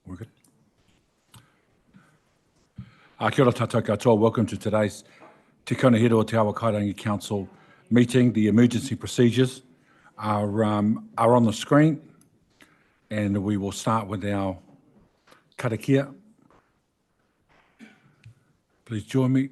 We're good. Kia ora tātou katoa. Welcome to today's Te Konahiro o Te Awa Kairangi Council meeting. The emergency procedures are on the screen, and we will start with our karakia. Please join me.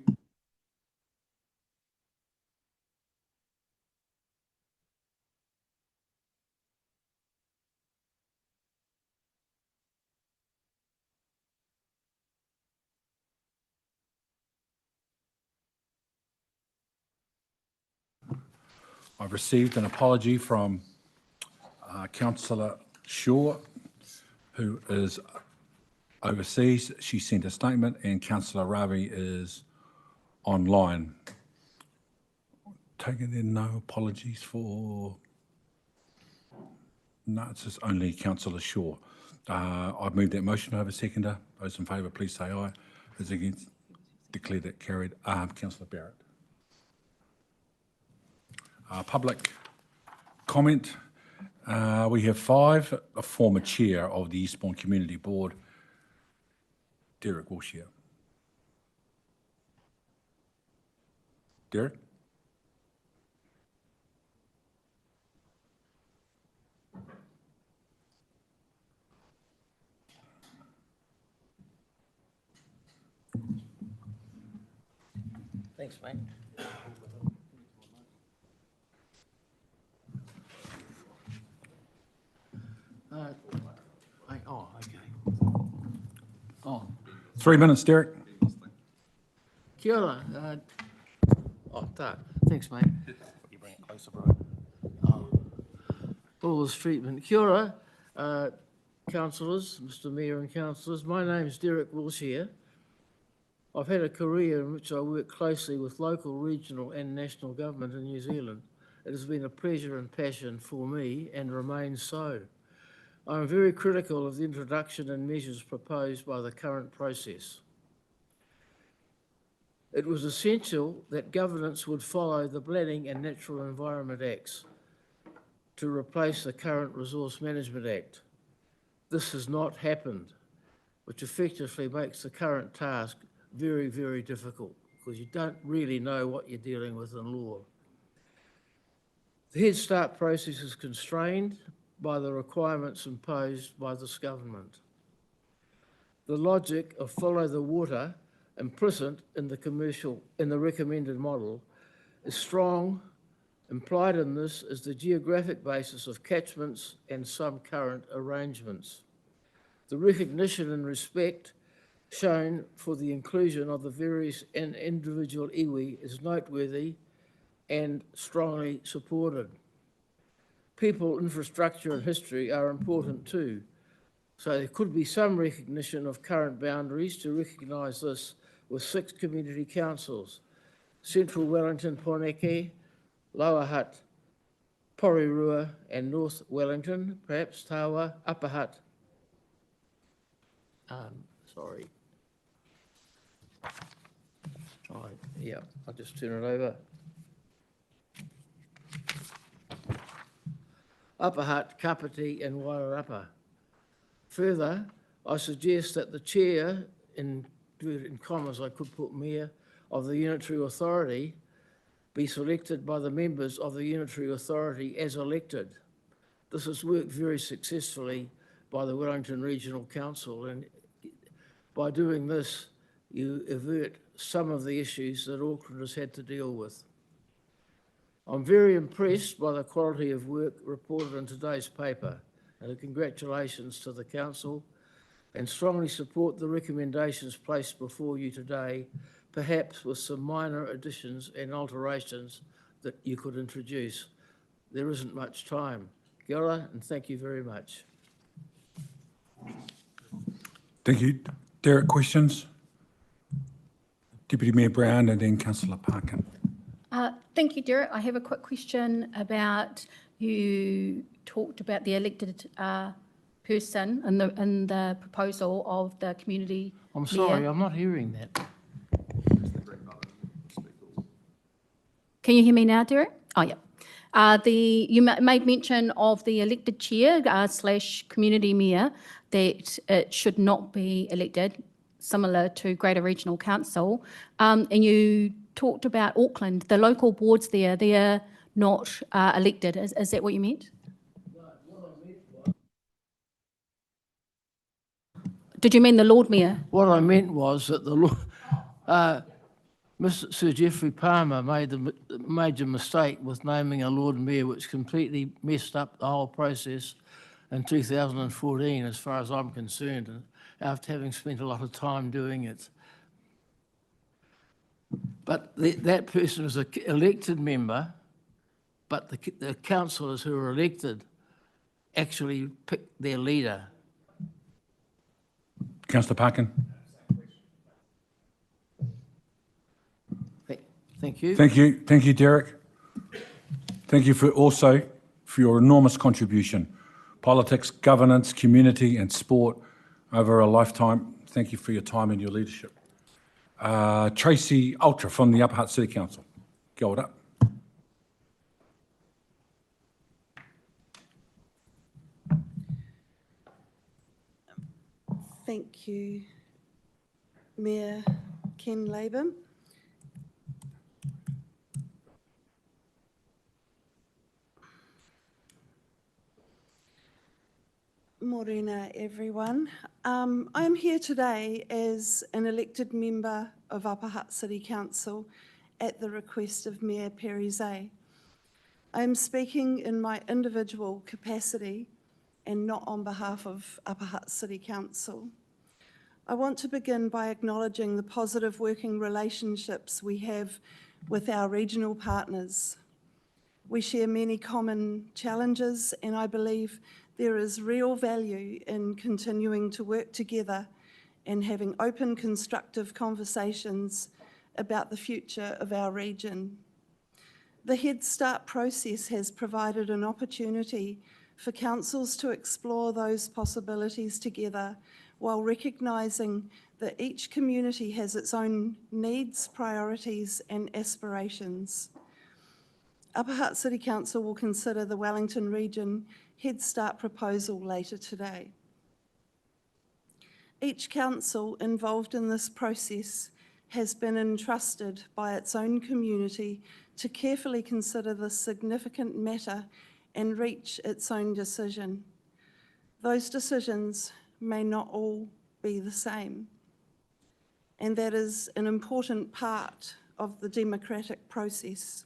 I've received an apology from Councillor Shaw, who is overseas. She sent a statement, and Councillor Ravi is online. Taking in no apologies for... No, it's just only Councillor Shaw. I've moved that motion. I have a seconder. Those in favour, please say aye. Those against, declare that carried. Councillor Barrett. Public comment. We have 5. A former chair of the Eastbourne Community Board, Derek Wilshire. Derek? Thanks, mate. Okay. Oh. 3 minutes, Derek. Kia ora. Thanks, mate. You bring it closer, bro. Bull's treatment. Kia ora, councillors, Mr Mayor and councillors. My name is Derek Wilshire. I've had a career in which I work closely with local, regional and national government in New Zealand. It has been a pleasure and passion for me and remains so. I am very critical of the introduction and measures proposed by the current process. It was essential that governance would follow the Planning and Natural Environment Acts to replace the current Resource Management Act. This has not happened, which effectively makes the current task very, very difficult because you don't really know what you're dealing with in law. The Head Start process is constrained by the requirements imposed by this government. The logic of follow the water implicit in the recommended model is strong. Implied in this is the geographic basis of catchments and some current arrangements. The recognition and respect shown for the inclusion of the various and individual iwi is noteworthy and strongly supported. People, infrastructure and history are important too. So there could be some recognition of current boundaries to recognise this with 6 community councils: Central Wellington, Poneke, Lower Hutt, Porirua and North Wellington, perhaps Tawa, Upper Hutt. Sorry. Yeah, I'll just turn it over. Upper Hutt, Kapiti and Wairarapa. Further, I suggest that the chair, in commas I could put mayor, of the Unitary Authority be selected by the members of the Unitary Authority as elected. This has worked very successfully by the Wellington Regional Council, and by doing this, you avert some of the issues that Auckland has had to deal with. I'm very impressed by the quality of work reported in today's paper, and congratulations to the Council, and strongly support the recommendations placed before you today, perhaps with some minor additions and alterations that you could introduce. There isn't much time. Kia ora, and thank you very much. Thank you. Derek, questions? Deputy Mayor Brown and then Councillor Parkin. Thank you, Derek. I have a quick question about, you talked about the elected person in the proposal of the community. I'm sorry, mayor. I'm not hearing that. Can you hear me now, Derek? Oh, yeah. You made mention of the elected chair / community mayor, that it should not be elected, similar to Greater Regional Council. And you talked about Auckland, the local boards there, they're not elected. Is that what you meant? Did you mean the Lord Mayor? What I meant was that Mr. Sir Geoffrey Palmer made the major mistake with naming a Lord Mayor, which completely messed up the whole process in 2014, as far as I'm concerned, and after having spent a lot of time doing it. But that person is an elected member, but the councillors who are elected actually pick their leader. Councillor Parkin. Thank you. Thank you, Derek. Thank you for your enormous contribution. Politics, governance, community and sport over a lifetime. Thank you for your time and your leadership. Tracy Ultra from the Upper Hutt City Council. Go it up. Thank you, Mayor Ken Latham. Morena, everyone. I'm here today as an elected member of Upper Hutt City Council at the request of Mayor Perizet. I'm speaking in my individual capacity and not on behalf of Upper Hutt City Council. I want to begin by acknowledging the positive working relationships we have with our regional partners. We share many common challenges, and I believe there is real value in continuing to work together and having open, constructive conversations about the future of our region. The Head Start process has provided an opportunity for councils to explore those possibilities together while recognising that each community has its own needs, priorities and aspirations. Upper Hutt City Council will consider the Wellington Region Head Start proposal later today. Each council involved in this process has been entrusted by its own community to carefully consider this significant matter and reach its own decision. Those decisions may not all be the same, and that is an important part of the democratic process.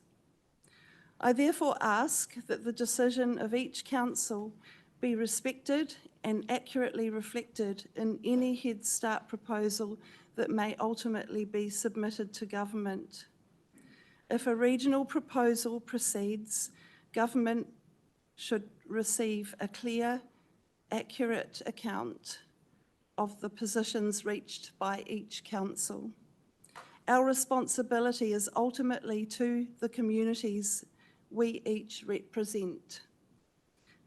I therefore ask that the decision of each council be respected and accurately reflected in any Head Start proposal that may ultimately be submitted to government. If a regional proposal proceeds, government should receive a clear, accurate account of the positions reached by each council. Our responsibility is ultimately to the communities we each represent.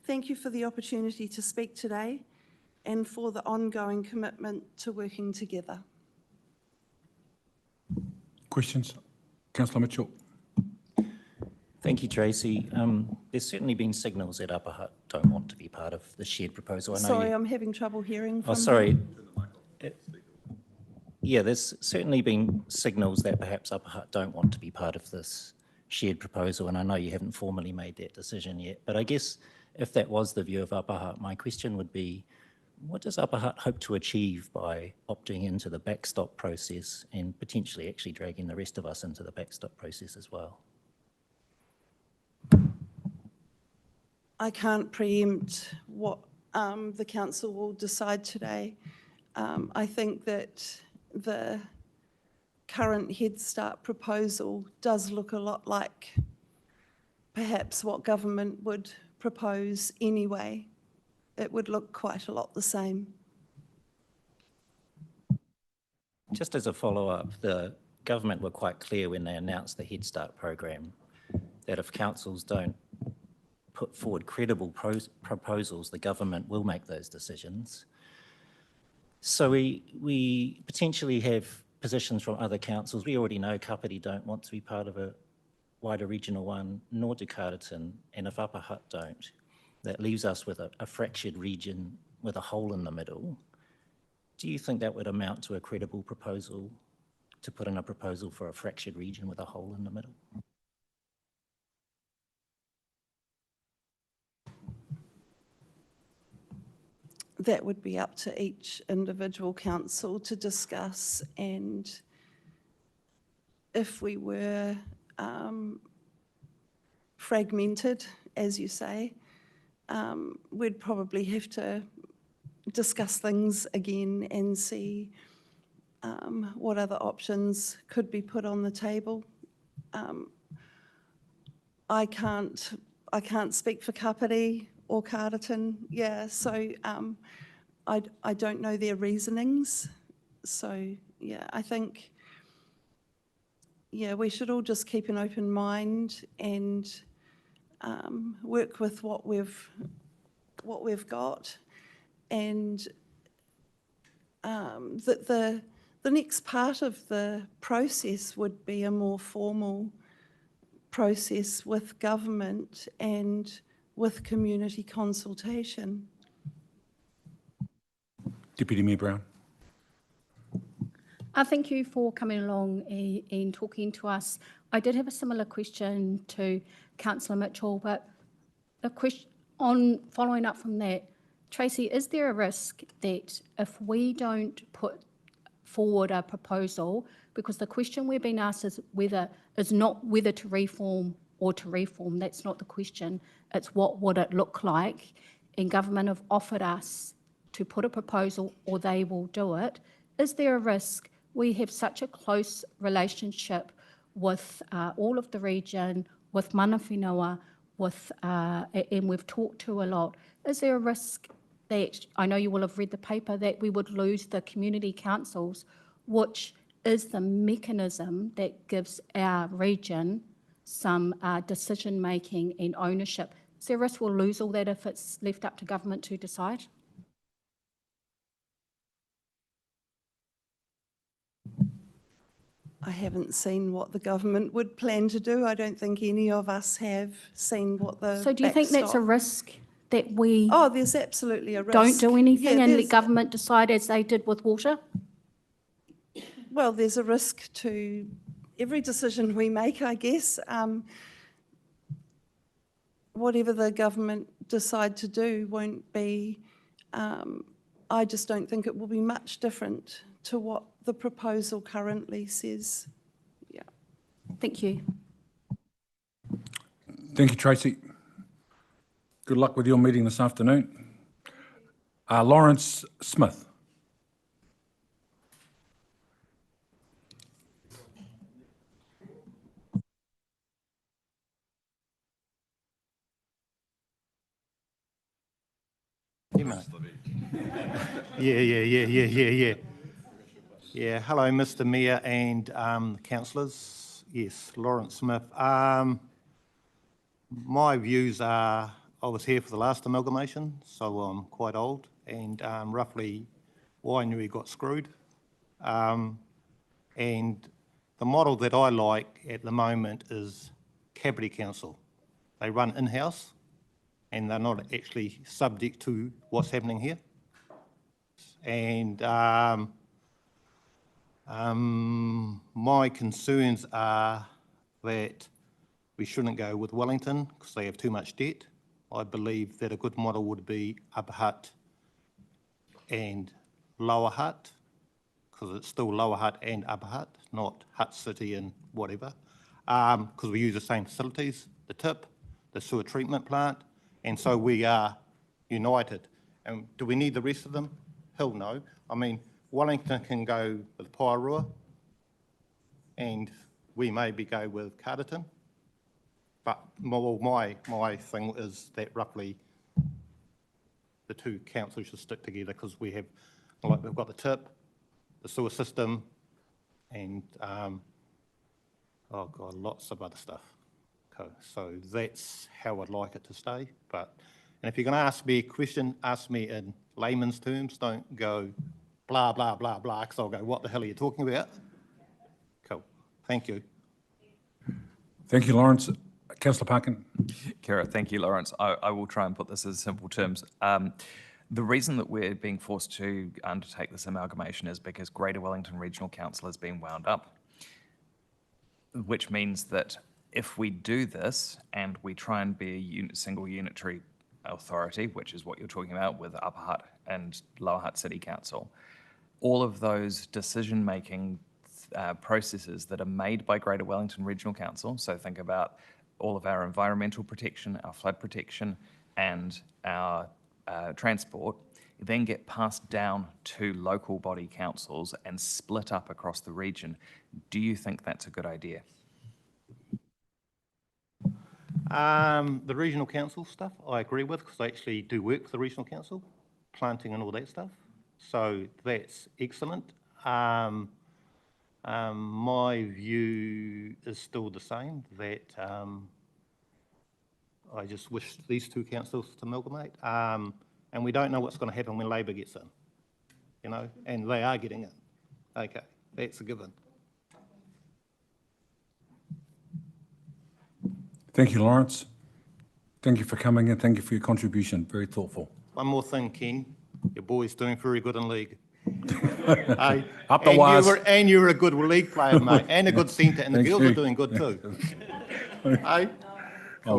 Thank you for the opportunity to speak today and for the ongoing commitment to working together. Questions? Councillor Mitchell. Thank you, Tracy. There's certainly been signals that Upper Hutt don't want to be part of the shared proposal. I know Sorry, I'm having trouble hearing from Oh, sorry. Yeah, there's certainly been signals that perhaps Upper Hutt don't want to be part of this shared proposal, and I know you haven't formally made that decision yet, but I guess if that was the view of Upper Hutt, my question would be, what does Upper Hutt hope to achieve by opting into the backstop process and potentially actually dragging the rest of us into the backstop process as well? I can't preempt what the council will decide today. I think that the current Head Start proposal does look a lot like perhaps what government would propose anyway. It would look quite a lot the same. Just as a follow-up, the government were quite clear when they announced the Head Start program that if councils don't put forward credible proposals, the government will make those decisions. So we potentially have positions from other councils. We already know Kapiti don't want to be part of a Wider Regional 1, nor do Carterton, and if Upper Hutt don't, that leaves us with a fractured region with a hole in the middle. Do you think that would amount to a credible proposal, to put in a proposal for a fractured region with a hole in the middle? That would be up to each individual council to discuss, and if we were fragmented, as you say, we'd probably have to discuss things again and see what other options could be put on the table. I can't speak for Kapiti or Carterton, yeah, so I don't know their reasonings. So, yeah, I think, yeah, we should all just keep an open mind and work with what we've got. And the next part of the process would be a more formal process with government and with community consultation. Deputy Mayor Brown. Thank you for coming along and talking to us. I did have a similar question to Councillor Mitchell, but a question on following up from that, Tracy, is there a risk that if we don't put forward a proposal, because the question we're being asked is not whether to reform or to reform, that's not the question, it's what would it look like, and government have offered us to put a proposal or they will do it. Is there a risk? We have such a close relationship with all of the region, with mana whenua, and we've talked to a lot. Is there a risk that, I know you will have read the paper, that we would lose the community councils, which is the mechanism that gives our region some decision-making and ownership? Is there a risk we'll lose all that if it's left up to government to decide? I haven't seen what the government would plan to do. I don't think any of us have seen what the So do you think that's a backstop- risk that we Oh, there's absolutely a risk. don't do anything Yeah, and let there's- government decide as they did with water? Well, there's a risk to every decision we make, I guess. Whatever the government decide to do won't be, I just don't think it will be much different to what the proposal currently says. Yeah. Thank you. Thank you, Tracy. Good luck with your meeting this afternoon. Lawrence Smith. Yeah, hello, Mr. Mayor and councillors. Yes, Lawrence Smith. My views are, I was here for the last amalgamation, so I'm quite old, and roughly Wainui got screwed. And the model that I like at the moment is Kapiti Council. They run in-house, and they're not actually subject to what's happening here. And my concerns are that we shouldn't go with Wellington because they have too much debt. I believe that a good model would be Upper Hutt and Lower Hutt, because it's still Lower Hutt and Upper Hutt, not Hutt City and whatever, because we use the same facilities, the tip, the sewer treatment plant, and so we are united. And do we need the rest of them? Hell no. I mean, Wellington can go with Pairua, and we maybe go with Carterton. But my thing is that roughly the two councils should stick together because we have, like, we've got the tip, the sewer system, and oh god, lots of other stuff. So that's how I'd like it to stay. But and if you're going to ask me a question, ask me in layman's terms. Don't go blah blah blah blah, because I'll go, what the hell are you talking about? Cool. Thank you. Thank you, Lawrence. Councillor Parkin. Kira, thank you, Lawrence. I will try and put this in simple terms. The reason that we're being forced to undertake this amalgamation is because Greater Wellington Regional Council has been wound up, which means that if we do this and we try and be a single unitary authority, which is what you're talking about with Upper Hutt and Lower Hutt City Council, all of those decision-making processes that are made by Greater Wellington Regional Council, so think about all of our environmental protection, our flood protection, and our transport, then get passed down to local body councils and split up across the region. Do you think that's a good idea? The regional council stuff, I agree with, because I actually do work for the regional council, planting and all that stuff. So that's excellent. My view is still the same, that I just wish these two councils to amalgamate. And we don't know what's going to happen when Labor gets in, you know, and they are getting in. Okay, that's a given. Thank you, Lawrence. Thank you for coming and thank you for your contribution. Very thoughtful. One more thing, Ken, your boy's doing very good in league. Hey, Up the wires. and you were a good league player, mate, and a good centre, and the Thank girls you. are doing good too. Hey, I'm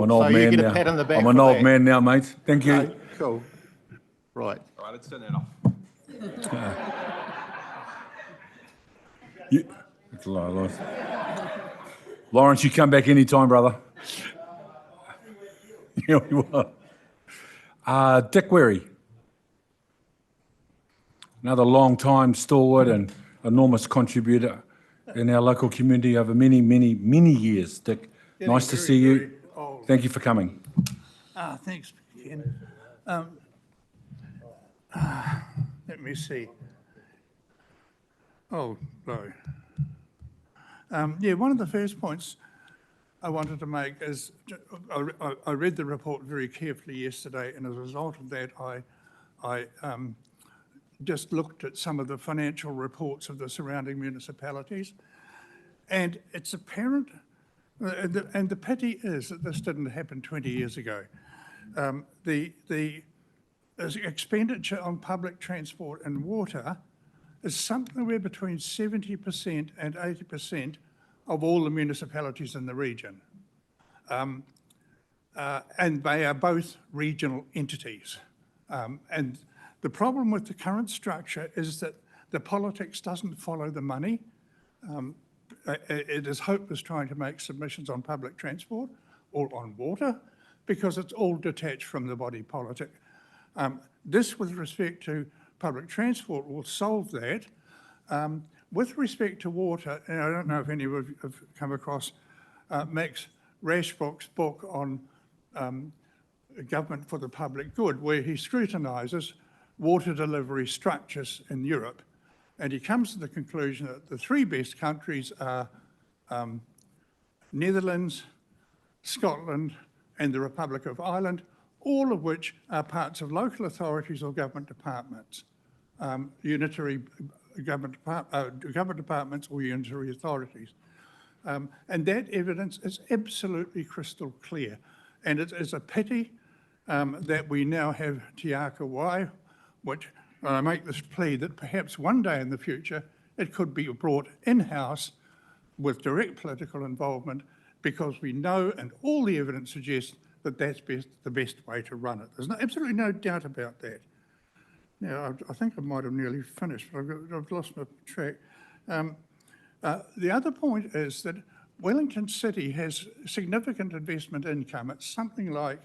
an so old you man get a now. pat on the back I'm for an old that. man now, mate. Thank you. hey, cool. Right. All right, let's turn that off. It's a lot, Lawrence. Lawrence, you come back anytime, brother. Yeah, you are. Dick Weary. Another long-time stalwart and enormous contributor in our local community over many, many, many years. Dick, nice to see you. Thank you for coming. Thanks, Ken. Let me see. Oh, no. Yeah, one of the first points I wanted to make is, I read the report very carefully yesterday, and as a result of that, I just looked at some of the financial reports of the surrounding municipalities, and it's apparent, and the pity is that this didn't happen 20 years ago. The expenditure on public transport and water is somewhere between 70% and 80% of all the municipalities in the region. And they are both regional entities. And the problem with the current structure is that the politics doesn't follow the money. It is hopeless trying to make submissions on public transport or on water because it's all detached from the body politic. This, with respect to public transport, will solve that. With respect to water, and I don't know if any of you have come across Max Rashbrook's book on government for the public good, where he scrutinises water delivery structures in Europe. And he comes to the conclusion that the three best countries are Netherlands, Scotland, and the Republic of Ireland, all of which are parts of local authorities or government departments, unitary government departments or unitary authorities. And that evidence is absolutely crystal clear. And it is a pity that we now have Te Aka Wai, which I make this plea that perhaps one day in the future it could be brought in-house with direct political involvement, because we know and all the evidence suggests that that's the best way to run it. There's absolutely no doubt about that. Now, I think I might have nearly finished, but I've lost my track. The other point is that Wellington City has significant investment income. It's something like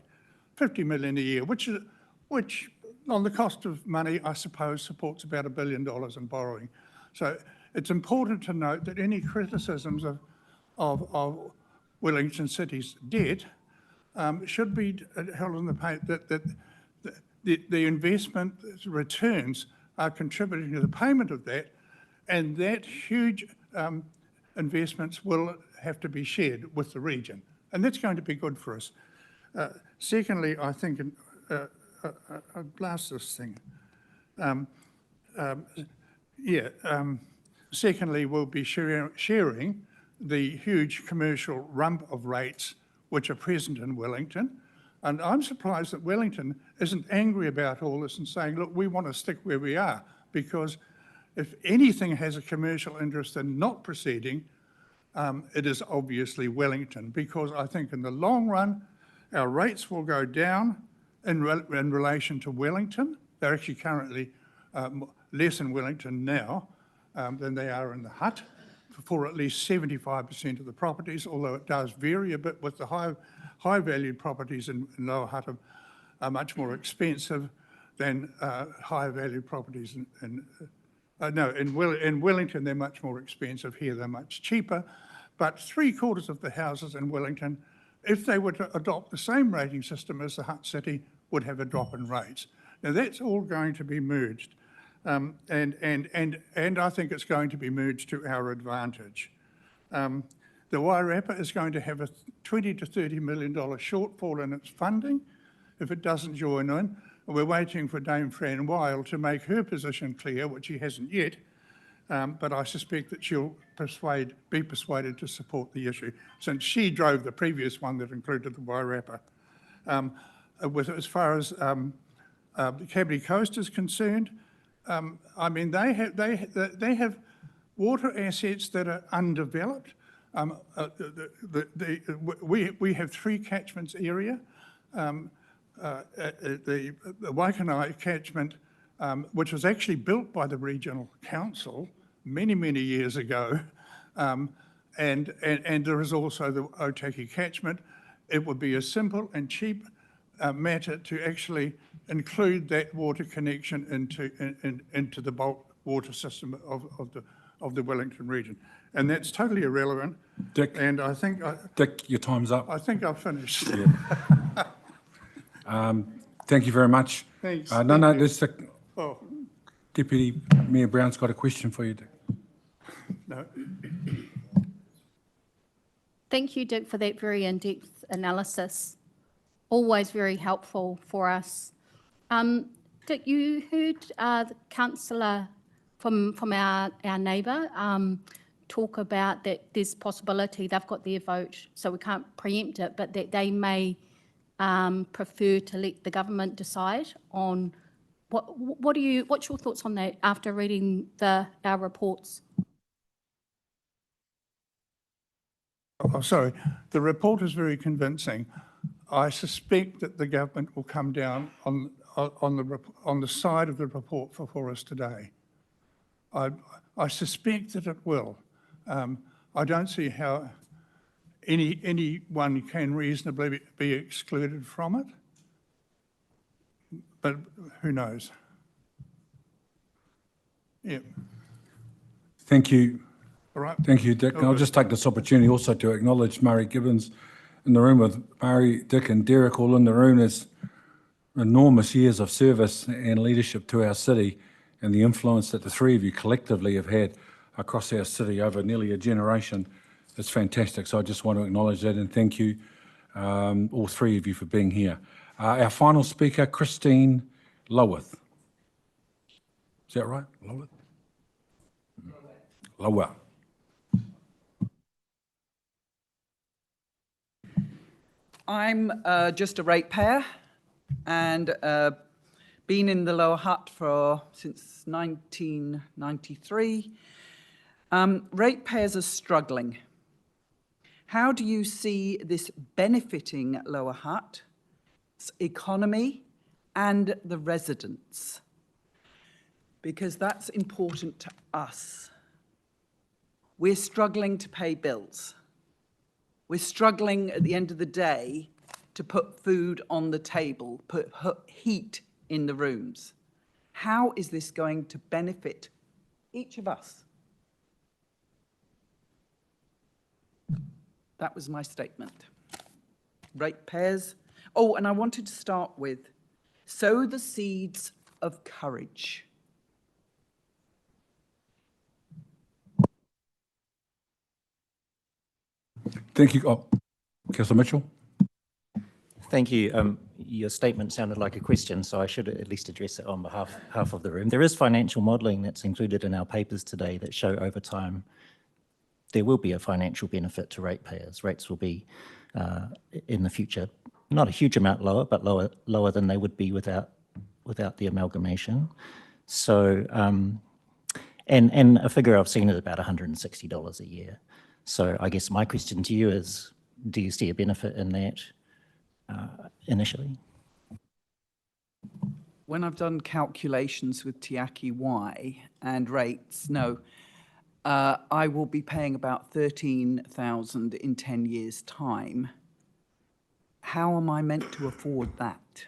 50 million a year, which on the cost of money, I suppose, supports about $1 billion in borrowing. So it's important to note that any criticisms of Wellington City's debt should be held in the paint that the investment returns are contributing to the payment of that, and that huge investments will have to be shared with the region, and that's going to be good for us. Secondly, I think, I'll blast this thing. Secondly, we'll be sharing the huge commercial rump of rates which are present in Wellington. And I'm surprised that Wellington isn't angry about all this and saying, look, we want to stick where we are, because if anything has a commercial interest in not proceeding, it is obviously Wellington, because I think in the long run, our rates will go down in relation to Wellington. They're actually currently less in Wellington now than they are in the Hutt for at least 75% of the properties, although it does vary a bit with the high valued properties in Lower Hutt are much more expensive than higher valued properties in Wellington. They're much more expensive. Here they're much cheaper, but 3/4 of the houses in Wellington, if they were to adopt the same rating system as the Hutt City, would have a drop in rates. Now that's all going to be merged, and I think it's going to be merged to our advantage. The Wairarapa is going to have a $20 to $30 million shortfall in its funding if it doesn't join in. We're waiting for Dame Fran Weil to make her position clear, which she hasn't yet, but I suspect that she'll be persuaded to support the issue, since she drove the previous one that included the Wairarapa. As far as the Kapiti Coast is concerned, I mean, they have water assets that are undeveloped. We have 3 catchments area. The Waikanae catchment, which was actually built by the Regional Council many years ago, and there is also the Otaki catchment. It would be a simple and cheap matter to actually include that water connection into the bulk water system of the Wellington region, and that's totally irrelevant. Dick, and I think Dick, your time's up. I think I've finished. Thank you very much. Thanks. There's Oh, Deputy Mayor Brown's got a question for you, Dick. no. Thank you, Dick, for that very in-depth analysis. Always very helpful for us. Dick, you heard the councillor from our neighbour talk about that there's possibility they've got their vote, so we can't preempt it, but that they may prefer to let the government decide on what's your thoughts on that after reading our reports? Oh, sorry. The report is very convincing. I suspect that the government will come down on the side of the report for us today. I suspect that it will. I don't see how anyone can reasonably be excluded from it, but who knows? Yeah. Thank you. All right. Thank you, Dick. And I'll just take this opportunity also to acknowledge Murray Gibbons in the room with Murray, Dick and Derek all in the room. There's enormous years of service and leadership to our city, and the influence that the 3 of you collectively have had across our city over nearly a generation is fantastic. So I just want to acknowledge that and thank you, all 3 of you, for being here. Our final speaker, Christine Loweth. Is that right? Loweth? Lower. I'm just a ratepayer and been in the Lower Hutt since 1993. Ratepayers are struggling. How do you see this benefiting Lower Hutt's economy and the residents? Because that's important to us. We're struggling to pay bills. We're struggling at the end of the day to put food on the table, put heat in the rooms. How is this going to benefit each of us? That was my statement. Ratepayers. Oh, and I wanted to start with, sow the seeds of courage. Thank you. Oh, Councillor Mitchell. Thank you. Your statement sounded like a question, so I should at least address it on behalf of the room. There is financial modelling that's included in our papers today that show over time there will be a financial benefit to ratepayers. Rates will be in the future not a huge amount lower, but lower than they would be without the amalgamation. So, and a figure I've seen is about $160 a year. So I guess my question to you is, do you see a benefit in that initially? When I've done calculations with Te Aki Wai and rates, no, I will be paying about 13,000 in 10 years' time. How am I meant to afford that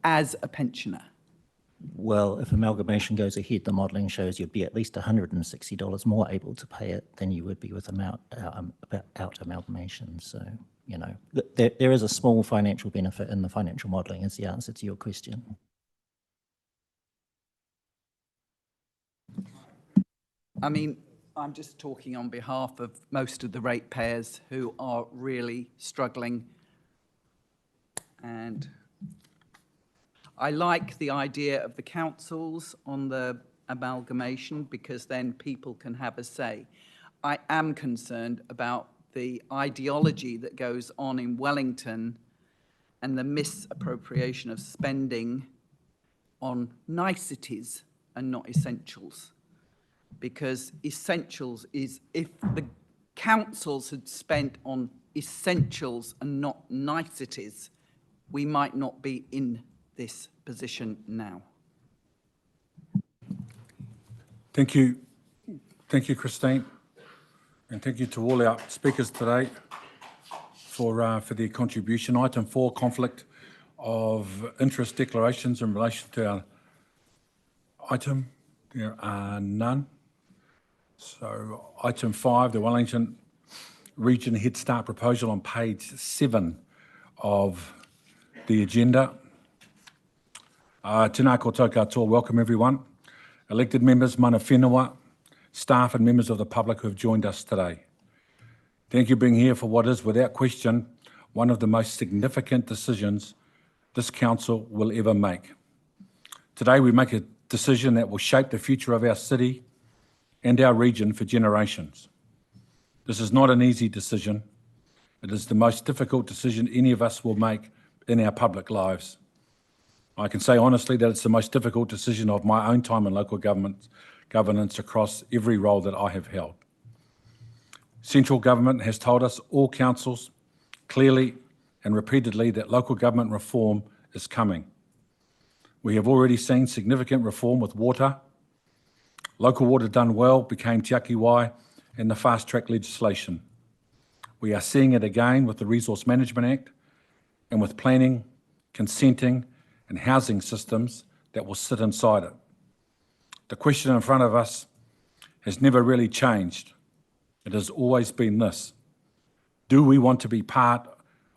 as a pensioner? Well, if amalgamation goes ahead, the modelling shows you'd be at least $160 more able to pay it than you would be without amalgamation. So, you know, there is a small financial benefit in the financial modelling is the answer to your question. I mean, I'm just talking on behalf of most of the ratepayers who are really struggling. And I like the idea of the councils on the amalgamation because then people can have a say. I am concerned about the ideology that goes on in Wellington and the misappropriation of spending on niceties and not essentials. Because essentials is, if the councils had spent on essentials and not niceties, we might not be in this position now. Thank you. Thank you, Christine. And thank you to all our speakers today for their contribution. Item 4, conflict of interest declarations in relation to our item. There are none. So item 5, the Wellington Region Head Start proposal on page 7 of the agenda. Tēnā koutou katoa, welcome everyone. Elected members, mana whenua, staff and members of the public who have joined us today. Thank you for being here for what is, without question, one of the most significant decisions this council will ever make. Today we make a decision that will shape the future of our city and our region for generations. This is not an easy decision. It is the most difficult decision any of us will make in our public lives. I can say honestly that it's the most difficult decision of my own time in local governance across every role that I have held. Central government has told us, all councils, clearly and repeatedly, that local government reform is coming. We have already seen significant reform with water. Local water done well became Te Aki Wai and the fast track legislation. We are seeing it again with the Resource Management Act and with planning, consenting and housing systems that will sit inside it. The question in front of us has never really changed. It has always been this: do we want to be part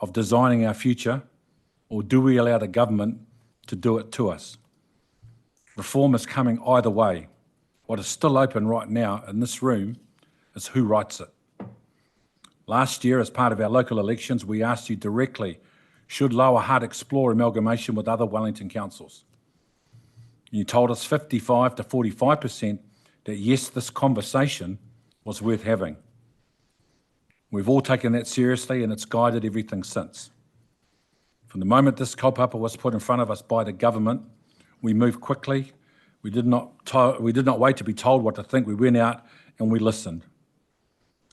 of designing our future, or do we allow the government to do it to us? Reform is coming either way. What is still open right now in this room is who writes it. Last year, as part of our local elections, we asked you directly, should Lower Hutt explore amalgamation with other Wellington councils? You told us 55 to 45% that yes, this conversation was worth having. We've all taken that seriously and it's guided everything since. From the moment this kaupapa was put in front of us by the government, we moved quickly. We did not wait to be told what to think. We went out and we listened.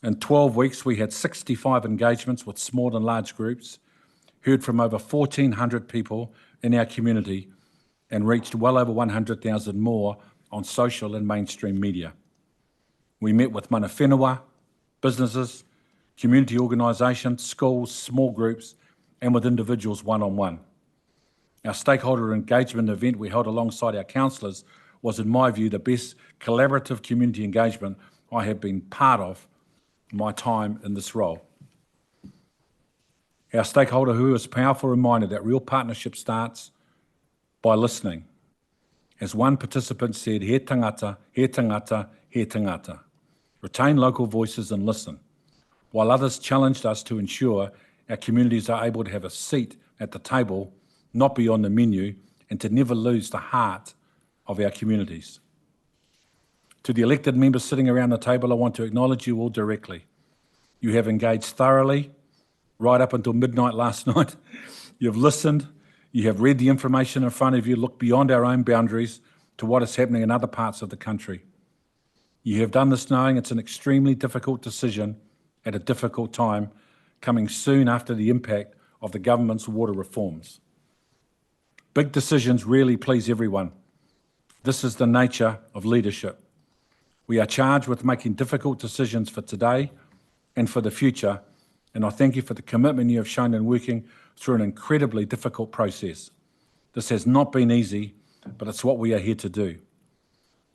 In 12 weeks, we had 65 engagements with small and large groups, heard from over 1,400 people in our community, and reached well over 100,000 more on social and mainstream media. We met with mana whenua, businesses, community organisations, schools, small groups, and with individuals one-on-one. Our stakeholder engagement event we held alongside our councillors was, in my view, the best collaborative community engagement I have been part of in my time in this role. Our stakeholder who is a powerful reminder that real partnership starts by listening. As one participant said, he tangata, he tangata, he tangata. Retain local voices and listen, while others challenged us to ensure our communities are able to have a seat at the table, not be on the menu, and to never lose the heart of our communities. To the elected members sitting around the table, I want to acknowledge you all directly. You have engaged thoroughly right up until midnight last night. You've listened, you have read the information in front of you, looked beyond our own boundaries to what is happening in other parts of the country. You have done this knowing it's an extremely difficult decision at a difficult time, coming soon after the impact of the government's water reforms. Big decisions rarely please everyone. This is the nature of leadership. We are charged with making difficult decisions for today and for the future, and I thank you for the commitment you have shown in working through an incredibly difficult process. This has not been easy, but it's what we are here to do.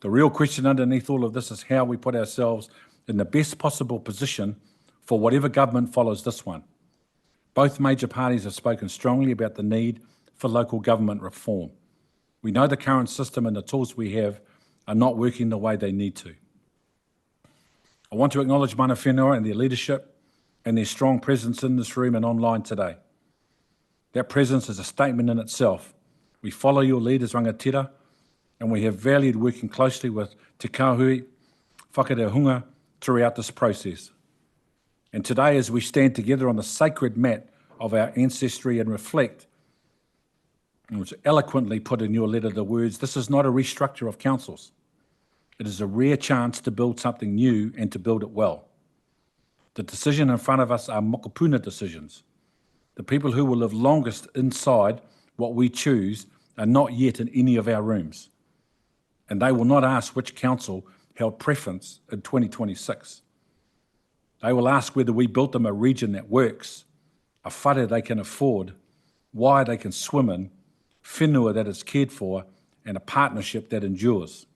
The real question underneath all of this is how we put ourselves in the best possible position for whatever government follows this one. Both major parties have spoken strongly about the need for local government reform. We know the current system and the tools we have are not working the way they need to. I want to acknowledge mana whenua and their leadership and their strong presence in this room and online today. That presence is a statement in itself. We follow your lead as rangatira, and we have valued working closely with Te Kāhui, whakareahunga throughout this process. And today, as we stand together on the sacred mat of our ancestry and reflect, which eloquently put in your letter the words, this is not a restructure of councils. It is a rare chance to build something new and to build it well. The decision in front of us are mokopuna decisions. The people who will live longest inside what we choose are not yet in any of our rooms. And they will not ask which council held preference in 2026. They will ask whether we built them a region that works, a whare they can afford, why they can swim in, whenua that is cared for, and a partnership that endures.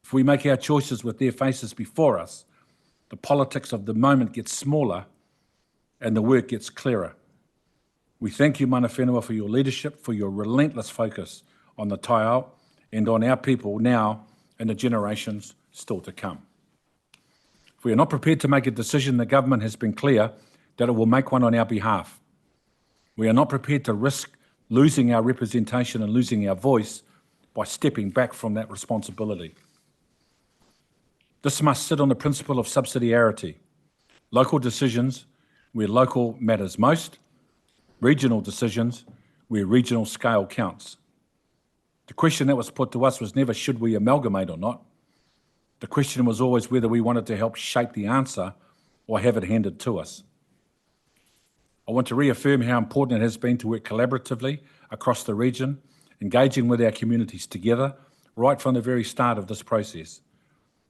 If we make our choices with their faces before us, the politics of the moment gets smaller and the work gets clearer. We thank you, mana whenua, for your leadership, for your relentless focus on the taiao and on our people now and the generations still to come. If we are not prepared to make a decision, the government has been clear that it will make one on our behalf. We are not prepared to risk losing our representation and losing our voice by stepping back from that responsibility. This must sit on the principle of subsidiarity. Local decisions where local matters most, regional decisions where regional scale counts. The question that was put to us was never should we amalgamate or not. The question was always whether we wanted to help shape the answer or have it handed to us. I want to reaffirm how important it has been to work collaboratively across the region, engaging with our communities together right from the very start of this process.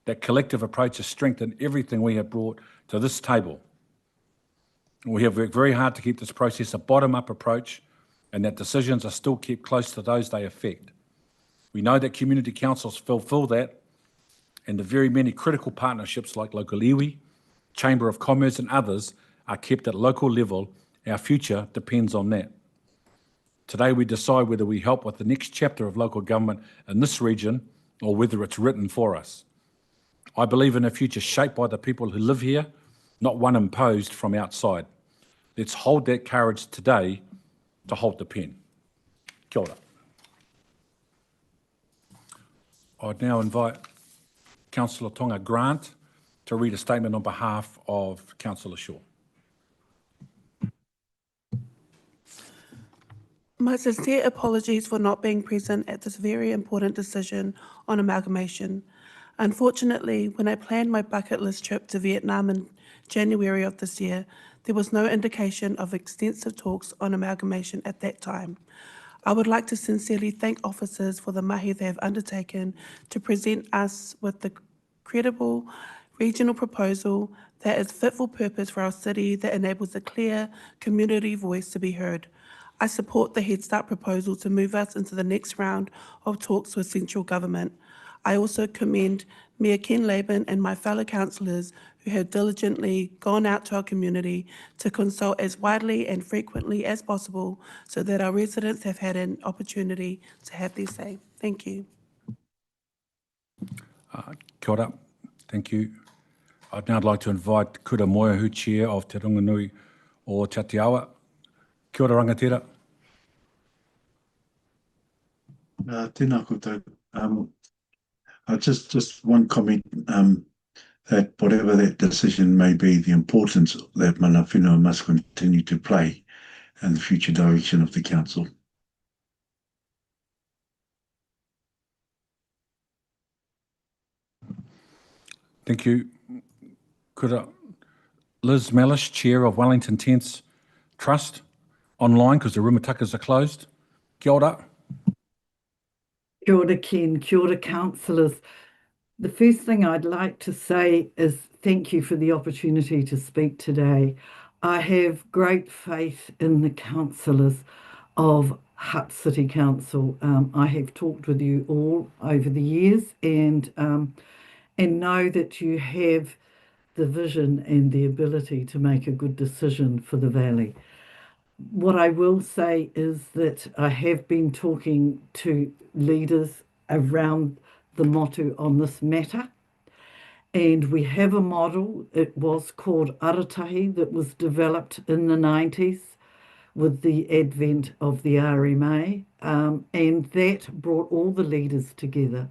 That collective approach has strengthened everything we have brought to this table. We have worked very hard to keep this process a bottom-up approach and that decisions are still kept close to those they affect. We know that community councils fulfil that, and the very many critical partnerships like local iwi, Chamber of Commerce and others are kept at local level. Our future depends on that. Today we decide whether we help with the next chapter of local government in this region or whether it's written for us. I believe in a future shaped by the people who live here, not one imposed from outside. Let's hold that courage today to hold the pen. Kia ora. I'd now invite Councillor Tonga Grant to read a statement on behalf of Councillor Shaw. My sincere apologies for not being present at this very important decision on amalgamation. Unfortunately, when I planned my bucket list trip to Vietnam in January of this year, there was no indication of extensive talks on amalgamation at that time. I would like to sincerely thank officers for the mahi they have undertaken to present us with the credible regional proposal that is fit for purpose for our city, that enables a clear community voice to be heard. I support the Head Start proposal to move us into the next round of talks with central government. I also commend Mayor Ken Laban and my fellow councillors who have diligently gone out to our community to consult as widely and frequently as possible so that our residents have had an opportunity to have their say. Thank you. Kia ora. Thank you. I'd now like to invite Kura Moeahu, Chair of Te Rongonui o Tatiawa. Kia ora rangatira. Tēnā koutou. Just one comment, that whatever that decision may be, the importance that mana whenua must continue to play in the future direction of the council. Thank you. Could Liz Mellish, Chair of Wellington Tents Trust, online because the rumatakas are closed. Kia ora. Kia ora, Ken. Kia ora, councillors. The first thing I'd like to say is thank you for the opportunity to speak today. I have great faith in the councillors of Hutt City Council. I have talked with you all over the years and know that you have the vision and the ability to make a good decision for the Valley. What I will say is that I have been talking to leaders around the motu on this matter, and we have a model. It was called Aratahi that was developed in the 90s with the advent of the RMA, and that brought all the leaders together,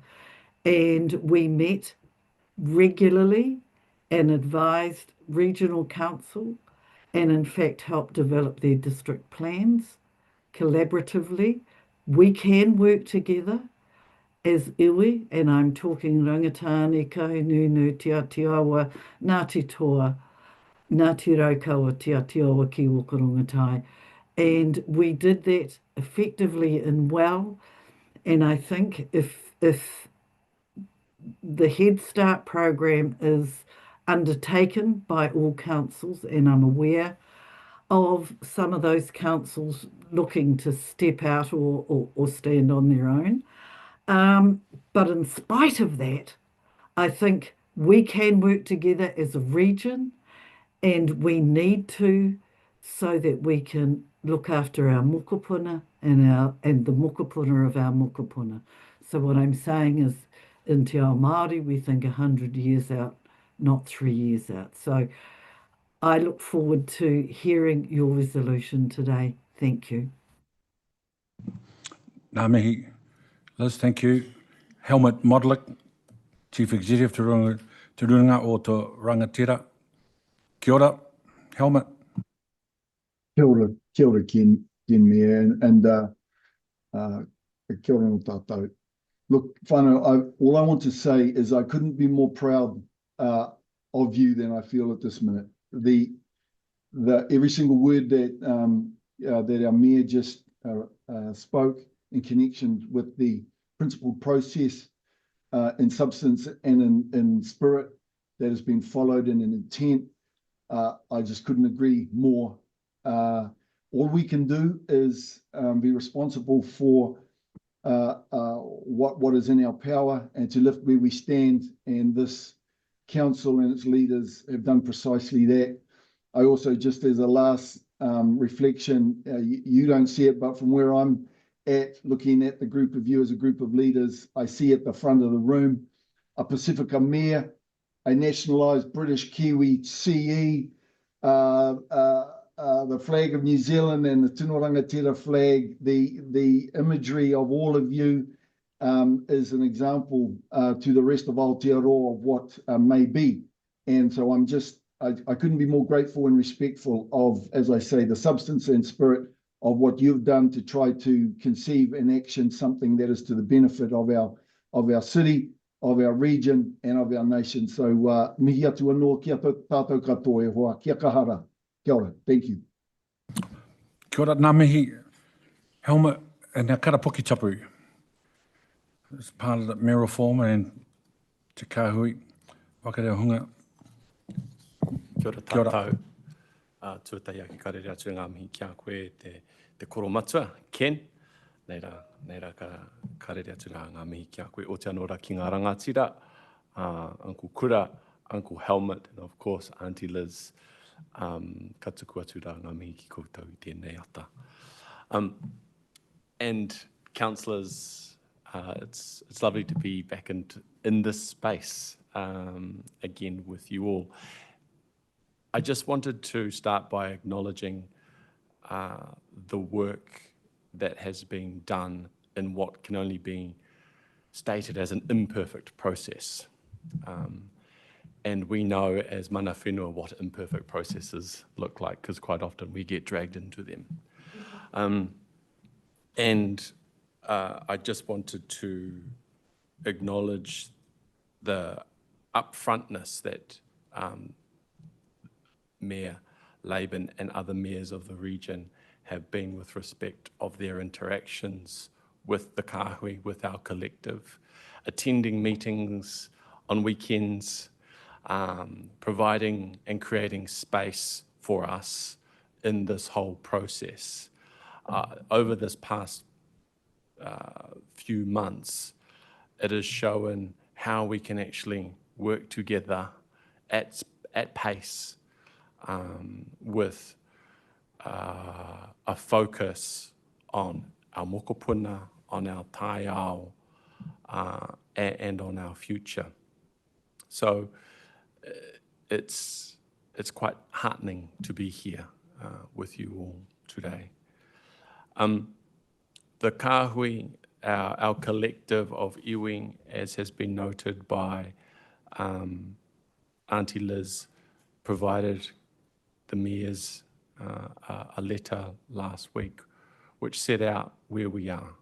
and we met regularly and advised regional council and in fact helped develop their district plans collaboratively. We can work together as iwi, and I'm talking Rangitāne, Kainunu, Te Atiawa, Ngāti Toa, Ngāti Raukawa, Te Atiawa, ki Wakarongatai. And we did that effectively and well. And I think if the Head Start program is undertaken by all councils, and I'm aware of some of those councils looking to step out or stand on their own. But in spite of that, I think we can work together as a region, and we need to, so that we can look after our mokopuna and the mokopuna of our mokopuna. So what I'm saying is, in Te Ao Māori, we think 100 years out, not 3 years out. So I look forward to hearing your resolution today. Thank you. Ngā mihi. Liz, thank you. Helmut Modlik, Chief Executive Te Runga o Te Rangatira. Kia ora, Helmut. Kia ora, Ken Mea, and kia ora no tātou. Look, whānau, all I want to say is I couldn't be more proud of you than I feel at this minute. The every single word that that our mayor just spoke in connection with the principled process in substance and in spirit that has been followed in an intent, I just couldn't agree more. All we can do is be responsible for what is in our power and to lift where we stand, and this council and its leaders have done precisely that. I also, just as a last reflection, you don't see it, but from where I'm at, looking at the group of you as a group of leaders, I see at the front of the room a Pacifica Mayor, a nationalised British Kiwi CE, the flag of New Zealand and the Tino Rangatira flag. The imagery of all of you is an example to the rest of Aotearoa of what may be. And so I couldn't be more grateful and respectful of, as I say, the substance and spirit of what you've done to try to conceive in action something that is to the benefit of our city, of our region, and of our nation. So mihi atu anō ki a tātou katoa e hoa, kia kahara. Kia ora, thank you. Kia ora, ngā mihi. Helmut, and ngā karapoki tapu. As part of the mayoral form and te kāhui, whakareo hunga. Kia ora tātou. Tuatahi ake karere atu ngā mihi kia koe te koro matua, Ken. Nei rā ka karere atu ngā mihi kia koe o te anō rā ki ngā rangatira. Uncle Kura, Uncle Helmut, and of course Auntie Liz. Ka tuku atu rā ngā mihi ki koutou I tēnei ata. And councillors, it's lovely to be back in this space again with you all. I just wanted to start by acknowledging the work that has been done in what can only be stated as an imperfect process. And we know as mana whenua what imperfect processes look like, because quite often we get dragged into them. I just wanted to acknowledge the upfrontness that Mayor Laban and other mayors of the region have been with respect of their interactions with the Kāhui, with our collective, attending meetings on weekends, providing and creating space for us in this whole process. Over this past few months, it has shown how we can actually work together at pace with a focus on our mokopuna, on our taiao, and on our future. So it's quite heartening to be here with you all today. The Kāhui, our collective of iwi, as has been noted by Auntie Liz, provided the mayors a letter last week which set out where we are.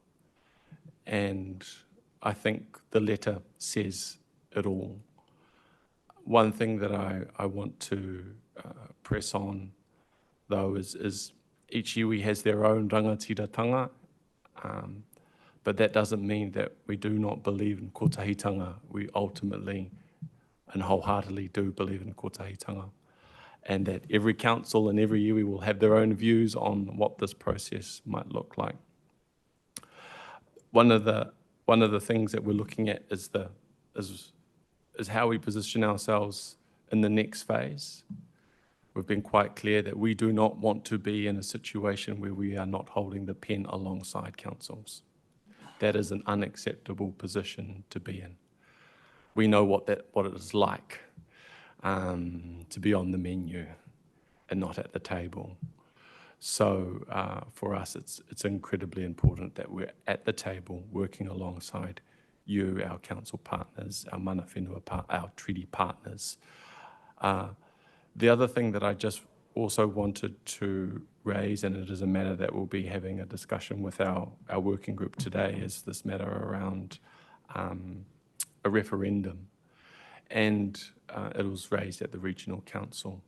And I think the letter says it all. One thing that I want to press on, though, is each iwi has their own rangatiratanga, but that doesn't mean that we do not believe in kotahitanga. We ultimately and wholeheartedly do believe in kotahitanga, and that every council and every iwi will have their own views on what this process might look like. One of the things that we're looking at is how we position ourselves in the next phase. We've been quite clear that we do not want to be in a situation where we are not holding the pen alongside councils. That is an unacceptable position to be in. We know what it is like to be on the menu and not at the table. So for us, it's incredibly important that we're at the table working alongside you, our council partners, our mana whenua, our treaty partners. The other thing that I just also wanted to raise, and it is a matter that we'll be having a discussion with our working group today, is this matter around a referendum. And it was raised at the regional council.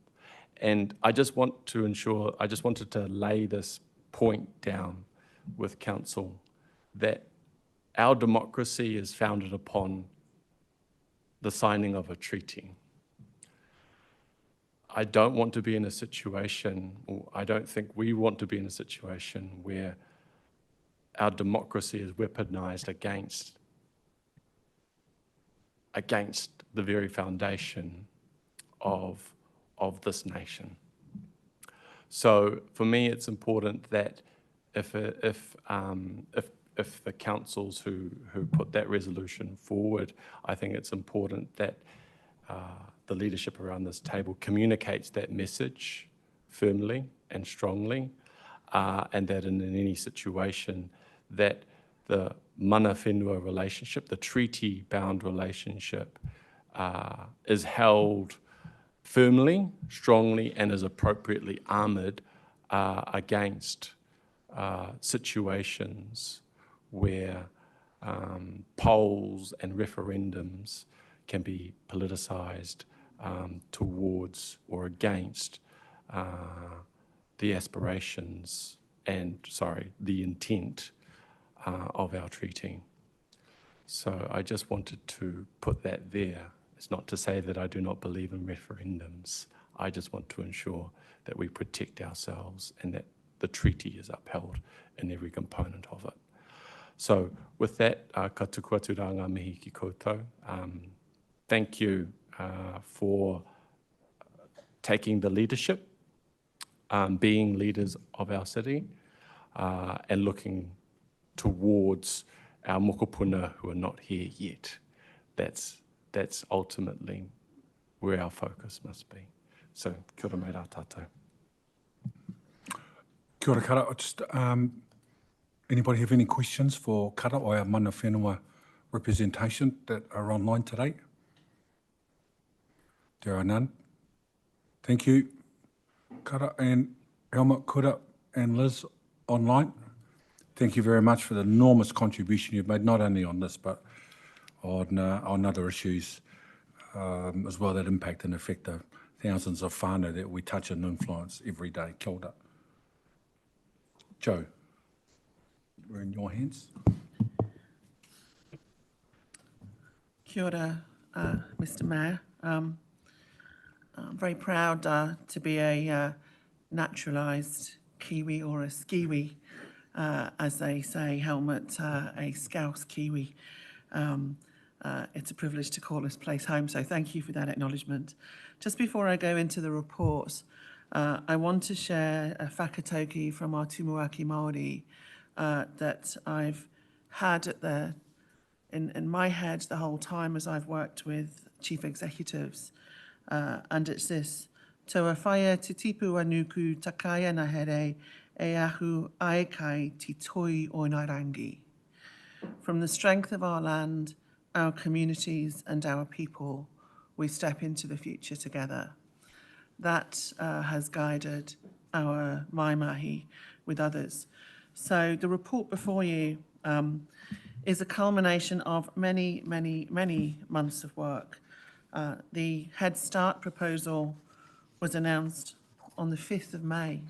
And I just wanted to lay this point down with council that our democracy is founded upon the signing of a treaty. I don't want to be in a situation, or I don't think we want to be in a situation where our democracy is weaponized against the very foundation of this nation. So for me, it's important that if the councils who put that resolution forward, I think it's important that the leadership around this table communicates that message firmly and strongly, and that in any situation that the mana whenua relationship, the treaty-bound relationship, is held firmly, strongly, and is appropriately armoured against situations where polls and referendums can be politicised towards or against the aspirations and, the intent of our treaty. So I just wanted to put that there. It's not to say that I do not believe in referendums. I just want to ensure that we protect ourselves and that the treaty is upheld in every component of it. So with that, ka tuku atu rā ngā mihi ki koutou. Thank you for taking the leadership, being leaders of our city, and looking towards our mokopuna who are not here yet. That's ultimately where our focus must be. So, kia ora mai rā tātou. Kia ora, Kara. Just, anybody have any questions for Kara or our mana whenua representation that are online today? There are none. Thank you. Kara and Helmut, Kura and Liz online. Thank you very much for the enormous contribution you've made, not only on this, but on other issues as well that impact and affect the thousands of whānau that we touch and influence every day. Kia ora. Joe, we're in your hands. Kia ora, Mr. Mayor. I'm very proud to be a naturalised Kiwi or a Skiwi, as they say, Helmut, a Scouse Kiwi. It's a privilege to call this place home, so thank you for that acknowledgement. Just before I go into the report, I want to share a whakatauki from our Tumuaki Māori that I've had in my head the whole time as I've worked with chief executives, and it's this: Toa whaia te tipu anuku takaia na here e ahu ai kai ti toi o ngā rangi. From the strength of our land, our communities and our people, we step into the future together. That has guided our mai mahi with others. So the report before you is a culmination of many, many, many months of work. The Head Start proposal was announced on the 5th of May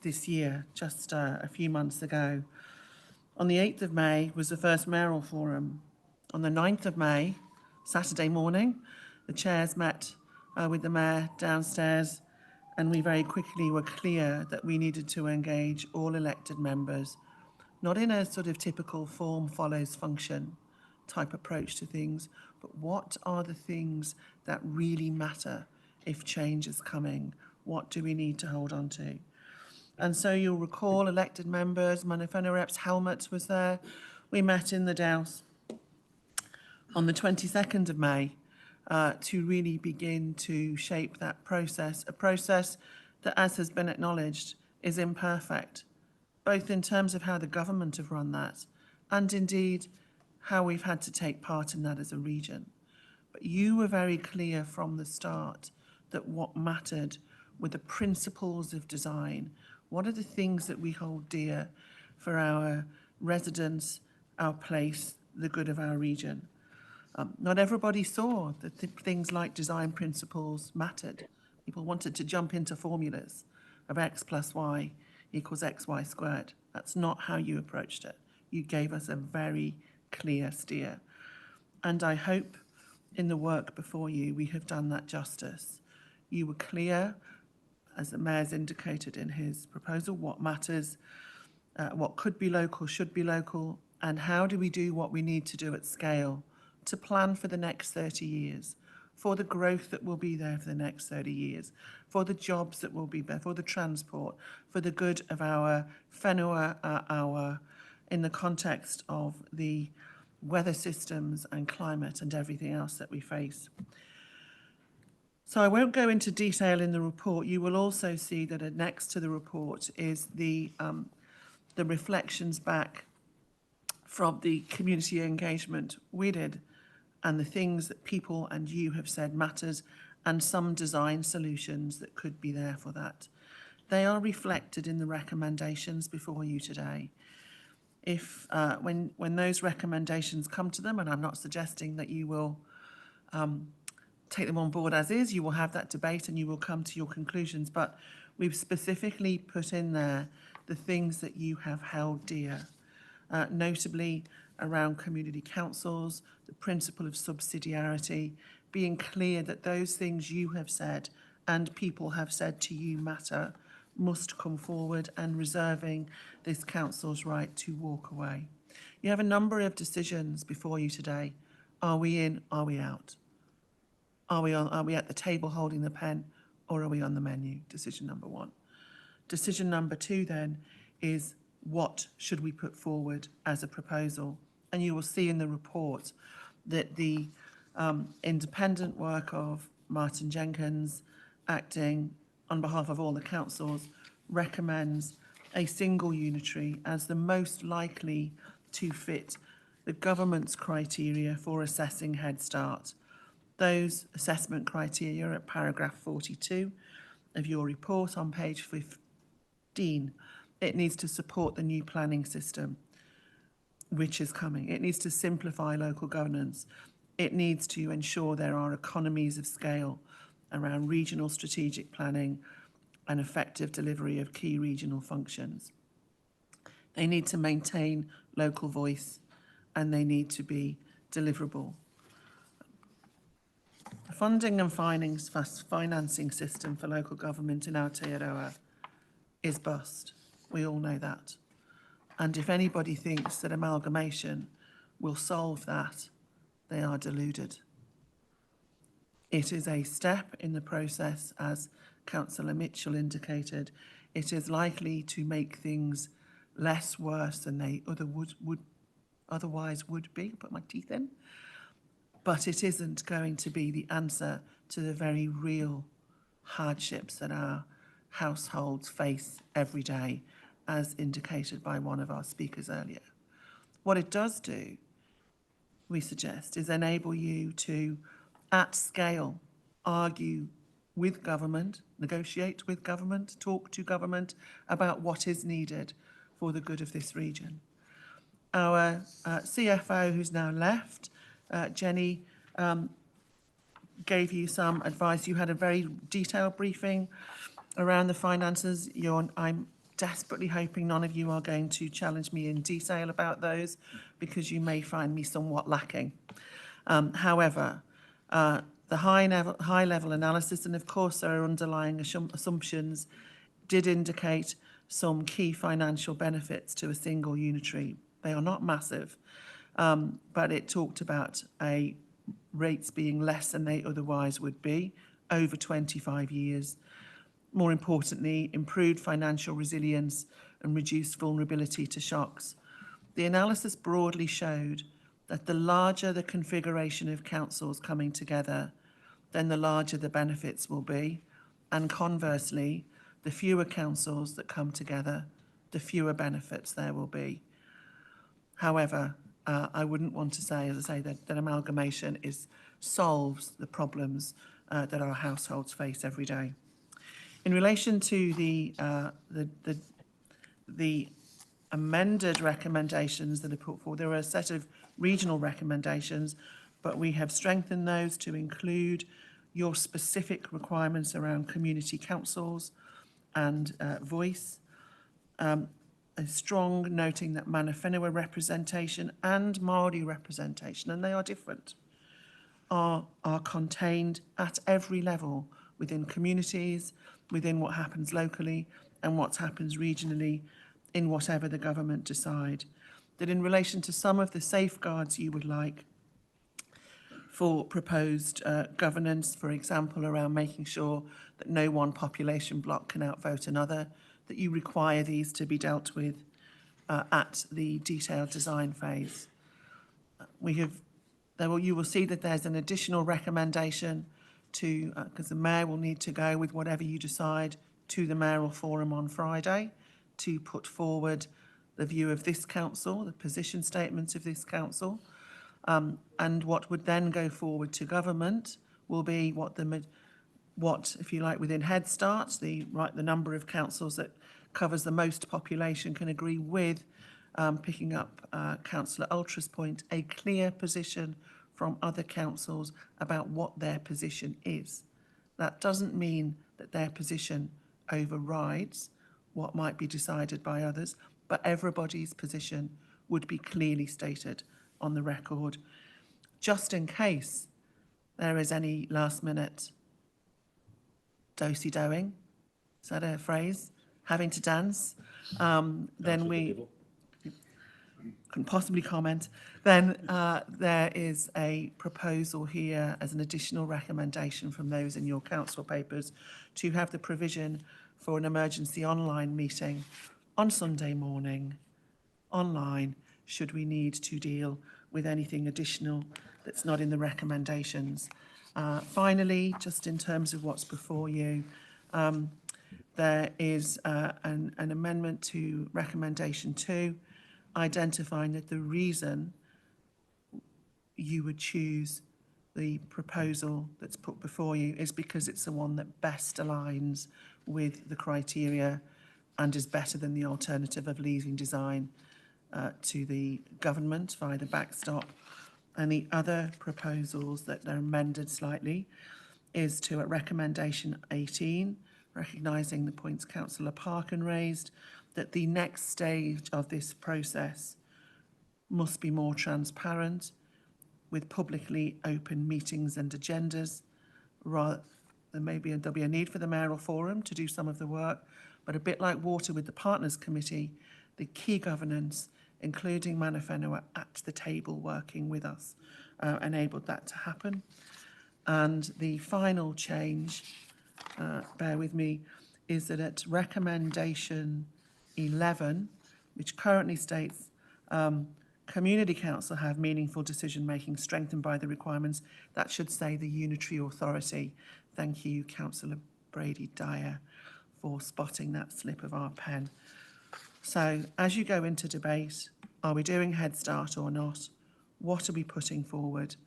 this year, just a few months ago. On the 8th of May was the first mayoral forum. On the 9th of May, Saturday morning, the chairs met with the mayor downstairs, and we very quickly were clear that we needed to engage all elected members, not in a sort of typical form follows function type approach to things, but what are the things that really matter if change is coming? What do we need to hold on to? And so you'll recall elected members, mana whānau reps, Helmut was there. We met in the Dowse on the 22nd of May to really begin to shape that process, a process that, as has been acknowledged, is imperfect, both in terms of how the government have run that and indeed how we've had to take part in that as a region. But you were very clear from the start that what mattered were the principles of design. What are the things that we hold dear for our residents, our place, the good of our region? Not everybody saw that things like design principles mattered. People wanted to jump into formulas of X plus Y equals XY squared. That's not how you approached it. You gave us a very clear steer. And I hope in the work before you, we have done that justice. You were clear, as the mayor's indicated in his proposal, what matters, what could be local, should be local, and how do we do what we need to do at scale to plan for the next 30 years, for the growth that will be there for the next 30 years, for the jobs that will be there, for the transport, for the good of our whenua, in the context of the weather systems and climate and everything else that we face. So I won't go into detail in the report. You will also see that next to the report is the reflections back from the community engagement we did and the things that people and you have said matters and some design solutions that could be there for that. They are reflected in the recommendations before you today. If when those recommendations come to them, and I'm not suggesting that you will take them on board as is, you will have that debate and you will come to your conclusions, but we've specifically put in there the things that you have held dear, notably around community councils, the principle of subsidiarity, being clear that those things you have said and people have said to you matter, must come forward, and reserving this council's right to walk away. You have a number of decisions before you today. Are we in? Are we out? Are we at the table holding the pen, or are we on the menu? Decision number one. Decision number two then is, what should we put forward as a proposal? And you will see in the report that the independent work of Martin Jenkins, acting on behalf of all the councils, recommends a single unitary as the most likely to fit the government's criteria for assessing Head Start. Those assessment criteria are at paragraph 42 of your report on page 15. It needs to support the new planning system, which is coming. It needs to simplify local governance. It needs to ensure there are economies of scale around regional strategic planning and effective delivery of key regional functions. They need to maintain local voice and they need to be deliverable. The funding and financing system for local government in Aotearoa is bust. We all know that. And if anybody thinks that amalgamation will solve that, they are deluded. It is a step in the process, as Councillor Mitchell indicated. It is likely to make things less worse than they otherwise would be, put my teeth in. But it isn't going to be the answer to the very real hardships that our households face every day, as indicated by one of our speakers earlier. What it does do, we suggest, is enable you to, at scale, argue with government, negotiate with government, talk to government about what is needed for the good of this region. Our CFO, who's now left, Jenny, gave you some advice. You had a very detailed briefing around the finances. I'm desperately hoping none of you are going to challenge me in detail about those, because you may find me somewhat lacking. However, the high-level analysis, and of course there are underlying assumptions, did indicate some key financial benefits to a single unitary. They are not massive, but it talked about rates being less than they otherwise would be over 25 years. More importantly, improved financial resilience and reduced vulnerability to shocks. The analysis broadly showed that the larger the configuration of councils coming together, then the larger the benefits will be. And conversely, the fewer councils that come together, the fewer benefits there will be. However, I wouldn't want to say, as I say, that amalgamation solves the problems that our households face every day. In relation to the amended recommendations that are put forward, there are a set of regional recommendations, but we have strengthened those to include your specific requirements around community councils and voice. A strong noting that Mana Whenua representation and Māori representation, and they are different, are contained at every level within communities, within what happens locally and what happens regionally in whatever the government decide. That in relation to some of the safeguards you would like for proposed governance, for example, around making sure that no one population block can outvote another, that you require these to be dealt with at the detailed design phase. You will see that there's an additional recommendation to, because the Mayor will need to go with whatever you decide to the Mayoral Forum on Friday to put forward the view of this council, the position statements of this council, and what would then go forward to government will be what, if you like, within Head Start, the number of councils that covers the most population can agree with, picking up Councillor Ultra's point, a clear position from other councils about what their position is. That doesn't mean that their position overrides what might be decided by others, but everybody's position would be clearly stated on the record, just in case there is any last-minute do-si-doing, is that a phrase? Having to dance, then we couldn't possibly comment. Then there is a proposal here as an additional recommendation from those in your council papers to have the provision for an emergency online meeting on Sunday morning, online, should we need to deal with anything additional that's not in the recommendations. Finally, just in terms of what's before you, there is an amendment to recommendation 2, identifying that the reason you would choose the proposal that's put before you is because it's the one that best aligns with the criteria and is better than the alternative of leaving design to the government via the backstop. And the other proposals that are amended slightly is to, at recommendation 18, recognising the points Councillor Parkin raised, that the next stage of this process must be more transparent, with publicly open meetings and agendas. Rather, there'll be a need for the mayoral forum to do some of the work, but a bit like water with the partners committee, the key governance, including Mana Whenua at the table working with us, enabled that to happen. And the final change, bear with me, is that at recommendation 11, which currently states Community Council have meaningful decision-making strengthened by the requirements, that should say the unitary authority. Thank you, Councillor Brady Dyer, for spotting that slip of our pen. So as you go into debate, are we doing Head Start or not? What are we putting forward?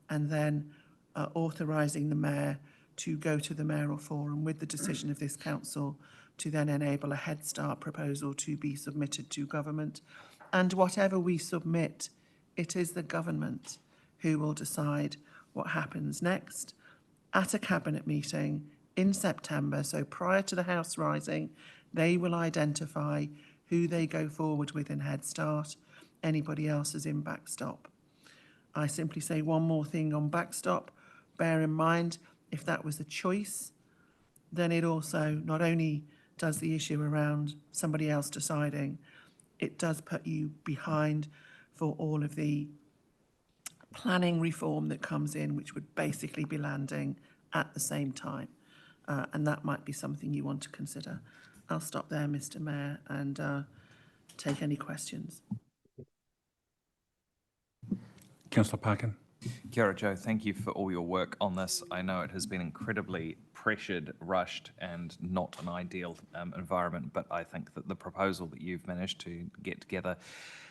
And then authorising the mayor to go to the mayoral forum with the decision of this council to then enable a Head Start proposal to be submitted to government. And whatever we submit, it is the government who will decide what happens next at a cabinet meeting in September. So prior to the House rising, they will identify who they go forward with in Head Start. Anybody else is in backstop. I simply say one more thing on backstop. Bear in mind, if that was a choice, then it also not only does the issue around somebody else deciding, it does put you behind for all of the planning reform that comes in, which would basically be landing at the same time. And that might be something you want to consider. I'll stop there, Mr. Mayor, and take any questions. Councillor Parkin. Kia ora, Joe. Thank you for all your work on this. I know it has been incredibly pressured, rushed, and not an ideal environment, but I think that the proposal that you've managed to get together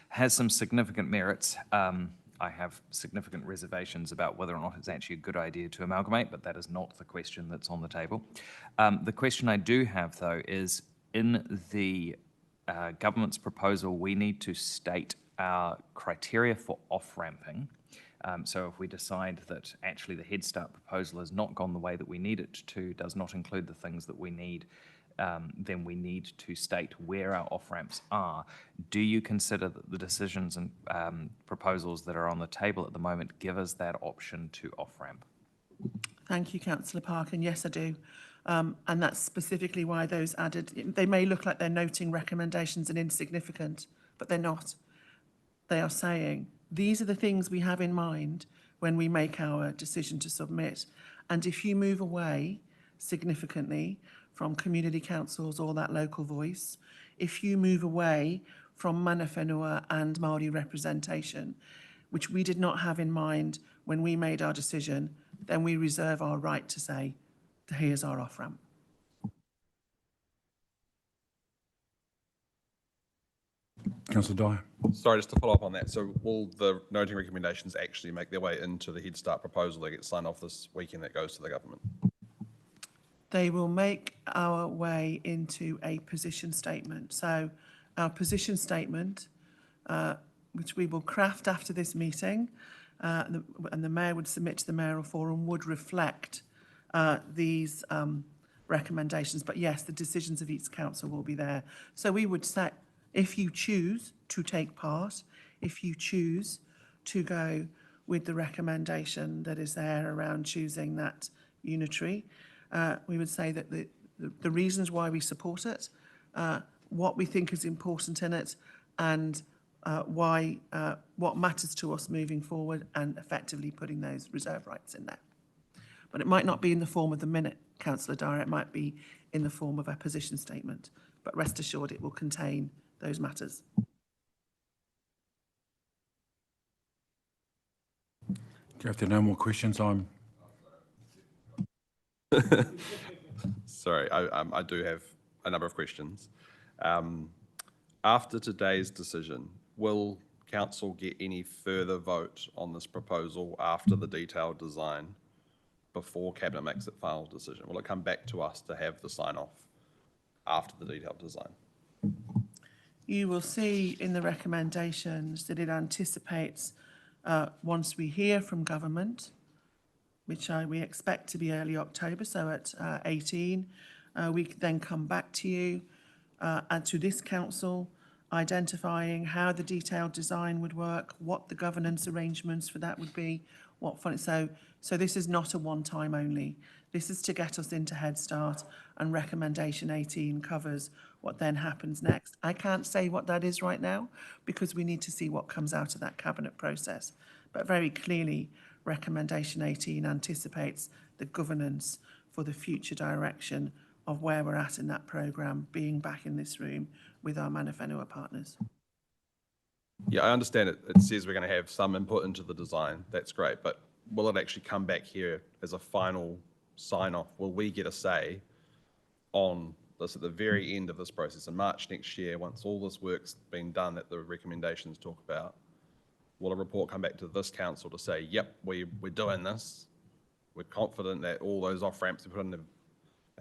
has some significant merits. I have significant reservations about whether or not it's actually a good idea to amalgamate, but that is not the question that's on the table. The question I do have, though, is in the government's proposal, we need to state our criteria for off-ramping. So if we decide that actually the Head Start proposal has not gone the way that we need it to, does not include the things that we need, then we need to state where our off-ramps are. Do you consider that the decisions and proposals that are on the table at the moment give us that option to off-ramp? Thank you, Councillor Parkin. Yes, I do. And that's specifically why those added, they may look like they're noting recommendations and insignificant, but they're not. They are saying, these are the things we have in mind when we make our decision to submit. And if you move away significantly from community councils or that local voice, if you move away from Mana Whenua and Māori representation, which we did not have in mind when we made our decision, then we reserve our right to say, here's our off-ramp. Councillor Dyer. Sorry, just to follow up on that. So will the noting recommendations actually make their way into the Head Start proposal that gets signed off this weekend that goes to the government? They will make our way into a position statement. So our position statement, which we will craft after this meeting, and the Mayor would submit to the Mayoral Forum, would reflect these recommendations. But yes, the decisions of each council will be there. So we would say, if you choose to take part, if you choose to go with the recommendation that is there around choosing that unitary, we would say that the reasons why we support it, what we think is important in it, and what matters to us moving forward, and effectively putting those reserve rights in there. But it might not be in the form of the minute, Councillor Dyer, it might be in the form of a position statement. But rest assured it will contain those matters. If there are no more questions, I'm... Sorry, I do have a number of questions. After today's decision, will council get any further vote on this proposal after the detailed design before Cabinet makes its final decision? Will it come back to us to have the sign-off after the detailed design? You will see in the recommendations that it anticipates, once we hear from government, which we expect to be early October, so at 18, we then come back to you and to this council, identifying how the detailed design would work, what the governance arrangements for that would be, what fun. So this is not a one-time only. This is to get us into Head Start, and recommendation 18 covers what then happens next. I can't say what that is right now because we need to see what comes out of that cabinet process. But very clearly, recommendation 18 anticipates the governance for the future direction of where we're at in that programme, being back in this room with our Mana Whenua partners. Yeah, I understand it. It says we're going to have some input into the design. That's great. But will it actually come back here as a final sign-off? Will we get a say on this at the very end of this process in March next year, once all this work's been done that the recommendations talk about? Will a report come back to this council to say, yep, we're doing this. We're confident that all those off-ramps we put in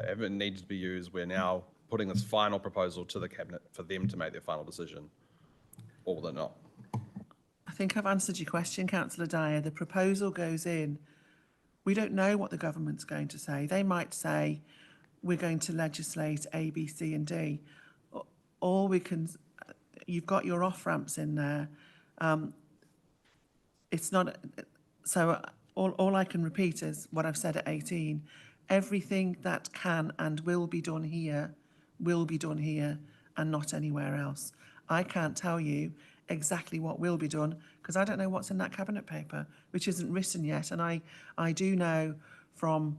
haven't needed to be used. We're now putting this final proposal to the Cabinet for them to make their final decision, or will it not? I think I've answered your question, Councillor Dyer. The proposal goes in. We don't know what the government's going to say. They might say, we're going to legislate A, B, C and D. Or we can, you've got your off-ramps in there. It's not, so all I can repeat is what I've said at 18. Everything that can and will be done here and not anywhere else. I can't tell you exactly what will be done because I don't know what's in that cabinet paper, which isn't written yet. And I do know from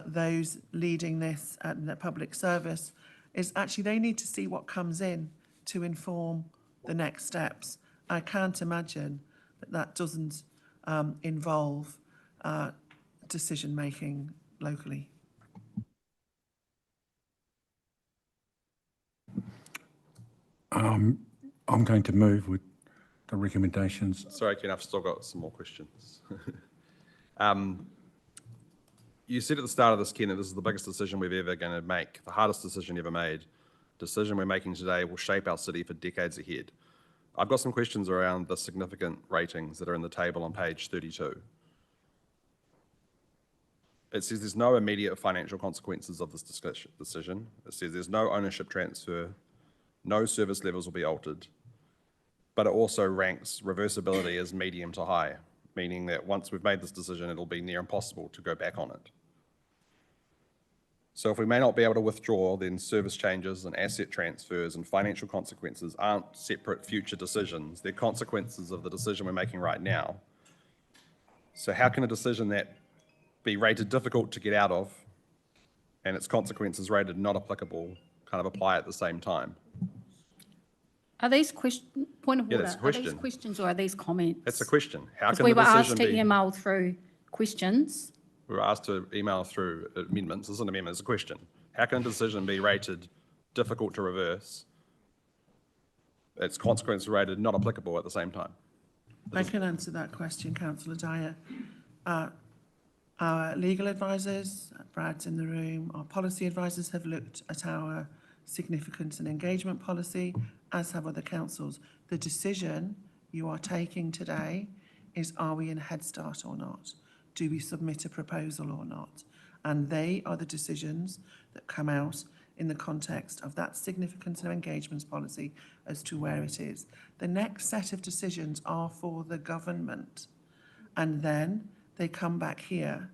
those leading this at the public service is actually they need to see what comes in to inform the next steps. I can't imagine that doesn't involve decision making locally. I'm going to move with the recommendations. Sorry, Ken, I've still got some more questions. You said at the start of this, Ken, that this is the biggest decision we're ever going to make, the hardest decision ever made. Decision we're making today will shape our city for decades ahead. I've got some questions around the significant ratings that are in the table on page 32. It says there's no immediate financial consequences of this decision. It says there's no ownership transfer, no service levels will be altered, but it also ranks reversibility as medium to high, meaning that once we've made this decision, it'll be near impossible to go back on it. So if we may not be able to withdraw, then service changes and asset transfers and financial consequences aren't separate future decisions. They're consequences of the decision we're making right now. So how can a decision that be rated difficult to get out of and its consequences rated not applicable kind of apply at the same time? Are these questions, point of Yeah, order, that's a are these question. questions or are these comments? That's a question. How Because can we the were asked decision to be... email through questions. We were asked to email through amendments. This is an amendment, it's a question. How can a decision be rated difficult to reverse? Its consequences rated not applicable at the same time. I can answer that question, Councillor Dyer. Our legal advisors, Brad's in the room, our policy advisors have looked at our significance and engagement policy, as have other councils. The decision you are taking today is, are we in Head Start or not? Do we submit a proposal or not? And they are the decisions that come out in the context of that significance and engagements policy as to where it is. The next set of decisions are for the government, and then they come back here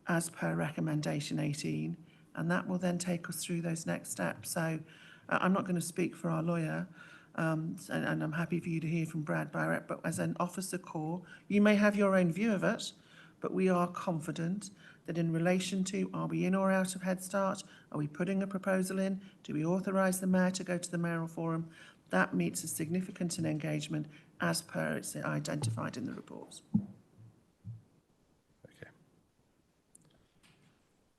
as per recommendation 18, and that will then take us through those next steps. So I'm not going to speak for our lawyer, and I'm happy for you to hear from Brad Barrett, but as an officer corps, you may have your own view of it, but we are confident that in relation to, are we in or out of Head Start? Are we putting a proposal in? Do we authorise the Mayor to go to the Mayoral Forum? That meets a significance and engagement as per it's identified in the reports. Okay.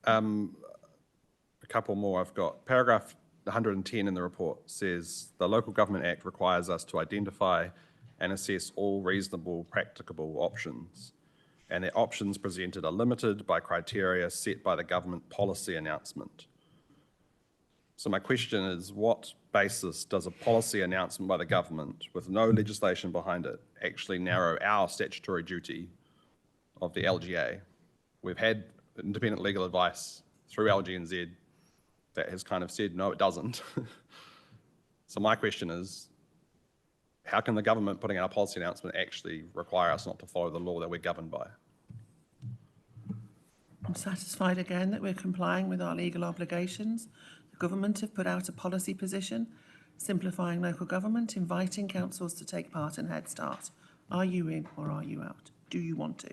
A couple more I've got. Paragraph 110 in the report says the Local Government Act requires us to identify and assess all reasonable, practicable options, and the options presented are limited by criteria set by the government policy announcement. So my question is, what basis does a policy announcement by the government with no legislation behind it actually narrow our statutory duty of the LGA? We've had independent legal advice through LGNZ that has kind of said, no, it doesn't. So my question is, how can the government putting out a policy announcement actually require us not to follow the law that we're governed by? I'm satisfied again that we're complying with our legal obligations. The government have put out a policy position, simplifying local government, inviting councils to take part in Head Start. Are you in or are you out? Do you want to?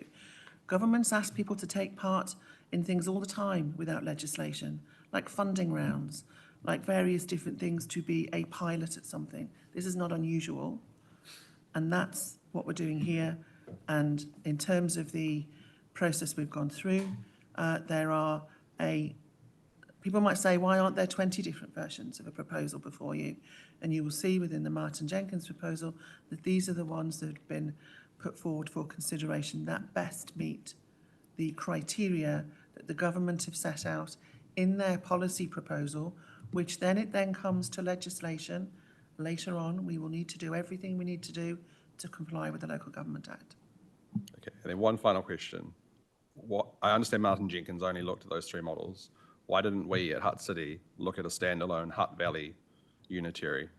Governments ask people to take part in things all the time without legislation, like funding rounds, like various different things to be a pilot at something. This is not unusual, and that's what we're doing here. And in terms of the process we've gone through, people might say, why aren't there 20 different versions of a proposal before you? And you will see within the Martin Jenkins proposal that these are the ones that have been put forward for consideration that best meet the criteria that the government have set out in their policy proposal, which then it then comes to legislation. Later on, we will need to do everything we need to do to comply with the Local Government Act. Okay, and then one final question. I understand Martin Jenkins only looked at those three models. Why didn't we at Hutt City look at a standalone Hutt Valley unitary?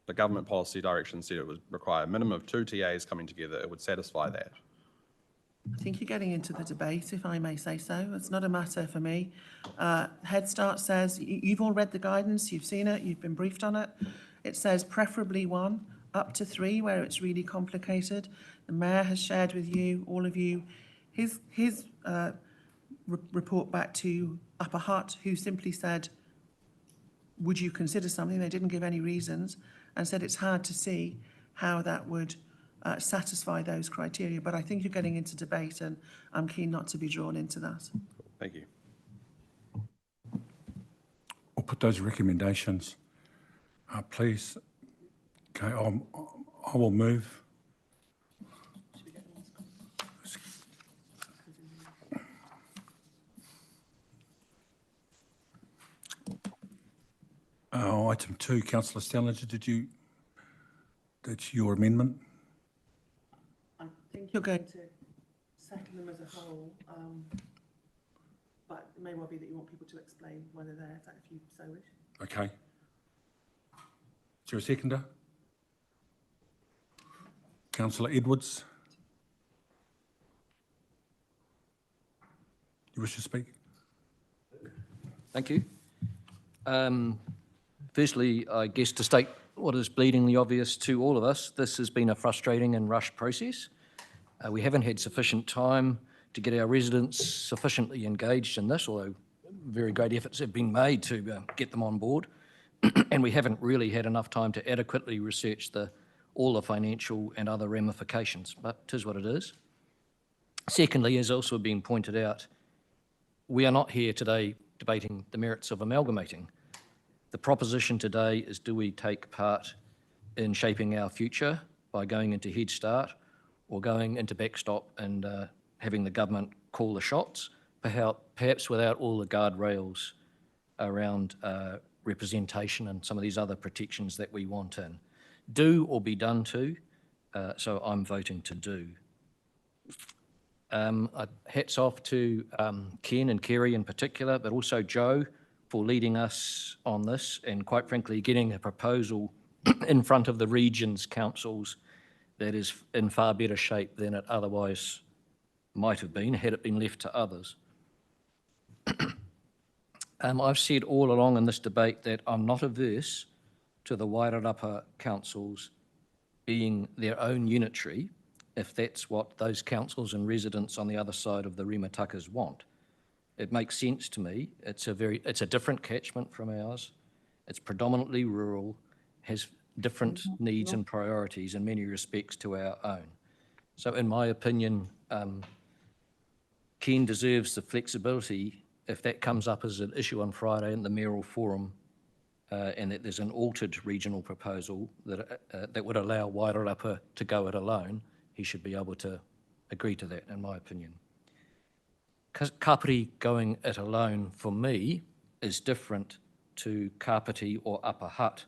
The government policy direction said it would require a minimum of 2 TAs coming together. It would satisfy that. I think you're getting into the debate, if I may say so. It's not a matter for me. Head Start says, you've all read the guidance, you've seen it, you've been briefed on it. It says preferably 1, up to 3, where it's really complicated. The Mayor has shared with you, all of you, his report back to Upper Hutt, who simply said, would you consider something? They didn't give any reasons and said it's hard to see how that would satisfy those criteria. But I think you're getting into debate and I'm keen not to be drawn into that. Thank you. We'll put those recommendations, please. Okay, I will move. Item 2, Councillor Stellinger, that's your amendment? I think you're going to settle them as a whole, but it may well be that you want people to explain whether they're, if you so wish. Okay. Is there a seconder? Councillor Edwards? You wish to speak? Thank you. Firstly, I guess to state what is bleedingly obvious to all of us, this has been a frustrating and rushed process. We haven't had sufficient time to get our residents sufficiently engaged in this, although very great efforts have been made to get them on board. And we haven't really had enough time to adequately research all the financial and other ramifications, but it is what it is. Secondly, as also been pointed out, we are not here today debating the merits of amalgamating. The proposition today is, do we take part in shaping our future by going into Head Start or going into backstop and having the government call the shots, perhaps without all the guardrails around representation and some of these other protections that we want in. Do or be done to, so I'm voting to do. Hats off to Ken and Kerry in particular, but also Joe for leading us on this and quite frankly getting a proposal in front of the region's councils that is in far better shape than it otherwise might have been had it been left to others. I've said all along in this debate that I'm not averse to the Wairarapa councils being their own unitary if that's what those councils and residents on the other side of the Rimatakas want. It makes sense to me. It's a different catchment from ours. It's predominantly rural, has different needs and priorities in many respects to our own. So in my opinion, Ken deserves the flexibility if that comes up as an issue on Friday in the mayoral forum and that there's an altered regional proposal that would allow Wairarapa to go it alone, he should be able to agree to that, in my opinion. Kapiti going it alone, for me, is different to Kapiti or Upper Hutt.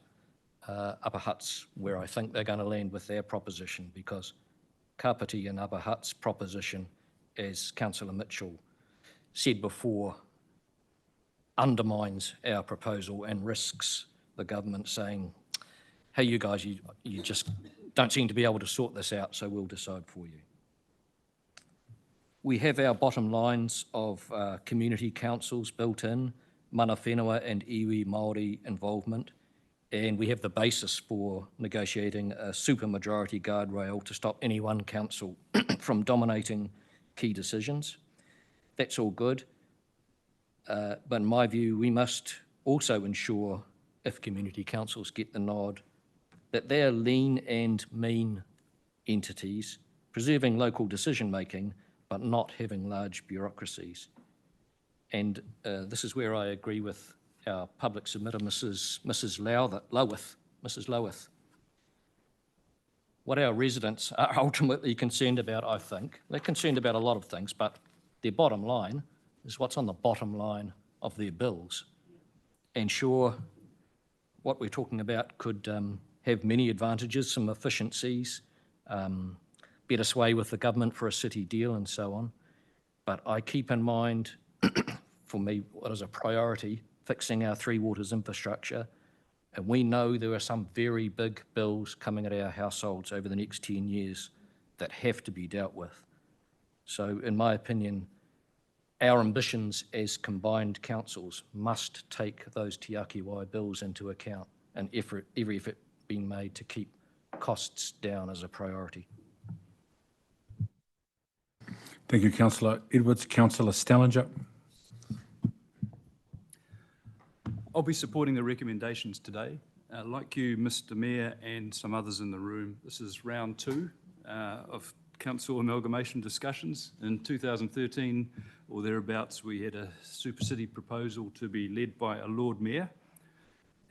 Upper Hutt's where I think they're going to land with their proposition, because Kapiti and Upper Hutt's proposition, as Councillor Mitchell said before, undermines our proposal and risks the government saying, hey, you guys, you just don't seem to be able to sort this out, so we'll decide for you. We have our bottom lines of community councils built in, mana whenua and iwi Māori involvement, and we have the basis for negotiating a supermajority guardrail to stop any one council from dominating key decisions. That's all good. But in my view, we must also ensure, if community councils get the nod, that they're lean and mean entities, preserving local decision-making, but not having large bureaucracies. And this is where I agree with our public submitter, Mrs. Lowith. What our residents are ultimately concerned about, I think, they're concerned about a lot of things, but their bottom line is what's on the bottom line of their bills. And sure, what we're talking about could have many advantages, some efficiencies, better sway with the government for a city deal and so on. But I keep in mind, for me, what is a priority, fixing our Three Waters infrastructure. And we know there are some very big bills coming at our households over the next 10 years that have to be dealt with. So in my opinion, our ambitions as combined councils must take those Te Āki Wai bills into account, and every effort being made to keep costs down as a priority. Thank you, Councillor Edwards. Councillor Stallinger. I'll be supporting the recommendations today. Like you, Mr. Mayor, and some others in the room, this is round 2 of council amalgamation discussions. In 2013 or thereabouts, we had a super city proposal to be led by a Lord Mayor.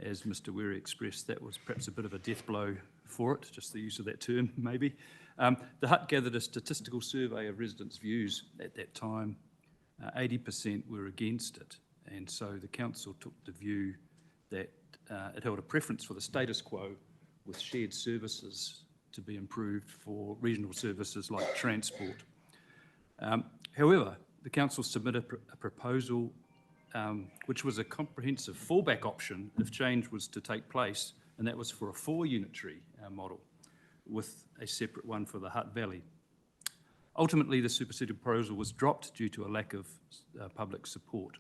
As Mr. Wehry expressed, that was perhaps a bit of a death blow for it, just the use of that term, maybe. The Hut gathered a statistical survey of residents' views at that time. 80% were against it. And so the council took the view that it held a preference for the status quo, with shared services to be improved for regional services like transport. However, the council submitted a proposal which was a comprehensive fallback option if change was to take place, and that was for a 4-unitary model with a separate one for the Hutt Valley. Ultimately, the super city proposal was dropped due to a lack of public support.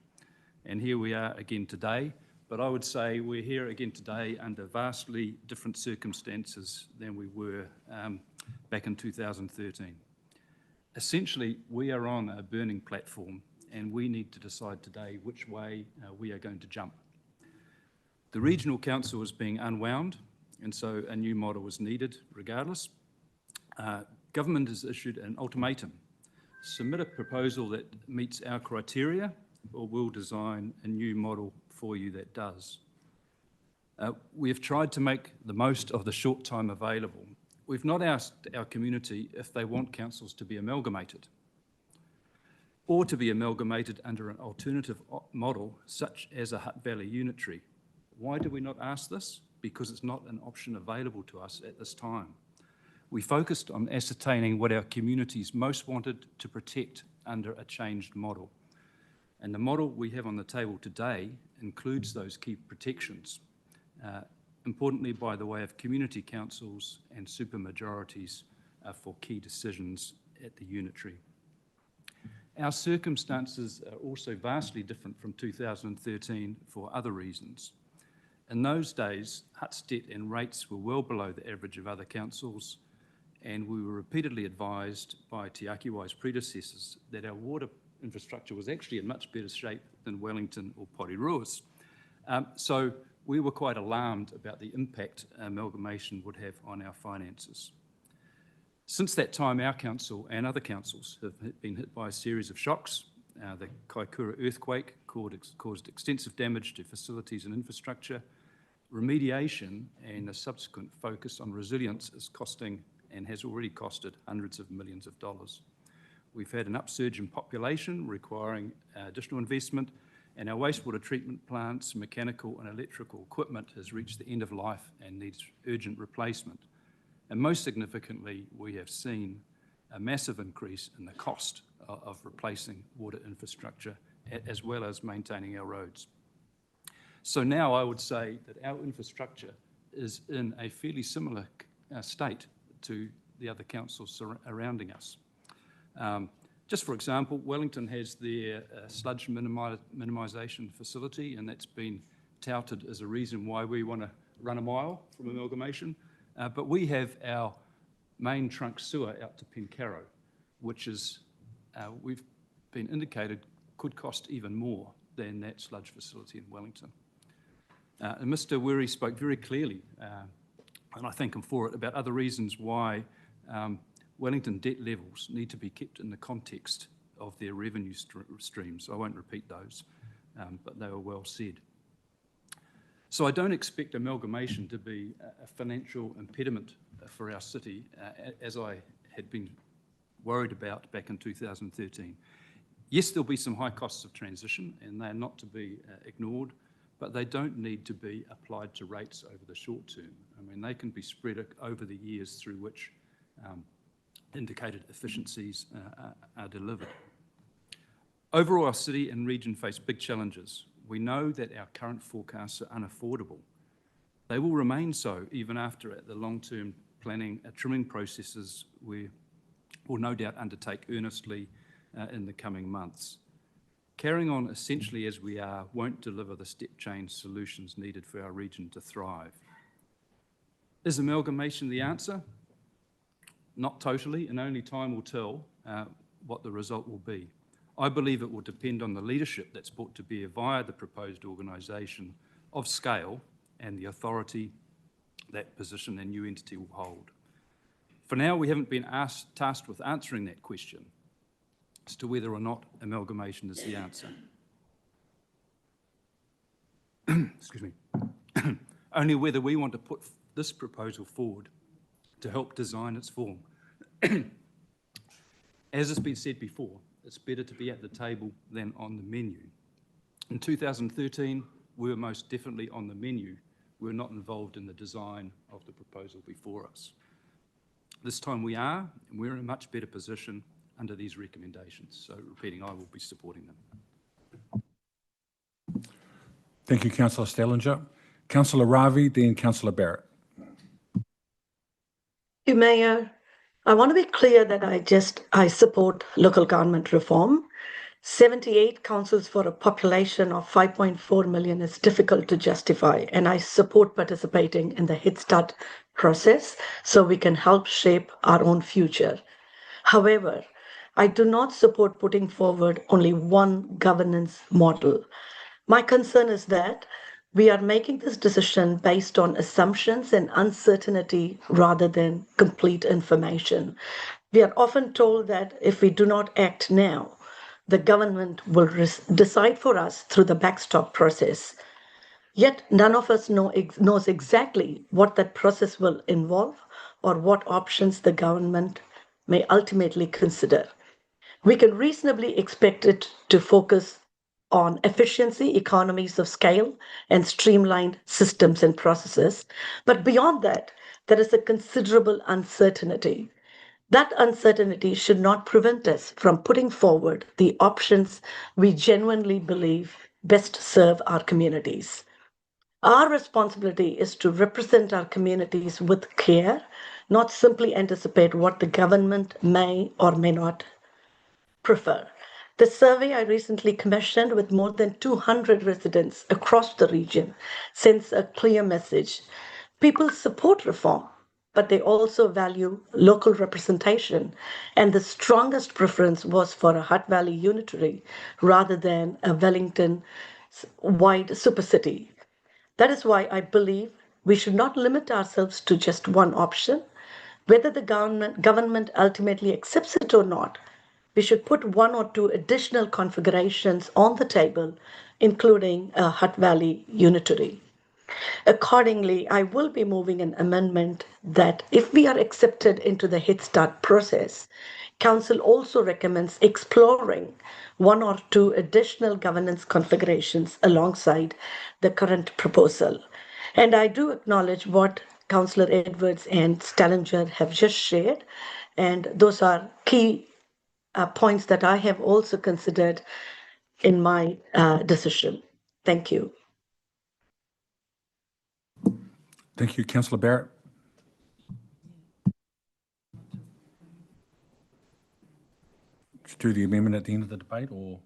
And here we are again today, but I would say we're here again today under vastly different circumstances than we were back in 2013. Essentially, we are on a burning platform, and we need to decide today which way we are going to jump. The regional council is being unwound, and so a new model is needed regardless. Government has issued an ultimatum. Submit a proposal that meets our criteria, or we'll design a new model for you that does. We have tried to make the most of the short time available. We've not asked our community if they want councils to be amalgamated or to be amalgamated under an alternative model such as a Hutt Valley unitary. Why do we not ask this? Because it's not an option available to us at this time. We focused on ascertaining what our communities most wanted to protect under a changed model. And the model we have on the table today includes those key protections, importantly by the way of community councils and supermajorities for key decisions at the unitary. Our circumstances are also vastly different from 2013 for other reasons. In those days, Hutt's debt and rates were well below the average of other councils, and we were repeatedly advised by Te Āki Wai's predecessors that our water infrastructure was actually in much better shape than Wellington or Potirua's. So we were quite alarmed about the impact amalgamation would have on our finances. Since that time, our council and other councils have been hit by a series of shocks. The Kaikoura earthquake caused extensive damage to facilities and infrastructure. Remediation and a subsequent focus on resilience is costing and has already costed hundreds of millions of dollars. We've had an upsurge in population requiring additional investment, and our wastewater treatment plants, mechanical and electrical equipment has reached the end of life and needs urgent replacement. And most significantly, we have seen a massive increase in the cost of replacing water infrastructure as well as maintaining our roads. So now I would say that our infrastructure is in a fairly similar state to the other councils surrounding us. Just for example, Wellington has their sludge minimisation facility, and that's been touted as a reason why we want to run a mile from amalgamation. But we have our main trunk sewer out to Pencarrow, which is, we've been indicated, could cost even more than that sludge facility in Wellington. And Mr. Wiri spoke very clearly, and I thank him for it, about other reasons why Wellington debt levels need to be kept in the context of their revenue streams. I won't repeat those, but they were well said. So I don't expect amalgamation to be a financial impediment for our city, as I had been worried about back in 2013. Yes, there'll be some high costs of transition, and they're not to be ignored, but they don't need to be applied to rates over the short term. I mean, they can be spread over the years through which indicated efficiencies are delivered. Overall, our city and region face big challenges. We know that our current forecasts are unaffordable. They will remain so even after the long-term planning trimming processes we will no doubt undertake earnestly in the coming months. Carrying on essentially as we are won't deliver the step change solutions needed for our region to thrive. Is amalgamation the answer? Not totally, and only time will tell what the result will be. I believe it will depend on the leadership that's brought to bear via the proposed organisation of scale and the authority that position and new entity will hold. For now, we haven't been tasked with answering that question as to whether or not amalgamation is the answer. Excuse me. Only whether we want to put this proposal forward to help design its form. As has been said before, it's better to be at the table than on the menu. In 2013, we were most definitely on the menu. We were not involved in the design of the proposal before us. This time we are, and we're in a much better position under these recommendations. So repeating, I will be supporting them. Thank you, Councillor Stellinger. Councillor Ravi, then Councillor Barrett. Thank you, Mayor. I want to be clear that I support local government reform. 78 councils for a population of 5.4 million is difficult to justify, and I support participating in the Head Start process so we can help shape our own future. However, I do not support putting forward only one governance model. My concern is that we are making this decision based on assumptions and uncertainty rather than complete information. We are often told that if we do not act now, the government will decide for us through the backstop process. Yet none of us knows exactly what that process will involve or what options the government may ultimately consider. We can reasonably expect it to focus on efficiency, economies of scale, and streamlined systems and processes. But beyond that, there is a considerable uncertainty. That uncertainty should not prevent us from putting forward the options we genuinely believe best serve our communities. Our responsibility is to represent our communities with care, not simply anticipate what the government may or may not prefer. The survey I recently commissioned with more than 200 residents across the region sends a clear message. People support reform, but they also value local representation, and the strongest preference was for a Hutt Valley unitary rather than a Wellington-wide supercity. That is why I believe we should not limit ourselves to just one option. Whether the government ultimately accepts it or not, we should put one or two additional configurations on the table, including a Hutt Valley unitary. Accordingly, I will be moving an amendment that if we are accepted into the Head Start process, Council also recommends exploring one or two additional governance configurations alongside the current proposal. And I do acknowledge what Councillor Edwards and Stallinger have just shared, and those are key points that I have also considered in my decision. Thank you. Thank you, Councillor Barrett. Should do the amendment at the end of the debate, or?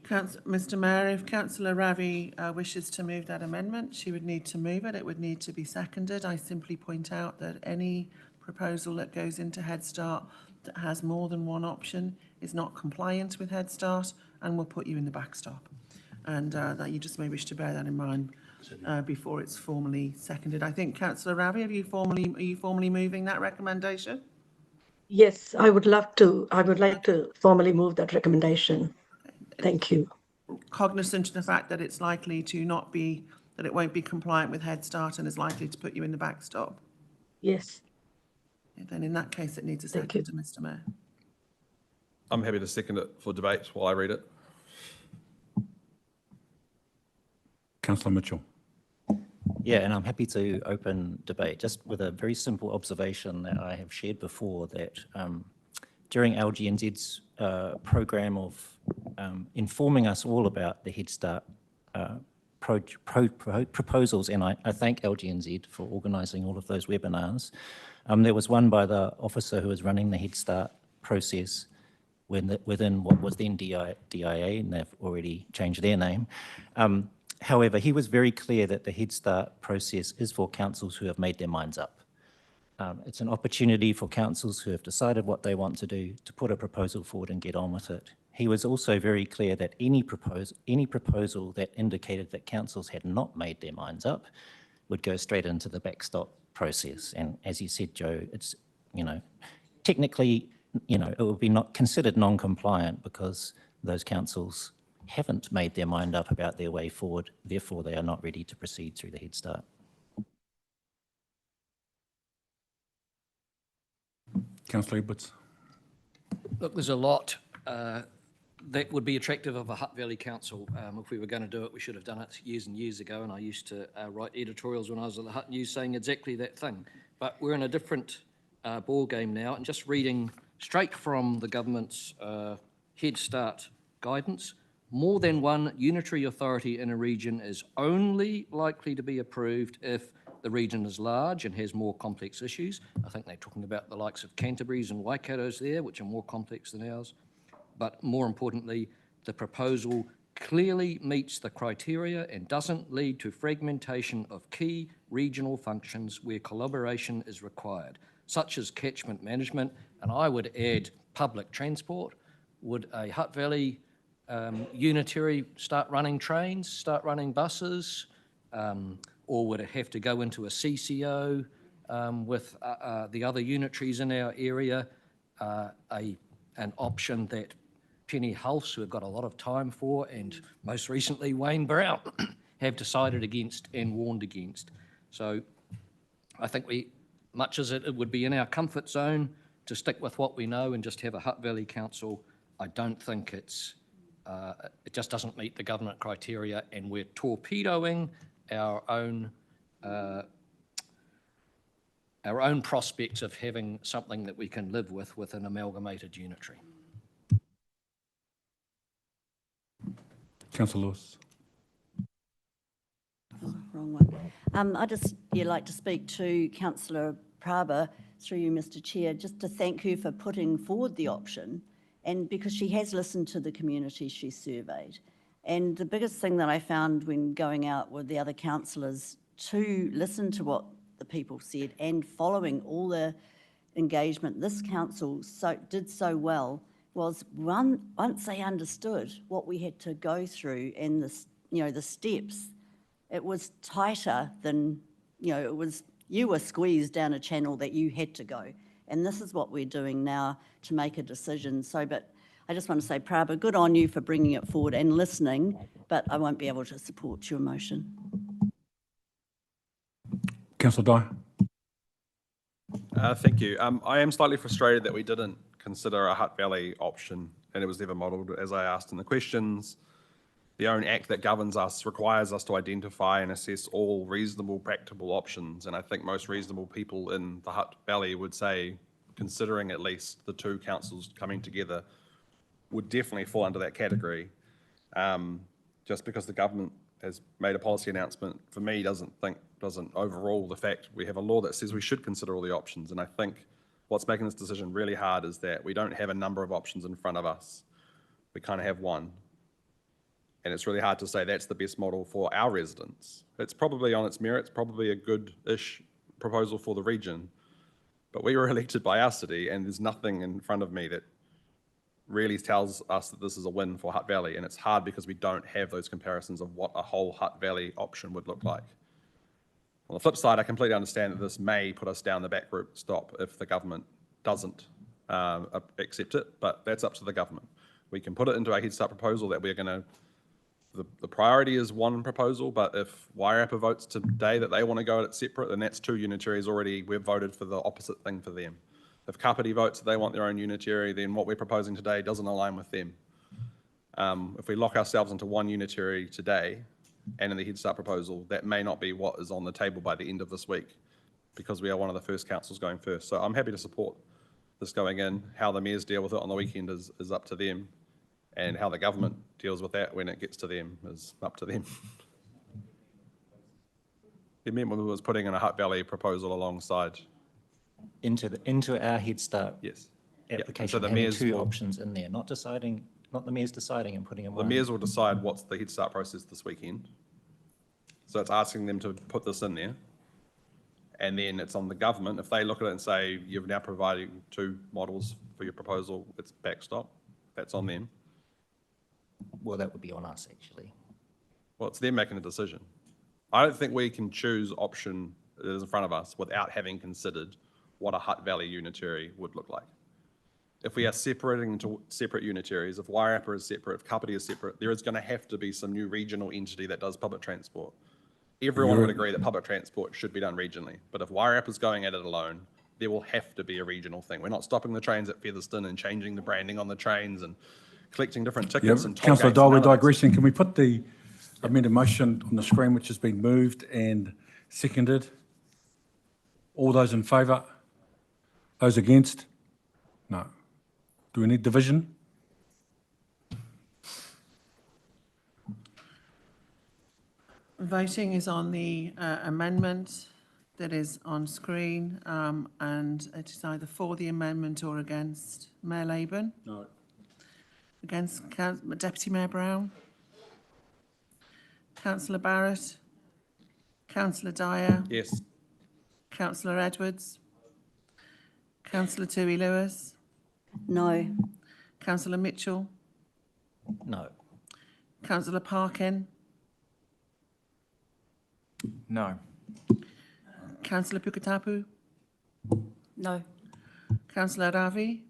Mr Mayor, if Councillor Ravi wishes to move that amendment, she would need to move it. It would need to be seconded. I simply point out that any proposal that goes into Head Start that has more than one option is not compliant with Head Start and will put you in the backstop. And that you just may wish to bear that in mind before it's formally seconded. I think Councillor Ravi, are you formally moving that recommendation? Yes, I would love to. I would like to formally move that recommendation. Thank you. Cognizant of the fact that it's likely to not be, that it won't be compliant with Head Start and is likely to put you in the backstop? Yes. Then in that case, it needs a second, Mr Mayor. I'm happy to second it for debate while I read it. Councillor Mitchell. Yeah, and I'm happy to open debate, just with a very simple observation that I have shared before, that during LGNZ's program of informing us all about the Head Start proposals, and I thank LGNZ for organising all of those webinars. There was one by the officer who was running the Head Start process within what was then DIA, and they've already changed their name. However, he was very clear that the Head Start process is for councils who have made their minds up. It's an opportunity for councils who have decided what they want to do to put a proposal forward and get on with it. He was also very clear that any proposal that indicated that councils had not made their minds up would go straight into the backstop process. And as you said, Joe, it's, technically, it would be not considered non-compliant because those councils haven't made their mind up about their way forward. Therefore, they are not ready to proceed through the Head Start. Councillor Edwards. Look, there's a lot that would be attractive of a Hutt Valley Council. If we were going to do it, we should have done it years and years ago, and I used to write editorials when I was at the Hutt News saying exactly that thing. But we're in a different ball game now, and just reading straight from the government's Head Start guidance, more than one unitary authority in a region is only likely to be approved if the region is large and has more complex issues. I think they're talking about the likes of Canterbury's and Waikato's there, which are more complex than ours. But more importantly, the proposal clearly meets the criteria and doesn't lead to fragmentation of key regional functions where collaboration is required, such as catchment management, and I would add public transport. Would a Hutt Valley unitary start running trains, start running buses, or would it have to go into a CCO with the other unitaries in our area? An option that Penny Hulse, who have got a lot of time for, and most recently Wayne Brown, have decided against and warned against. So I think much as it would be in our comfort zone to stick with what we know and just have a Hutt Valley Council, I don't think it just doesn't meet the government criteria, and we're torpedoing our own prospects of having something that we can live with an amalgamated unitary. Councillor Lewis. Wrong one. I'd just like to speak to Councillor Prabha, through you, Mr Chair, just to thank her for putting forward the option, and because she has listened to the community she surveyed. And the biggest thing that I found when going out with the other councillors to listen to what the people said and following all the engagement this council did so well was once they understood what we had to go through and the steps, it was tighter than, you were squeezed down a channel that you had to go. And this is what we're doing now to make a decision. So, but I just want to say, Prabha, good on you for bringing it forward and listening, but I won't be able to support your motion. Councillor Dyer. Thank you. I am slightly frustrated that we didn't consider a Hutt Valley option and it was never modelled as I asked in the questions. The own act that governs us requires us to identify and assess all reasonable, practical options. And I think most reasonable people in the Hutt Valley would say, considering at least the two councils coming together, would definitely fall under that category. Just because the government has made a policy announcement, for me, doesn't overrule the fact we have a law that says we should consider all the options. And I think what's making this decision really hard is that we don't have a number of options in front of us. We kind of have one. And it's really hard to say that's the best model for our residents. It's probably on its merits, probably a good-ish proposal for the region. But we were elected by our city, and there's nothing in front of me that really tells us that this is a win for Hutt Valley. And it's hard because we don't have those comparisons of what a whole Hutt Valley option would look like. On the flip side, I completely understand that this may put us down the back route stop if the government doesn't accept it, but that's up to the government. We can put it into our Head Start proposal that we're going to. The priority is one proposal, but if Wairarapa votes today that they want to go at it separate, then that's two unitaries already. We've voted for the opposite thing for them. If Kapiti votes that they want their own unitary, then what we're proposing today doesn't align with them. If we lock ourselves into one unitary today and in the Head Start proposal, that may not be what is on the table by the end of this week because we are one of the first councils going first. So I'm happy to support this going in. How the mayors deal with it on the weekend is up to them. And how the government deals with that when it gets to them is up to them. The amendment was putting in a Hutt Valley proposal alongside. Into our Head Start Yes. application, So the having mayors two will- options in there, not the mayor's deciding and putting in The one. mayors will decide what's the Head Start process this weekend. So it's asking them to put this in there. And then it's on the government. If they look at it and say, you've now provided two models for your proposal, it's backstop. That's on them. Well, that would be on us, actually. Well, it's them making the decision. I don't think we can choose option that is in front of us without having considered what a Hutt Valley unitary would look like. If we are separating into separate unitaries, if Wairarapa is separate, if Kapiti is separate, there is going to have to be some new regional entity that does public transport. Everyone would agree that public transport should be done regionally, but if Wairarapa is going at it alone, there will have to be a regional thing. We're not stopping the trains at Featherston and changing the branding on the trains and collecting different Yeah, tickets and toll Councillor gates Dole, and we're other things. digressing. Can we put the amended motion on the screen, which has been moved and seconded? All those in favour? Those against? No. Do we need division? Voting is on the amendment that is on screen, and it is either for the amendment or against. Mayor Labourn? No. Against Deputy Mayor Brown? Councillor Barrett? Councillor Dyer? Yes. Councillor Edwards? Councillor Tui Lewis? No. Councillor Mitchell? No. Councillor Parkin? No. Councillor Puketapu? No. Councillor Ravi?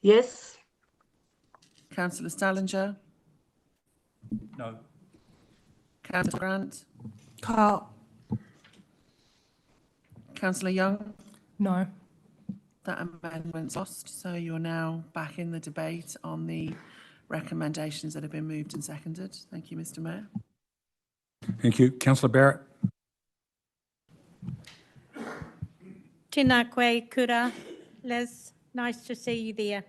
Yes. Councillor Stallinger? No. Councillor Grant? Carl. Councillor Young? No. That amendment's lost, so you're now back in the debate on the recommendations that have been moved and seconded. Thank you, Mr. Mayor. Thank you. Councillor Barrett? Tēnā koe, kura. Liz, nice to see you there.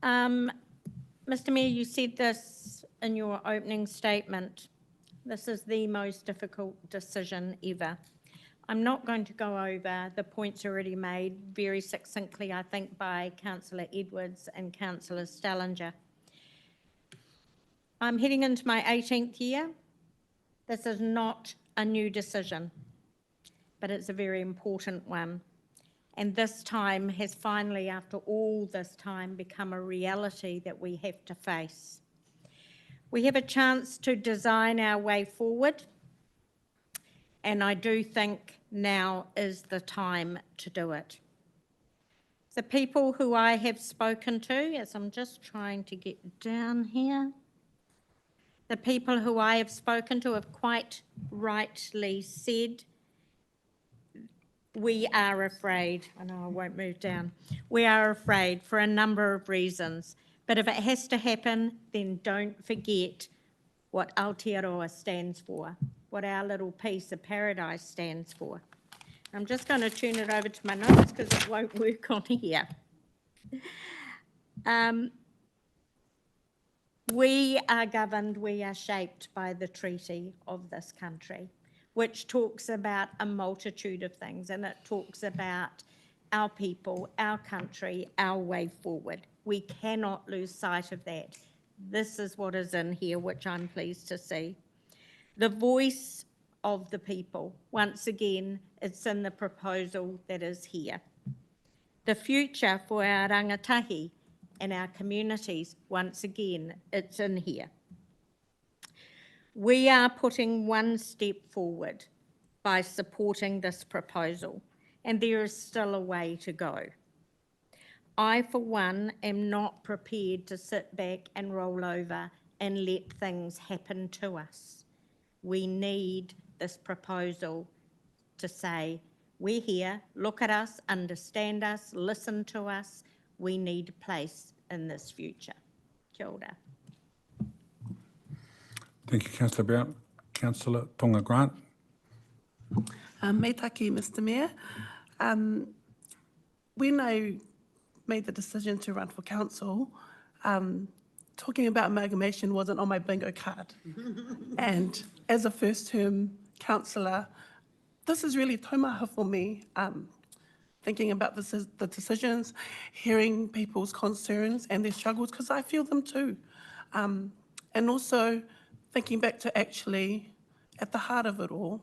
Mr. Mayor, you said this in your opening statement. This is the most difficult decision ever. I'm not going to go over the points already made very succinctly, I think, by Councillor Edwards and Councillor Stallinger. I'm heading into my 18th year. This is not a new decision, but it's a very important one. And this time has finally, after all this time, become a reality that we have to face. We have a chance to design our way forward, and I do think now is the time to do it. The people who I have spoken to, as I'm just trying to get down here, the people who I have spoken to have quite rightly said, we are afraid. I know I won't move down. We are afraid for a number of reasons. But if it has to happen, then don't forget what Aotearoa stands for, what our little piece of paradise stands for. I'm just going to turn it over to my notes because it won't work on here. We are governed, we are shaped by the treaty of this country, which talks about a multitude of things, and it talks about our people, our country, our way forward. We cannot lose sight of that. This is what is in here, which I'm pleased to see. The voice of the people, once again, it's in the proposal that is here. The future for our rangatahi and our communities, once again, it's in here. We are putting one step forward by supporting this proposal, and there is still a way to go. I, for one, am not prepared to sit back and roll over and let things happen to us. We need this proposal to say, we're here, look at us, understand us, listen to us. We need a place in this future. Kia ora. Thank you, Councillor Brown. Councillor Tonga Grant. Me taki, Mr Mayor. When I made the decision to run for council, talking about amalgamation wasn't on my bingo card. And as a first-term councillor, this is really taumaha for me, thinking about the decisions, hearing people's concerns and their struggles, because I feel them too. And also thinking back to actually, at the heart of it all,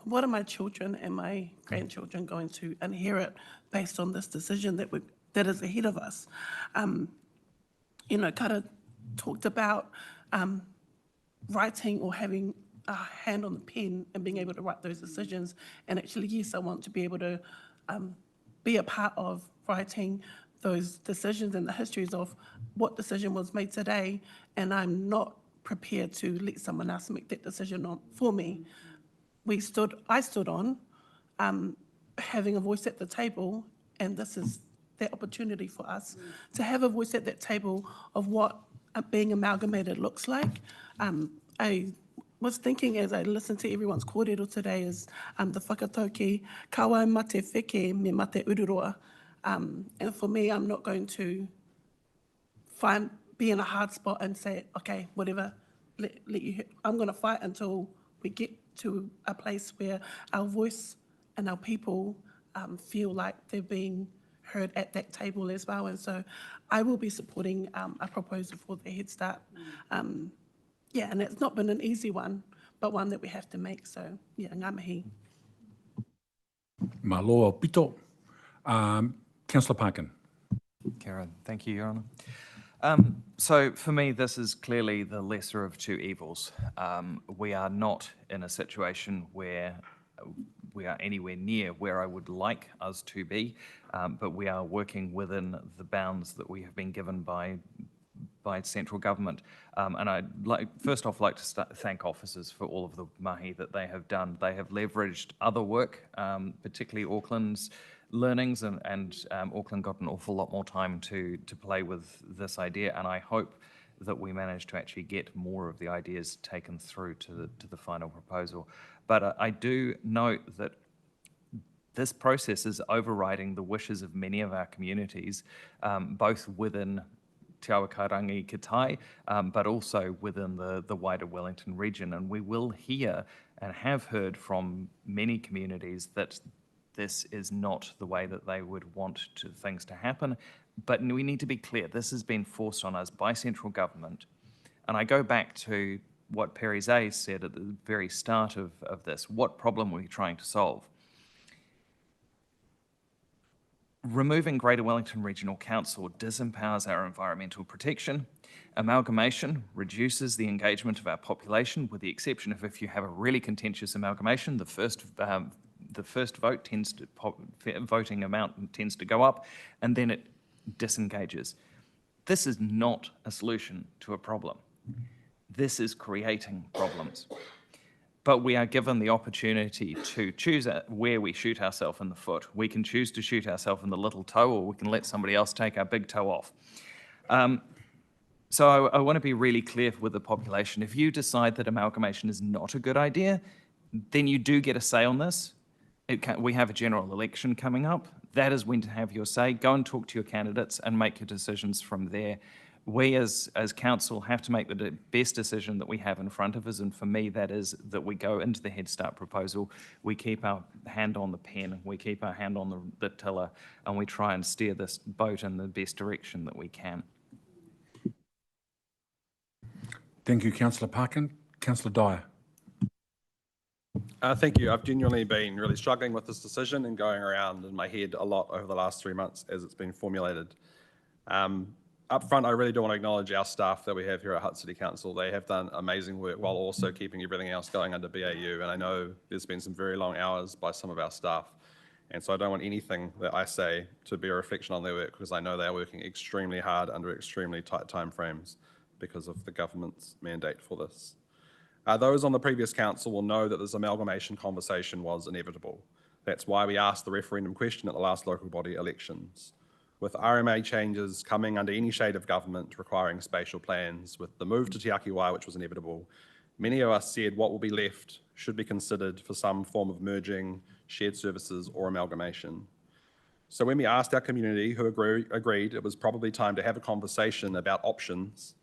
what are my children and my grandchildren going to inherit based on this decision that is ahead of us? You know, Kara talked about writing or having a hand on the pen and being able to write those decisions. And actually, yes, I want to be able to be a part of writing those decisions and the histories of what decision was made today. And I'm not prepared to let someone else make that decision for me. I stood on having a voice at the table, and this is the opportunity for us to have a voice at that table of what being amalgamated looks like. I was thinking as I listened to everyone's kōrero today is the whakatauki, kawa mate wheke me mate ururoa. And for me, I'm not going to be in a hard spot and say, okay, whatever, I'm going to fight until we get to a place where our voice and our people feel like they're being heard at that table as well. And so I will be supporting a proposal for the Head Start. Yeah, and it's not been an easy one, but one that we have to make. So, yeah, ngā mihi. Malo pito. Councillor Parkin. Karen, thank you, Your Honour. So for me, this is clearly the lesser of two evils. We are not in a situation where we are anywhere near where I would like us to be, but we are working within the bounds that we have been given by central government. And I'd first off like to thank officers for all of the mahi that they have done. They have leveraged other work, particularly Auckland's learnings, and Auckland got an awful lot more time to play with this idea, and I hope that we manage to actually get more of the ideas taken through to the final proposal. But I do note that this process is overriding the wishes of many of our communities, both within Te Awakarangi Kitai, but also within the wider Wellington region. And we will hear and have heard from many communities that this is not the way that they would want things to happen. But we need to be clear, this has been forced on us by central government. And I go back to what Perry Zay said at the very start of this. What problem were we trying to solve? Removing Greater Wellington Regional Council disempowers our environmental protection. Amalgamation reduces the engagement of our population, with the exception of if you have a really contentious amalgamation, the first vote tends to voting amount tends to go up, and then it disengages. This is not a solution to a problem. This is creating problems. But we are given the opportunity to choose where we shoot ourselves in the foot. We can choose to shoot ourselves in the little toe, or we can let somebody else take our big toe off. So I want to be really clear with the population. If you decide that amalgamation is not a good idea, then you do get a say on this. We have a general election coming up. That is when to have your say. Go and talk to your candidates and make your decisions from there. We as council have to make the best decision that we have in front of us, and for me that is that we go into the Head Start proposal, we keep our hand on the pen, we keep our hand on the tiller, and we try and steer this boat in the best direction that we can. Thank you, Councillor Parkin. Councillor Dyer. Thank you. I've genuinely been really struggling with this decision and going around in my head a lot over the last 3 months as it's been formulated. Up front, I really do want to acknowledge our staff that we have here at Hutt City Council. They have done amazing work while also keeping everything else going under BAU. And I know there's been some very long hours by some of our staff. And so I don't want anything that I say to be a reflection on their work, because I know they are working extremely hard under extremely tight timeframes because of the government's mandate for this. Those on the previous council will know that this amalgamation conversation was inevitable. That's why we asked the referendum question at the last local body elections. With RMA changes coming under any shade of government requiring spatial plans, with the move to Te Ake Wai, which was inevitable, many of us said what will be left should be considered for some form of merging, shared services or amalgamation. So when we asked our community, who agreed it was probably time to have a conversation about options,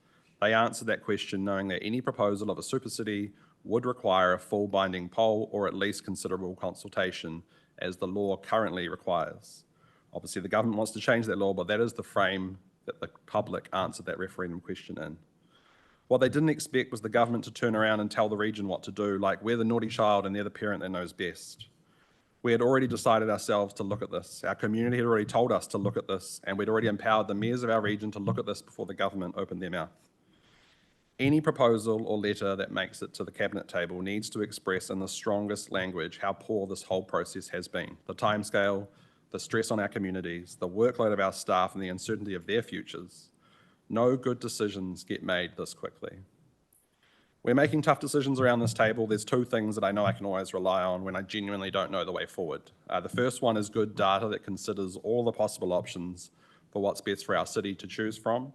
they answered that question knowing that any proposal of a super city would require a full binding poll or at least considerable consultation, as the law currently requires. Obviously, the government wants to change that law, but that is the frame that the public answered that referendum question in. What they didn't expect was the government to turn around and tell the region what to do, like we're the naughty child and they're the parent that knows best. We had already decided ourselves to look at this. Our community had already told us to look at this, and we'd already empowered the mayors of our region to look at this before the government opened their mouth. Any proposal or letter that makes it to the cabinet table needs to express in the strongest language how poor this whole process has been. The timescale, the stress on our communities, the workload of our staff and the uncertainty of their futures. No good decisions get made this quickly. We're making tough decisions around this table. There's two things that I know I can always rely on when I genuinely don't know the way forward. The first one is good data that considers all the possible options for what's best for our city to choose from.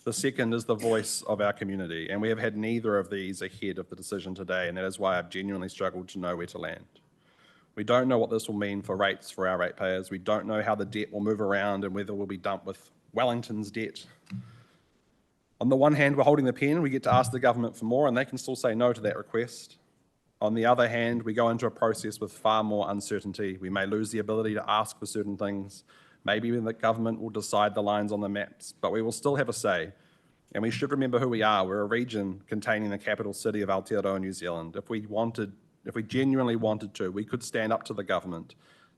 The second is the voice of our community, and we have had neither of these ahead of the decision today, and that is why I've genuinely struggled to know where to land. We don't know what this will mean for rates for our ratepayers. We don't know how the debt will move around and whether we'll be dumped with Wellington's debt. On the one hand, we're holding the pen. We get to ask the government for more, and they can still say no to that request. On the other hand, we go into a process with far more uncertainty. We may lose the ability to ask for certain things. Maybe the government will decide the lines on the maps, but we will still have a say. And we should remember who we are. We're a region containing the capital city of Aotearoa, New Zealand. If we genuinely wanted to, we could stand up to the government,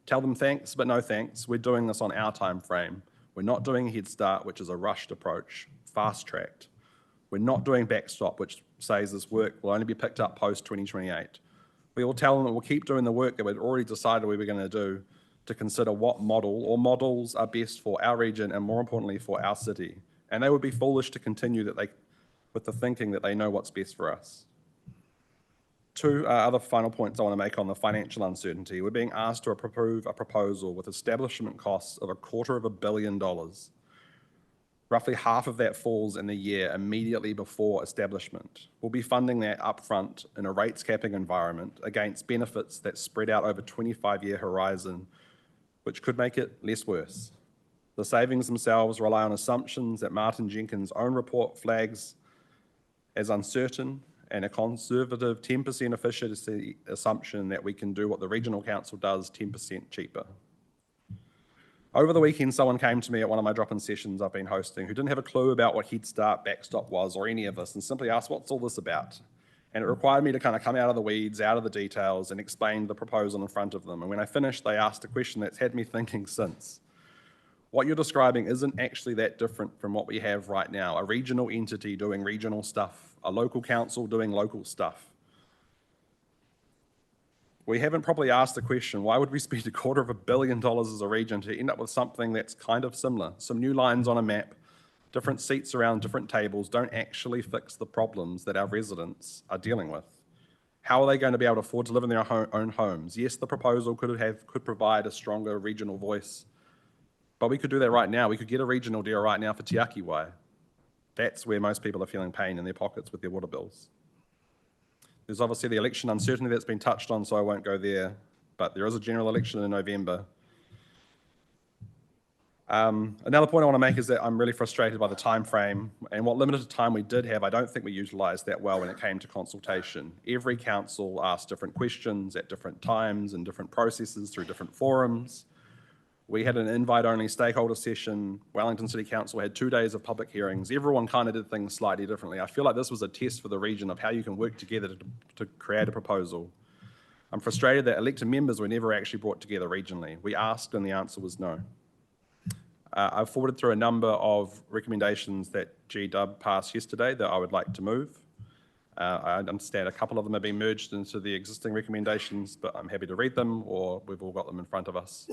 tell them thanks, but no thanks. We're doing this on our time frame. We're not doing Head Start, which is a rushed approach, fast-tracked. We're not doing Backstop, which says this work will only be picked up post-2028. We will tell them that we'll keep doing the work that we'd already decided we were going to do to consider what model or models are best for our region and, more importantly, for our city. And they would be foolish to continue with the thinking that they know what's best for us. Two other final points I want to make on the financial uncertainty. We're being asked to approve a proposal with establishment costs of $250 million. Roughly half of that falls in the year immediately before establishment. We'll be funding that upfront in a rates capping environment against benefits that spread out over a 25-year horizon, which could make it less worse. The savings themselves rely on assumptions that Martin Jenkins' own report flags as uncertain, and a conservative 10% efficiency assumption that we can do what the regional council does 10% cheaper. Over the weekend, someone came to me at one of my drop-in sessions I've been hosting who didn't have a clue about what Head Start, Backstop was or any of this, and simply asked, what's all this about? And it required me to kind of come out of the weeds, out of the details, and explain the proposal in front of them. And when I finished, they asked a question that's had me thinking since. What you're describing isn't actually that different from what we have right now. A regional entity doing regional stuff, a local council doing local stuff. We haven't probably asked the question, why would we spend $250 million as a region to end up with something that's kind of similar? Some new lines on a map, different seats around different tables don't actually fix the problems that our residents are dealing with. How are they going to be able to afford to live in their own homes? Yes, the proposal could provide a stronger regional voice, but we could do that right now. We could get a regional deal right now for Te Akiwai. That's where most people are feeling pain in their pockets with their water bills. There's obviously the election uncertainty that's been touched on, so I won't go there, but there is a general election in November. Another point I want to make is that I'm really frustrated by the time frame, and what limited time we did have, I don't think we utilised that well when it came to consultation. Every council asked different questions at different times and different processes through different forums. We had an invite-only stakeholder session. Wellington City Council had 2 days of public hearings. Everyone kind of did things slightly differently. I feel like this was a test for the region of how you can work together to create a proposal. I'm frustrated that elected members were never actually brought together regionally. We asked and the answer was no. I've forwarded through a number of recommendations that GW passed yesterday that I would like to move. I understand a couple of them have been merged into the existing recommendations, but I'm happy to read them, or we've all got them in front of us.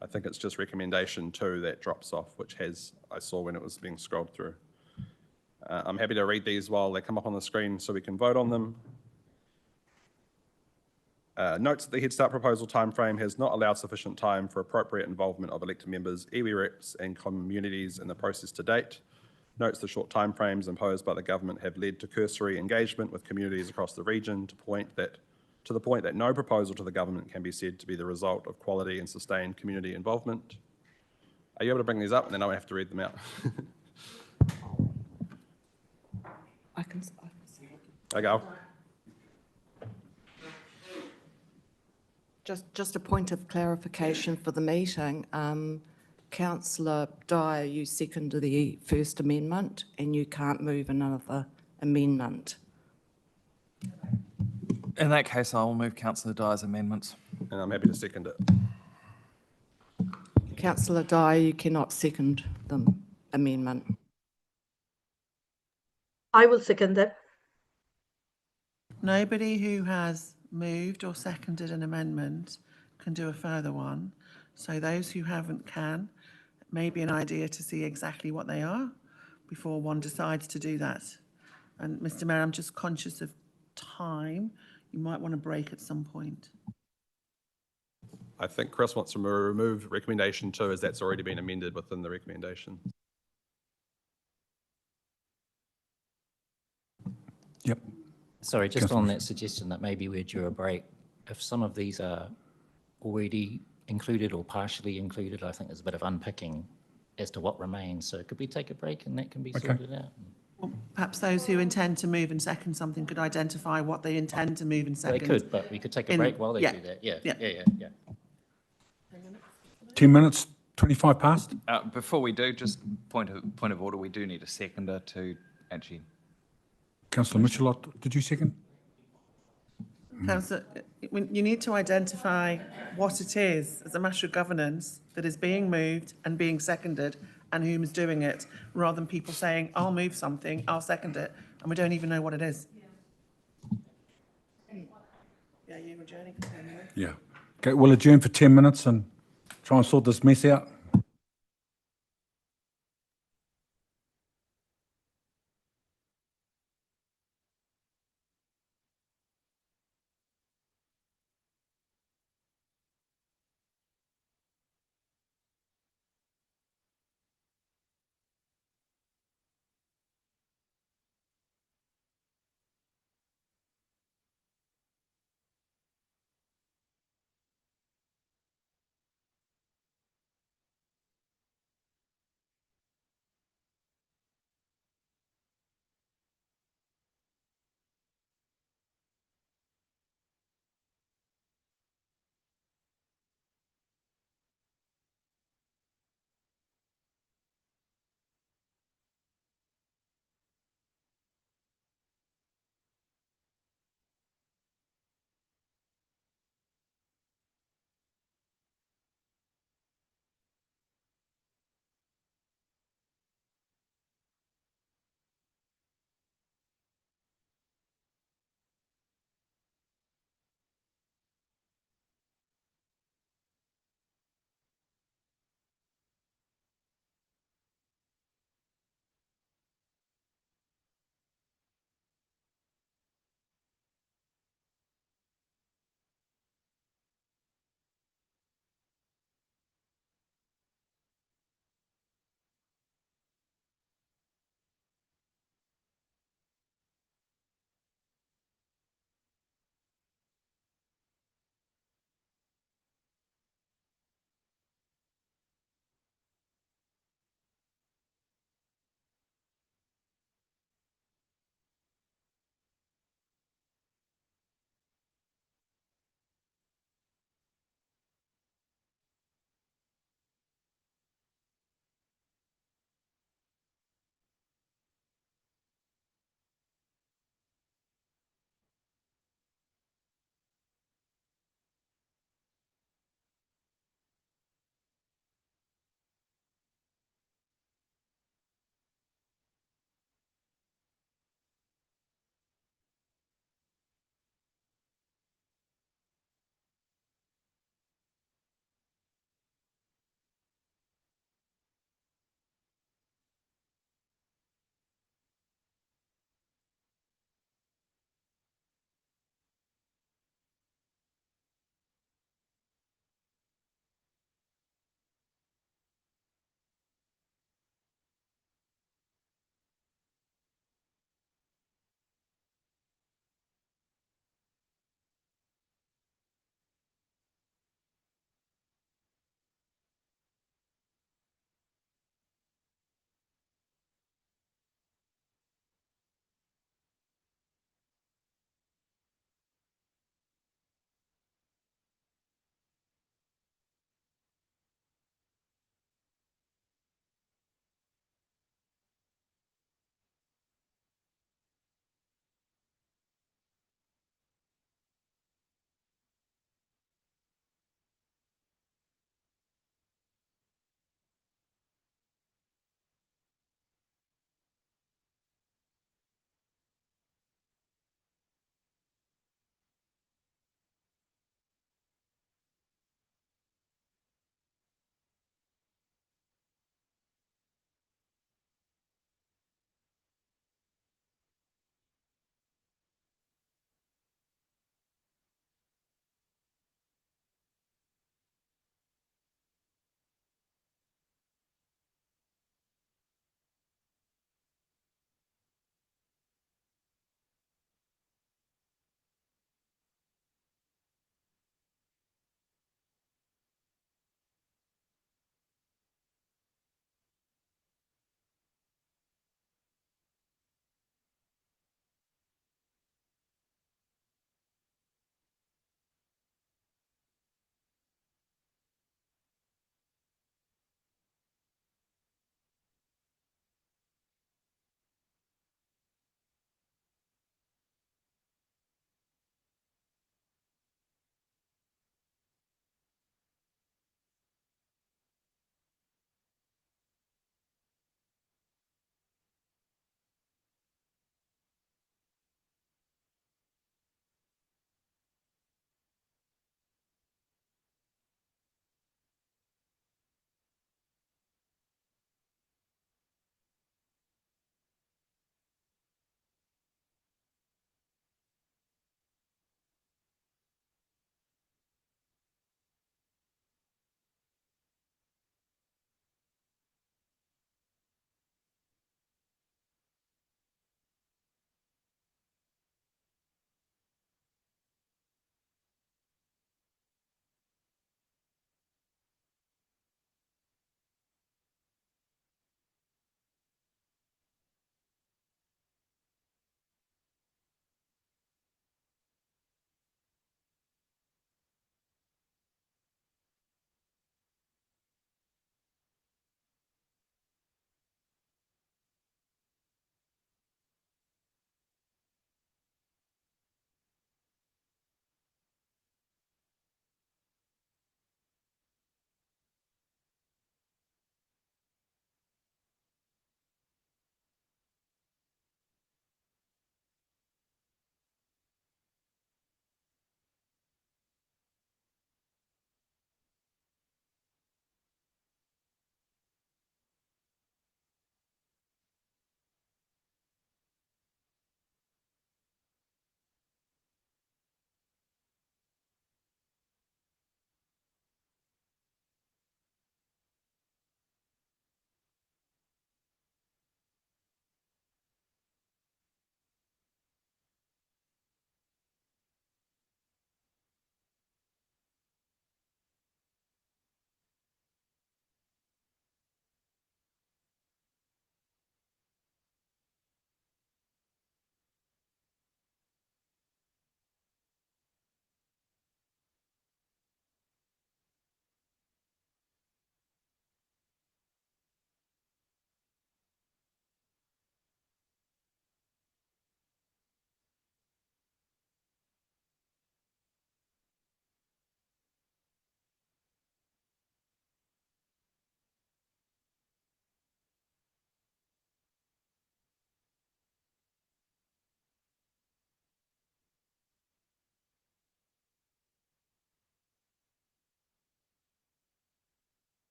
I think it's just recommendation 2 that drops off, which I saw when it was being scrolled through. I'm happy to read these while they come up on the screen so we can vote on them. Notes that the Head Start proposal timeframe has not allowed sufficient time for appropriate involvement of elected members, iwi reps and communities in the process to date. Notes the short timeframes imposed by the government have led to cursory engagement with communities across the region to the point that no proposal to the government can be said to be the result of quality and sustained community involvement. Are you able to bring these up and then I won't have to read them out? I can. Okay. Just a point of clarification for the meeting. Councillor Dyer, you seconded the first amendment and you can't move another amendment. In that case, I'll move Councillor Dyer's amendments. And I'm happy to second it. Councillor Dyer, you cannot second the amendment. I will second that. Nobody who has moved or seconded an amendment can do a further one. So those who haven't can. It may be an idea to see exactly what they are before one decides to do that. And Mr. Mayor, I'm just conscious of time. You might want to break at some point. I think Chris wants to remove recommendation 2 as that's already been amended within the recommendation. Yep. Sorry, just on that suggestion that maybe we're due a break, if some of these are already included or partially included, I think there's a bit of unpicking as to what remains. So could we take a break and that can be sorted out? Well, perhaps those who intend to move and second something could identify what they intend to move and second. They could, but we could take a break while they do that. Yeah. 10 minutes, 25 past? Before we do, just point of order, we do need a seconder to actually. Councillor Michelot, did you second? Councillor, you need to identify what it is as a matter of governance that is being moved and being seconded and whom is doing it, rather than people saying, I'll move something, I'll second it, and we don't even know what it is. Yeah, you adjourning for 10 minutes? Yeah. Okay, we'll adjourn for 10 minutes and try and sort this mess out.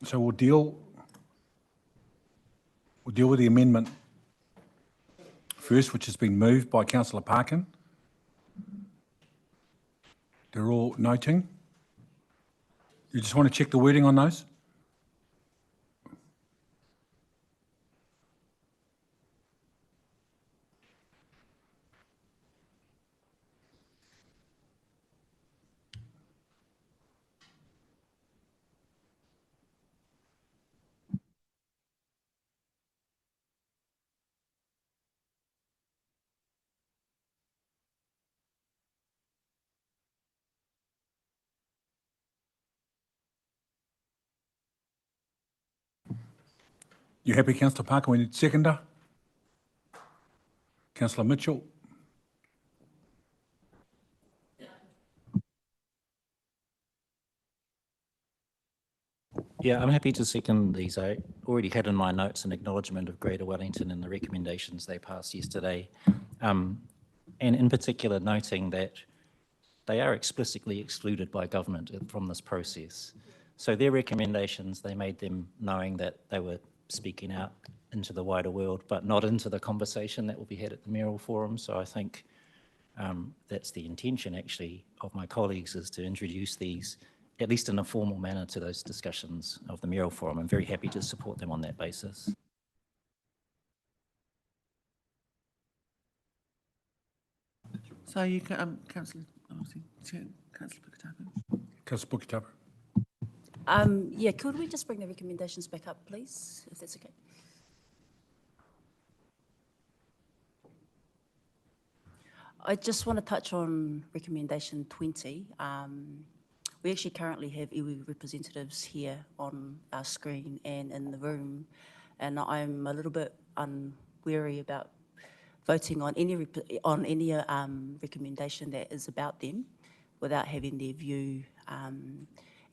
So we'll deal with the amendment first, which has been moved by Councillor Parkin. They're all noting. You just want to check the wording on those? You happy, Councillor Parker? We need seconder. Councillor Mitchell. Yeah, I'm happy to second these. I already had in my notes an acknowledgement of Greater Wellington and the recommendations they passed yesterday. And in particular, noting that they are explicitly excluded by government from this process. So their recommendations, they made them knowing that they were speaking out into the wider world, but not into the conversation that will be had at the mayoral forum. So I think that's the intention actually of my colleagues, is to introduce these, at least in a formal manner, to those discussions of the mayoral forum. I'm very happy to support them on that basis. So you can, Councillor Puketapa. Councillor Puketapa. Yeah, could we just bring the recommendations back up, please, if that's okay? I just want to touch on recommendation 20. We actually currently have iwi representatives here on our screen and in the room, and I'm a little bit unwary about voting on any recommendation that is about them without having their view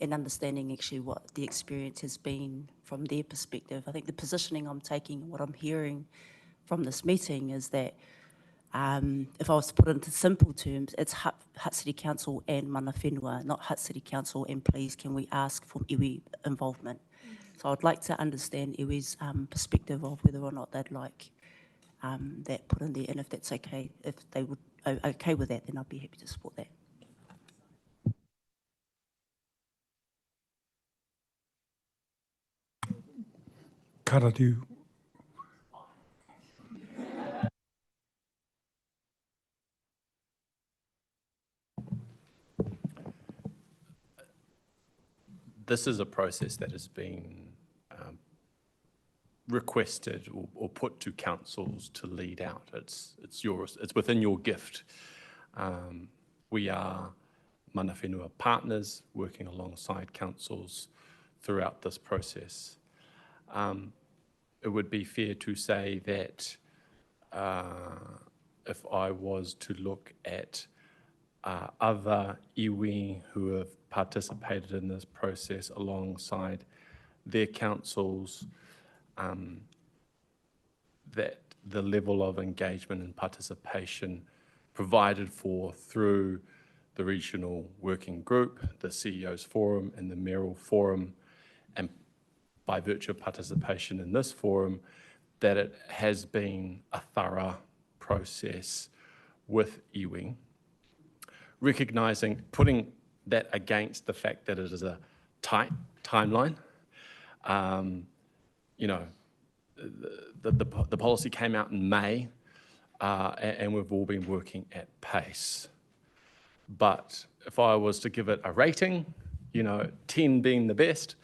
and understanding actually what the experience has been from their perspective. I think the positioning I'm taking, what I'm hearing from this meeting is that if I was to put it into simple terms, it's Hutt City Council and mana whenua, not Hutt City Council and please can we ask for iwi involvement. So I'd like to understand iwi's perspective of whether or not they'd like that put in there, and if that's okay, if they would okay with that, then I'd be happy to support that. Karadu. This is a process that has been requested or put to councils to lead out. It's yours. It's within your gift. We are mana whenua partners working alongside councils throughout this process. It would be fair to say that if I was to look at other iwi who have participated in this process alongside their councils, that the level of engagement and participation provided for through the regional working group, the CEOs Forum and the Mayoral Forum, and by virtue of participation in this forum, that it has been a thorough process with iwi. Recognising, putting that against the fact that it is a tight timeline. You know, the policy came out in May, and we've all been working at pace. But if I was to give it a rating, you know, 10 being the best,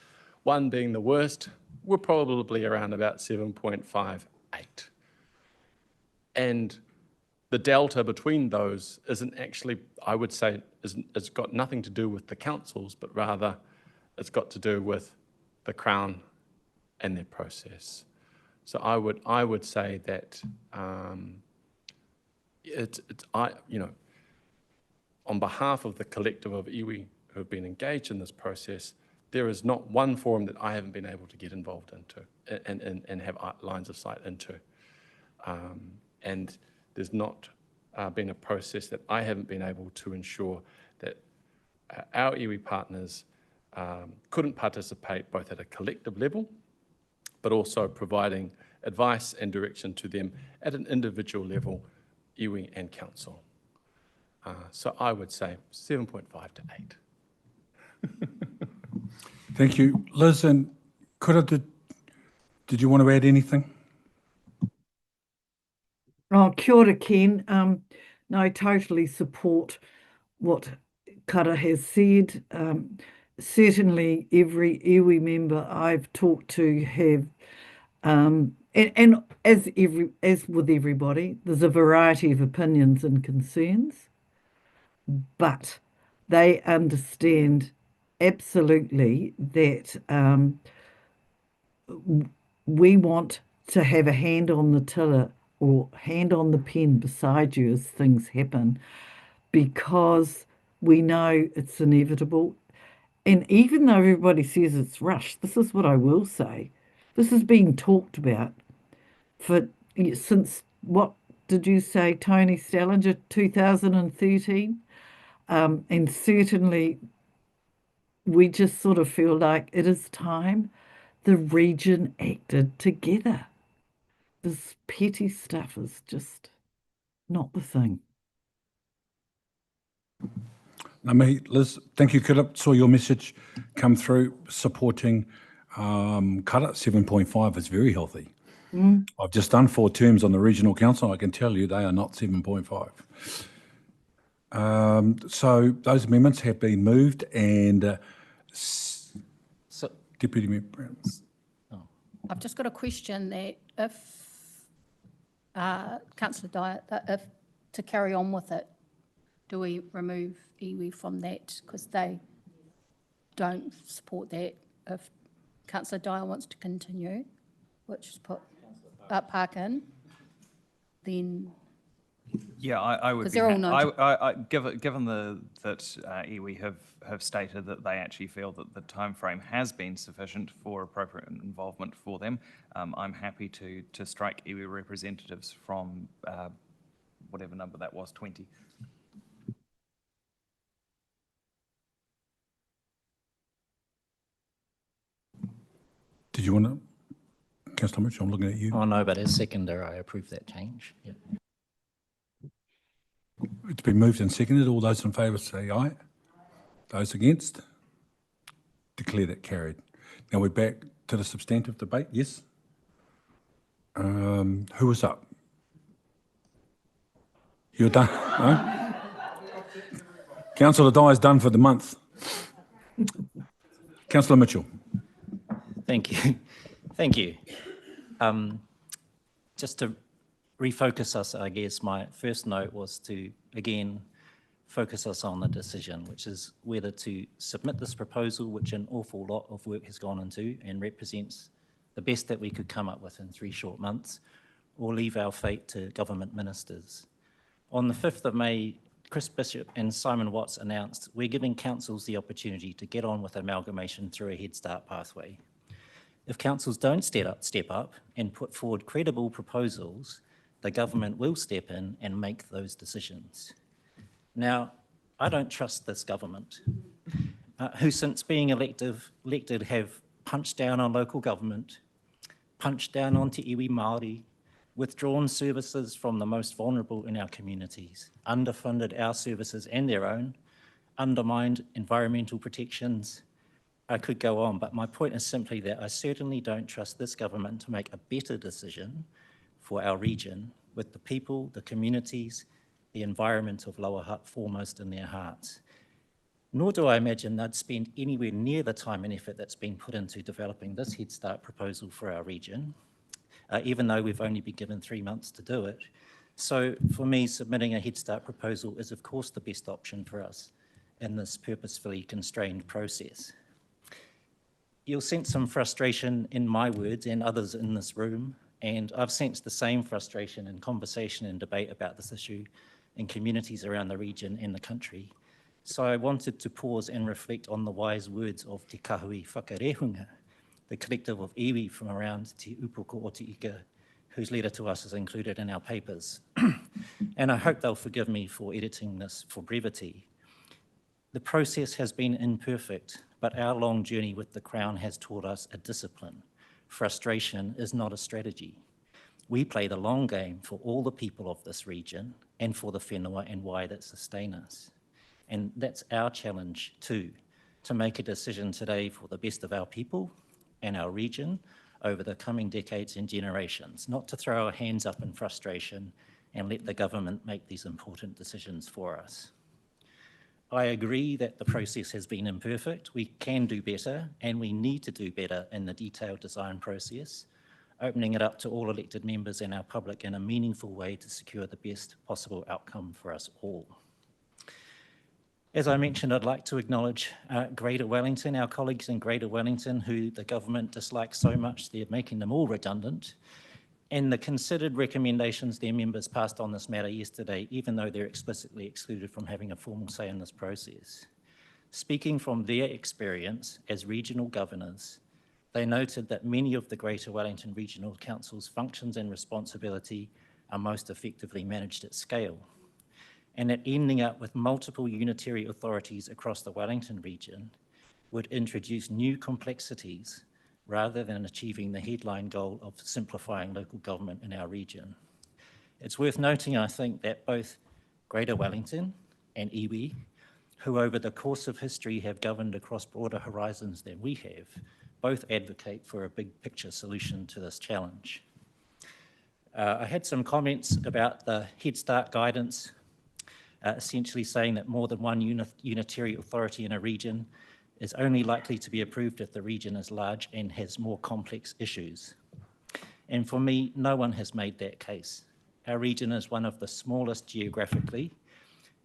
1 being the worst, we're probably around about 7.58. And the delta between those isn't actually, I would say, it's got nothing to do with the councils, but rather it's got to do with the Crown and their process. So I would say that you know, on behalf of the collective of iwi who have been engaged in this process, there is not one forum that I haven't been able to get involved into and have lines of sight into. And there's not been a process that I haven't been able to ensure that our iwi partners couldn't participate both at a collective level, but also providing advice and direction to them at an individual level, iwi and council. So I would say 7.5 to 8. Thank you. Liz and Kura, did you want to add anything? Oh, kia ora, Ken. No, I totally support what Kara has said. Certainly every iwi member I've talked to have, and as with everybody, there's a variety of opinions and concerns, but they understand absolutely that we want to have a hand on the tiller or hand on the pen beside you as things happen, because we know it's inevitable. And even though everybody says it's rushed, this is what I will say. This has been talked about since, what did you say, Tony Stellinger, 2013? And certainly we just sort of feel like it is time the region acted together. This petty stuff is just not the thing. Liz, thank you, Kura. Saw your message come through supporting Kara. 7.5 is very healthy. I've just done 4 terms on the regional council. I can tell you they are not 7.5. So those amendments have been moved, and Deputy Mayor Brown. I've just got a question that if Councillor Dyer, if to carry on with it, do we remove iwi from that because they don't support that? If Councillor Dyer wants to continue, which is put Parkin, then yeah, I would. 'Cause they're all Given that iwi have stated that they actually feel that the timeframe has been sufficient for appropriate involvement for them, I'm happy to strike iwi representatives from whatever number that was, 20. Did you want to, Councillor Mitchell, I'm looking at you. Oh, no, but as seconder, I approve that change. Yeah. It's been moved and seconded. All those in favour say aye. Those against? Declare that carried. Now we're back to the substantive debate. Yes? Who was up? You're done? No? Councillor Dyer's done for the month. Councillor Mitchell. Thank you. Thank you. Just to refocus us, I guess my first note was to, again, focus us on the decision, which is whether to submit this proposal, which an awful lot of work has gone into and represents the best that we could come up with in 3 short months, or leave our fate to government ministers. On the 5th of May, Chris Bishop and Simon Watts announced we're giving councils the opportunity to get on with amalgamation through a Head Start pathway. If councils don't step up and put forward credible proposals, the government will step in and make those decisions. Now, I don't trust this government, who since being elected have punched down on local government, punched down on Te Iwi Māori, withdrawn services from the most vulnerable in our communities, underfunded our services and their own, undermined environmental protections. I could go on, but my point is simply that I certainly don't trust this government to make a better decision for our region with the people, the communities, the environment of Lower Hutt foremost in their hearts. Nor do I imagine they'd spend anywhere near the time and effort that's been put into developing this Head Start proposal for our region, even though we've only been given 3 months to do it. So for me, submitting a Head Start proposal is of course the best option for us in this purposefully constrained process. You'll sense some frustration in my words and others in this room, and I've sensed the same frustration in conversation and debate about this issue in communities around the region and the country. So I wanted to pause and reflect on the wise words of Te Kahui Whakarehunga, the collective of iwi from around Te Upoko o Te Ika, whose letter to us is included in our papers. And I hope they'll forgive me for editing this for brevity. The process has been imperfect, but our long journey with the Crown has taught us a discipline. Frustration is not a strategy. We play the long game for all the people of this region and for the whenua and wai that sustain us. And that's our challenge too, to make a decision today for the best of our people and our region over the coming decades and generations, not to throw our hands up in frustration and let the government make these important decisions for us. I agree that the process has been imperfect. We can do better, and we need to do better in the detailed design process, opening it up to all elected members and our public in a meaningful way to secure the best possible outcome for us all. As I mentioned, I'd like to acknowledge Greater Wellington, our colleagues in Greater Wellington, who the government dislikes so much they're making them all redundant, and the considered recommendations their members passed on this matter yesterday, even though they're explicitly excluded from having a formal say in this process. Speaking from their experience as regional governors, they noted that many of the Greater Wellington Regional Council's functions and responsibility are most effectively managed at scale, and that ending up with multiple unitary authorities across the Wellington region would introduce new complexities rather than achieving the headline goal of simplifying local government in our region. It's worth noting, I think, that both Greater Wellington and iwi, who over the course of history have governed across broader horizons than we have, both advocate for a big picture solution to this challenge. I had some comments about the Head Start guidance, essentially saying that more than one unitary authority in a region is only likely to be approved if the region is large and has more complex issues. And for me, no one has made that case. Our region is one of the smallest geographically.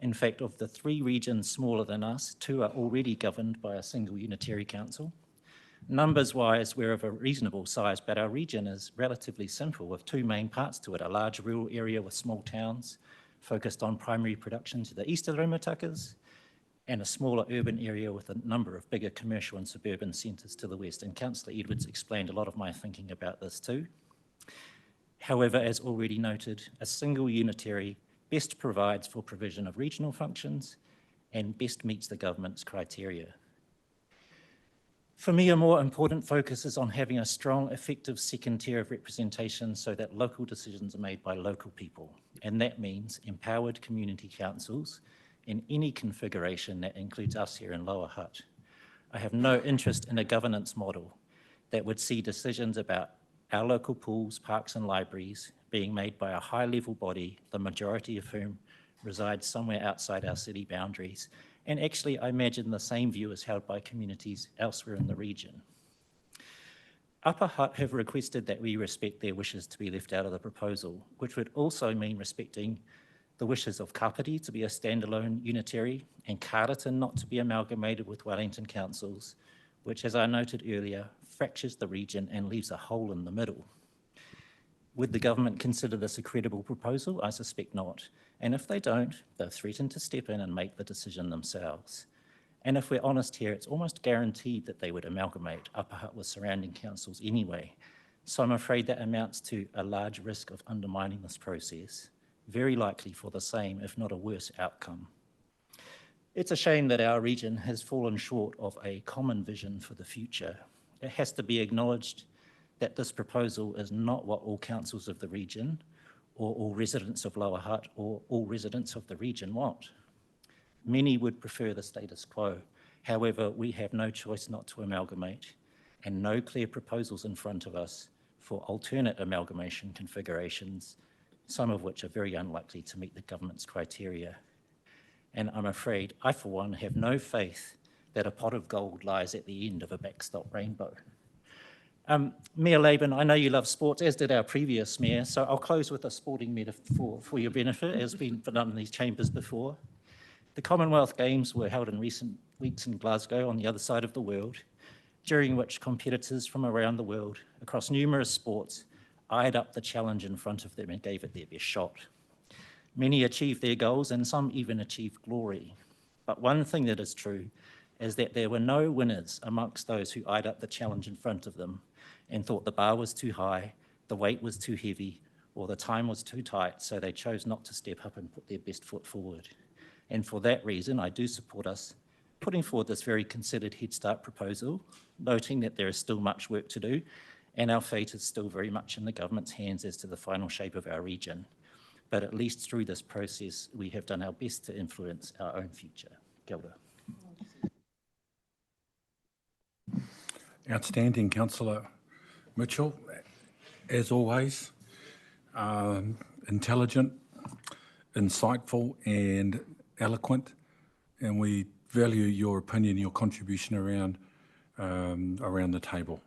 In fact, of the 3 regions smaller than us, 2 are already governed by a single unitary council. Numbers-wise, we're of a reasonable size, but our region is relatively simple with 2 main parts to it, a large rural area with small towns focused on primary production to the east of the Rimutakas, and a smaller urban area with a number of bigger commercial and suburban centres to the west. And Councillor Edwards explained a lot of my thinking about this too. However, as already noted, a single unitary best provides for provision of regional functions and best meets the government's criteria. For me, a more important focus is on having a strong, effective second tier of representation so that local decisions are made by local people. And that means empowered community councils in any configuration that includes us here in Lower Hutt. I have no interest in a governance model that would see decisions about our local pools, parks and libraries being made by a high-level body, the majority of whom resides somewhere outside our city boundaries. And actually, I imagine the same view is held by communities elsewhere in the region. Upper Hutt have requested that we respect their wishes to be left out of the proposal, which would also mean respecting the wishes of Kapiti to be a standalone unitary and Carterton not to be amalgamated with Wellington councils, which, as I noted earlier, fractures the region and leaves a hole in the middle. Would the government consider this a credible proposal? I suspect not. And if they don't, they'll threaten to step in and make the decision themselves. And if we're honest here, it's almost guaranteed that they would amalgamate Upper Hutt with surrounding councils anyway. So I'm afraid that amounts to a large risk of undermining this process, very likely for the same, if not a worse outcome. It's a shame that our region has fallen short of a common vision for the future. It has to be acknowledged that this proposal is not what all councils of the region or all residents of Lower Hutt or all residents of the region want. Many would prefer the status quo. However, we have no choice not to amalgamate and no clear proposals in front of us for alternate amalgamation configurations, some of which are very unlikely to meet the government's criteria. And I'm afraid I, for one, have no faith that a pot of gold lies at the end of a backstop rainbow. Mayor Laban, I know you love sports, as did our previous mayor, so I'll close with a sporting metaphor for your benefit, as been done in these chambers before. The Commonwealth Games were held in recent weeks in Glasgow on the other side of the world, during which competitors from around the world across numerous sports eyed up the challenge in front of them and gave it their best shot. Many achieved their goals and some even achieved glory. But one thing that is true is that there were no winners amongst those who eyed up the challenge in front of them and thought the bar was too high, the weight was too heavy, or the time was too tight, so they chose not to step up and put their best foot forward. And for that reason, I do support us putting forward this very considered Head Start proposal, noting that there is still much work to do, and our fate is still very much in the government's hands as to the final shape of our region. But at least through this process, we have done our best to influence our own future. Kia ora. Outstanding, Councillor Mitchell. As always, intelligent, insightful and eloquent, and we value your opinion, your contribution around the table.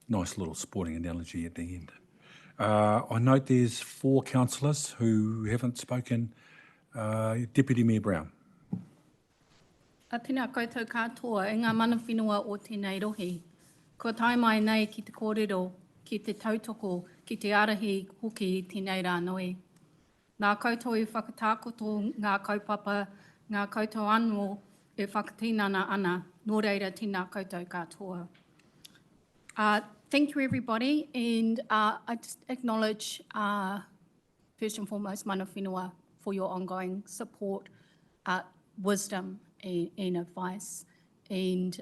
Nice little sporting analogy at the end. I note there's 4 councillors who haven't spoken. Deputy Mayor Brown. Tēnā koutou katoa, e ngā mana whenua o tēnei rohi. Ko tai mai nei ki te kōrero, ki te tautoko, ki te arahi hoki i tēnei rā nui. Nā koutou i whakatākoto ngā kaupapa, ngā koutou anō e whakatīnana ana, nō reira tēnā koutou katoa. Thank you, everybody, and I just acknowledge, first and foremost, mana whenua for your ongoing support, wisdom and advice. And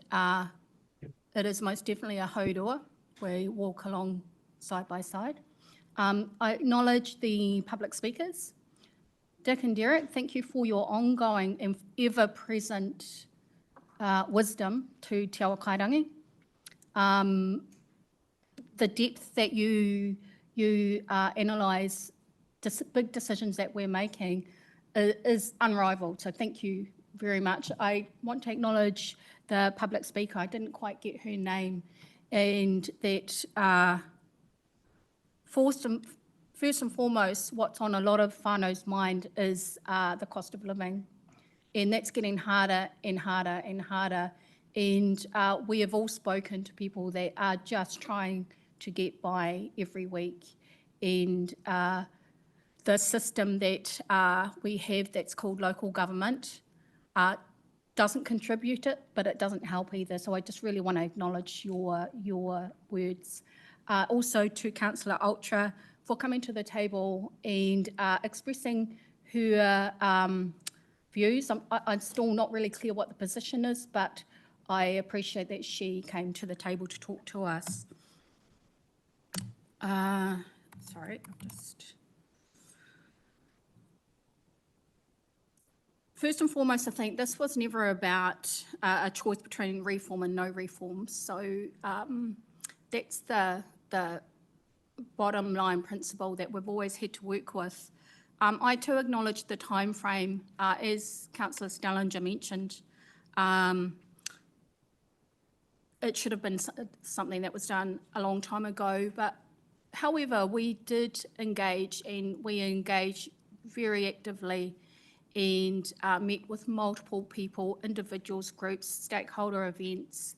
it is most definitely a haurua. We walk along side by side. I acknowledge the public speakers. Dick and Derek, thank you for your ongoing and ever-present wisdom to Te Awa Kairangi. The depth that you analyse big decisions that we're making is unrivaled. So thank you very much. I want to acknowledge the public speaker. I didn't quite get her name, and that first and foremost, what's on a lot of whānau's mind is the cost of living, and that's getting harder and harder and harder. And we have all spoken to people that are just trying to get by every week, and the system that we have that's called local government doesn't contribute it, but it doesn't help either. So I just really want to acknowledge your words. Also to Councillor Ultra for coming to the table and expressing her views. I'm still not really clear what the position is, but I appreciate that she came to the table to talk to us. Sorry, First and foremost, I think this was never about a choice between reform and no reform. So that's the bottom line principle that we've always had to work with. I too acknowledge the time frame, as Councillor Stellinger mentioned. It should have been something that was done a long time ago, but however, we did engage, and we engaged very actively and met with multiple people, individuals, groups, stakeholder events,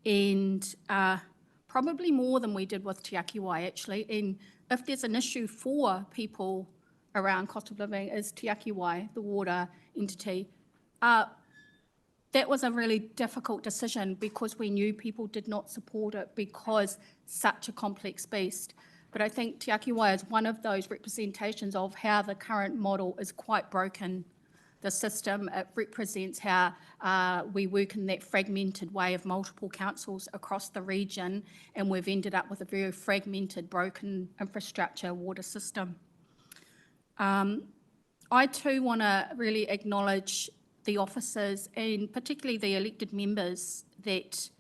and probably more than we did with Te Aki Wai, actually. And if there's an issue for people around cost of living, is Te Aki Wai, the water entity. That was a really difficult decision because we knew people did not support it because such a complex beast. But I think Te Aki Wai is one of those representations of how the current model is quite broken. The system, it represents how we work in that fragmented way of multiple councils across the region, and we've ended up with a very fragmented, broken infrastructure water system. I too want to really acknowledge the officers and particularly the elected members that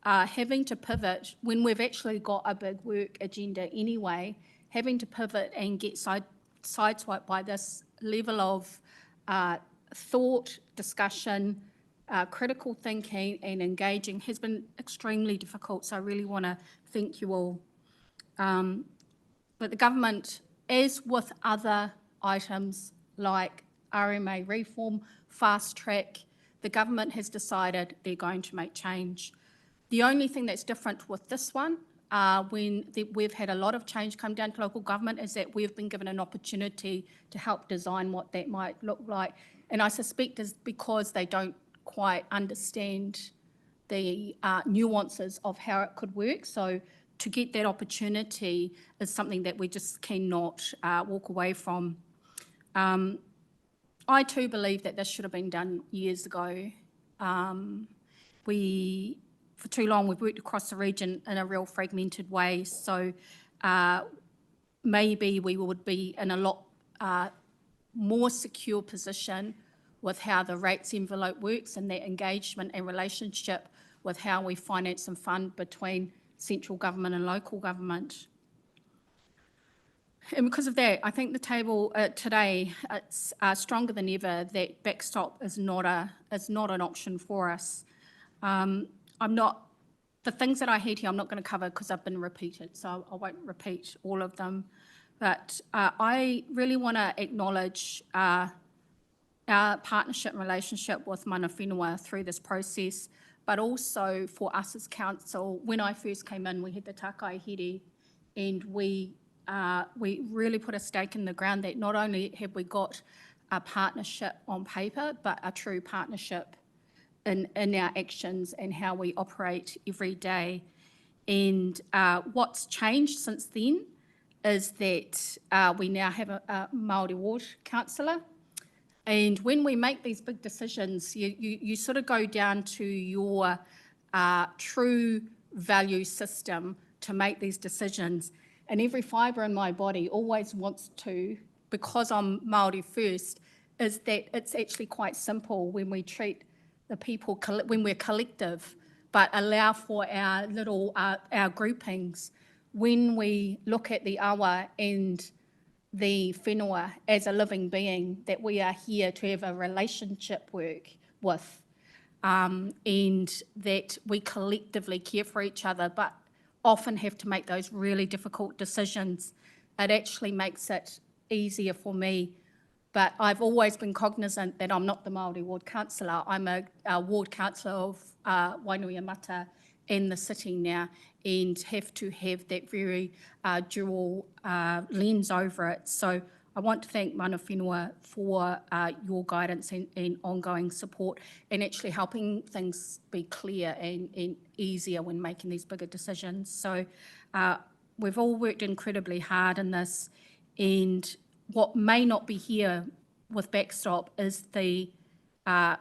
are having to pivot when we've actually got a big work agenda anyway, having to pivot and get sideswiped by this level of thought, discussion, critical thinking and engaging has been extremely difficult. So I really want to thank you all. But the government, as with other items like RMA reform, fast track, the government has decided they're going to make change. The only thing that's different with this one, we've had a lot of change come down to local government, is that we've been given an opportunity to help design what that might look like. And I suspect is because they don't quite understand the nuances of how it could work. So to get that opportunity is something that we just cannot walk away from. I too believe that this should have been done years ago. For too long, we've worked across the region in a real fragmented way. So maybe we would be in a lot more secure position with how the rates envelope works and that engagement and relationship with how we finance and fund between central government and local government. And because of that, I think the table today, it's stronger than ever that backstop is not an option for us. The things that I had here, I'm not going to cover because I've been repeated, so I won't repeat all of them. But I really want to acknowledge our partnership and relationship with mana whenua through this process, but also for us as council. When I first came in, we had the Takai Here, and we really put a stake in the ground that not only have we got a partnership on paper, but a true partnership in our actions and how we operate every day. And what's changed since then is that we now have a Māori ward councillor. And when we make these big decisions, you sort of go down to your true value system to make these decisions. And every fibre in my body always wants to, because I'm Māori first, is that it's actually quite simple when we treat the people, when we're collective, but allow for our little, our groupings. When we look at the awa and the whenua as a living being that we are here to have a relationship work with, and that we collectively care for each other, but often have to make those really difficult decisions, it actually makes it easier for me. But I've always been cognizant that I'm not the Māori ward councillor. I'm a ward councillor of Wainuiomata in the city now, and have to have that very dual lens over it. So I want to thank mana whenua for your guidance and ongoing support, and actually helping things be clear and easier when making these bigger decisions. So we've all worked incredibly hard in this, and what may not be here with Backstop is the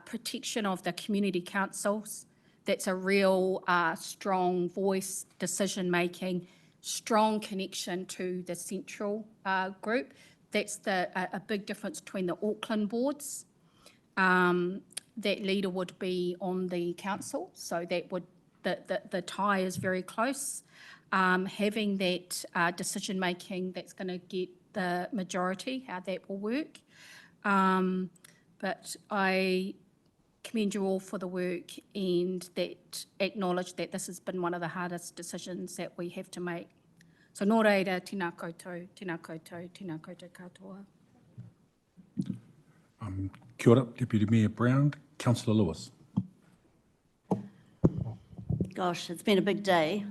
protection of the community councils. That's a real strong voice, decision-making, strong connection to the central group. That's a big difference between the Auckland boards. That leader would be on the council, so that would the tie is very close. Having that decision-making that's going to get the majority, how that will work. But I commend you all for the work, and that acknowledge that this has been one of the hardest decisions that we have to make. So nō reira, tēnā koutou, tēnā koutou, tēnā koutou katoa. Kia ora, Deputy Mayor Brown. Councillor Lewis. Gosh, it's been a big day.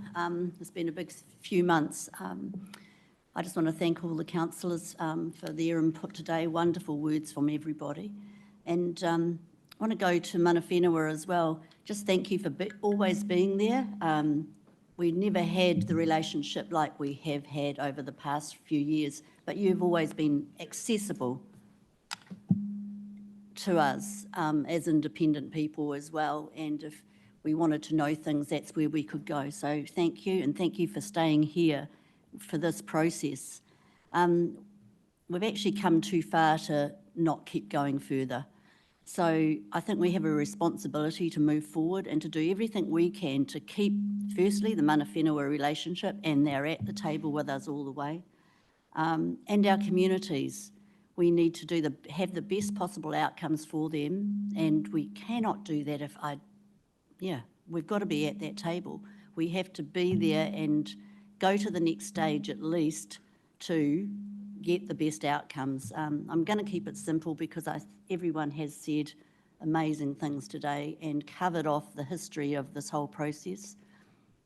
It's been a big few months. I just want to thank all the councillors for their input today. Wonderful words from everybody. And I want to go to mana whenua as well. Just thank you for always being there. We never had the relationship like we have had over the past few years, but you've always been accessible to us as independent people as well. And if we wanted to know things, that's where we could go. So thank you, and thank you for staying here for this process. We've actually come too far to not keep going further. So I think we have a responsibility to move forward and to do everything we can to keep, firstly, the mana whenua relationship, and they're at the table with us all the way, and our communities. We need to have the best possible outcomes for them, and we cannot do that if we've got to be at that table. We have to be there and go to the next stage at least to get the best outcomes. I'm going to keep it simple because everyone has said amazing things today and covered off the history of this whole process.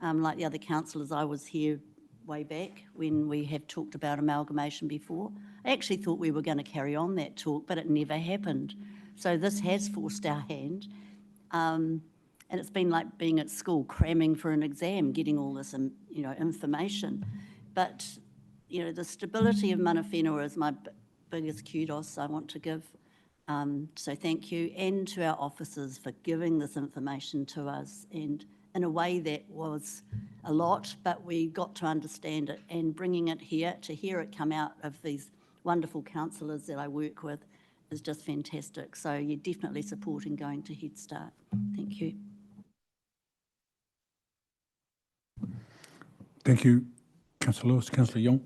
Like the other councillors, I was here way back when we have talked about amalgamation before. I actually thought we were going to carry on that talk, but it never happened. So this has forced our hand. And it's been like being at school, cramming for an exam, getting all this, information. But, the stability of mana whenua is my biggest kudos I want to give. So thank you, and to our officers for giving this information to us, and in a way that was a lot, but we got to understand it, and bringing it here, to hear it come out of these wonderful councillors that I work with is just fantastic. So you're definitely supporting going to Head Start. Thank you. Thank you, Councillor Lewis. Councillor Young.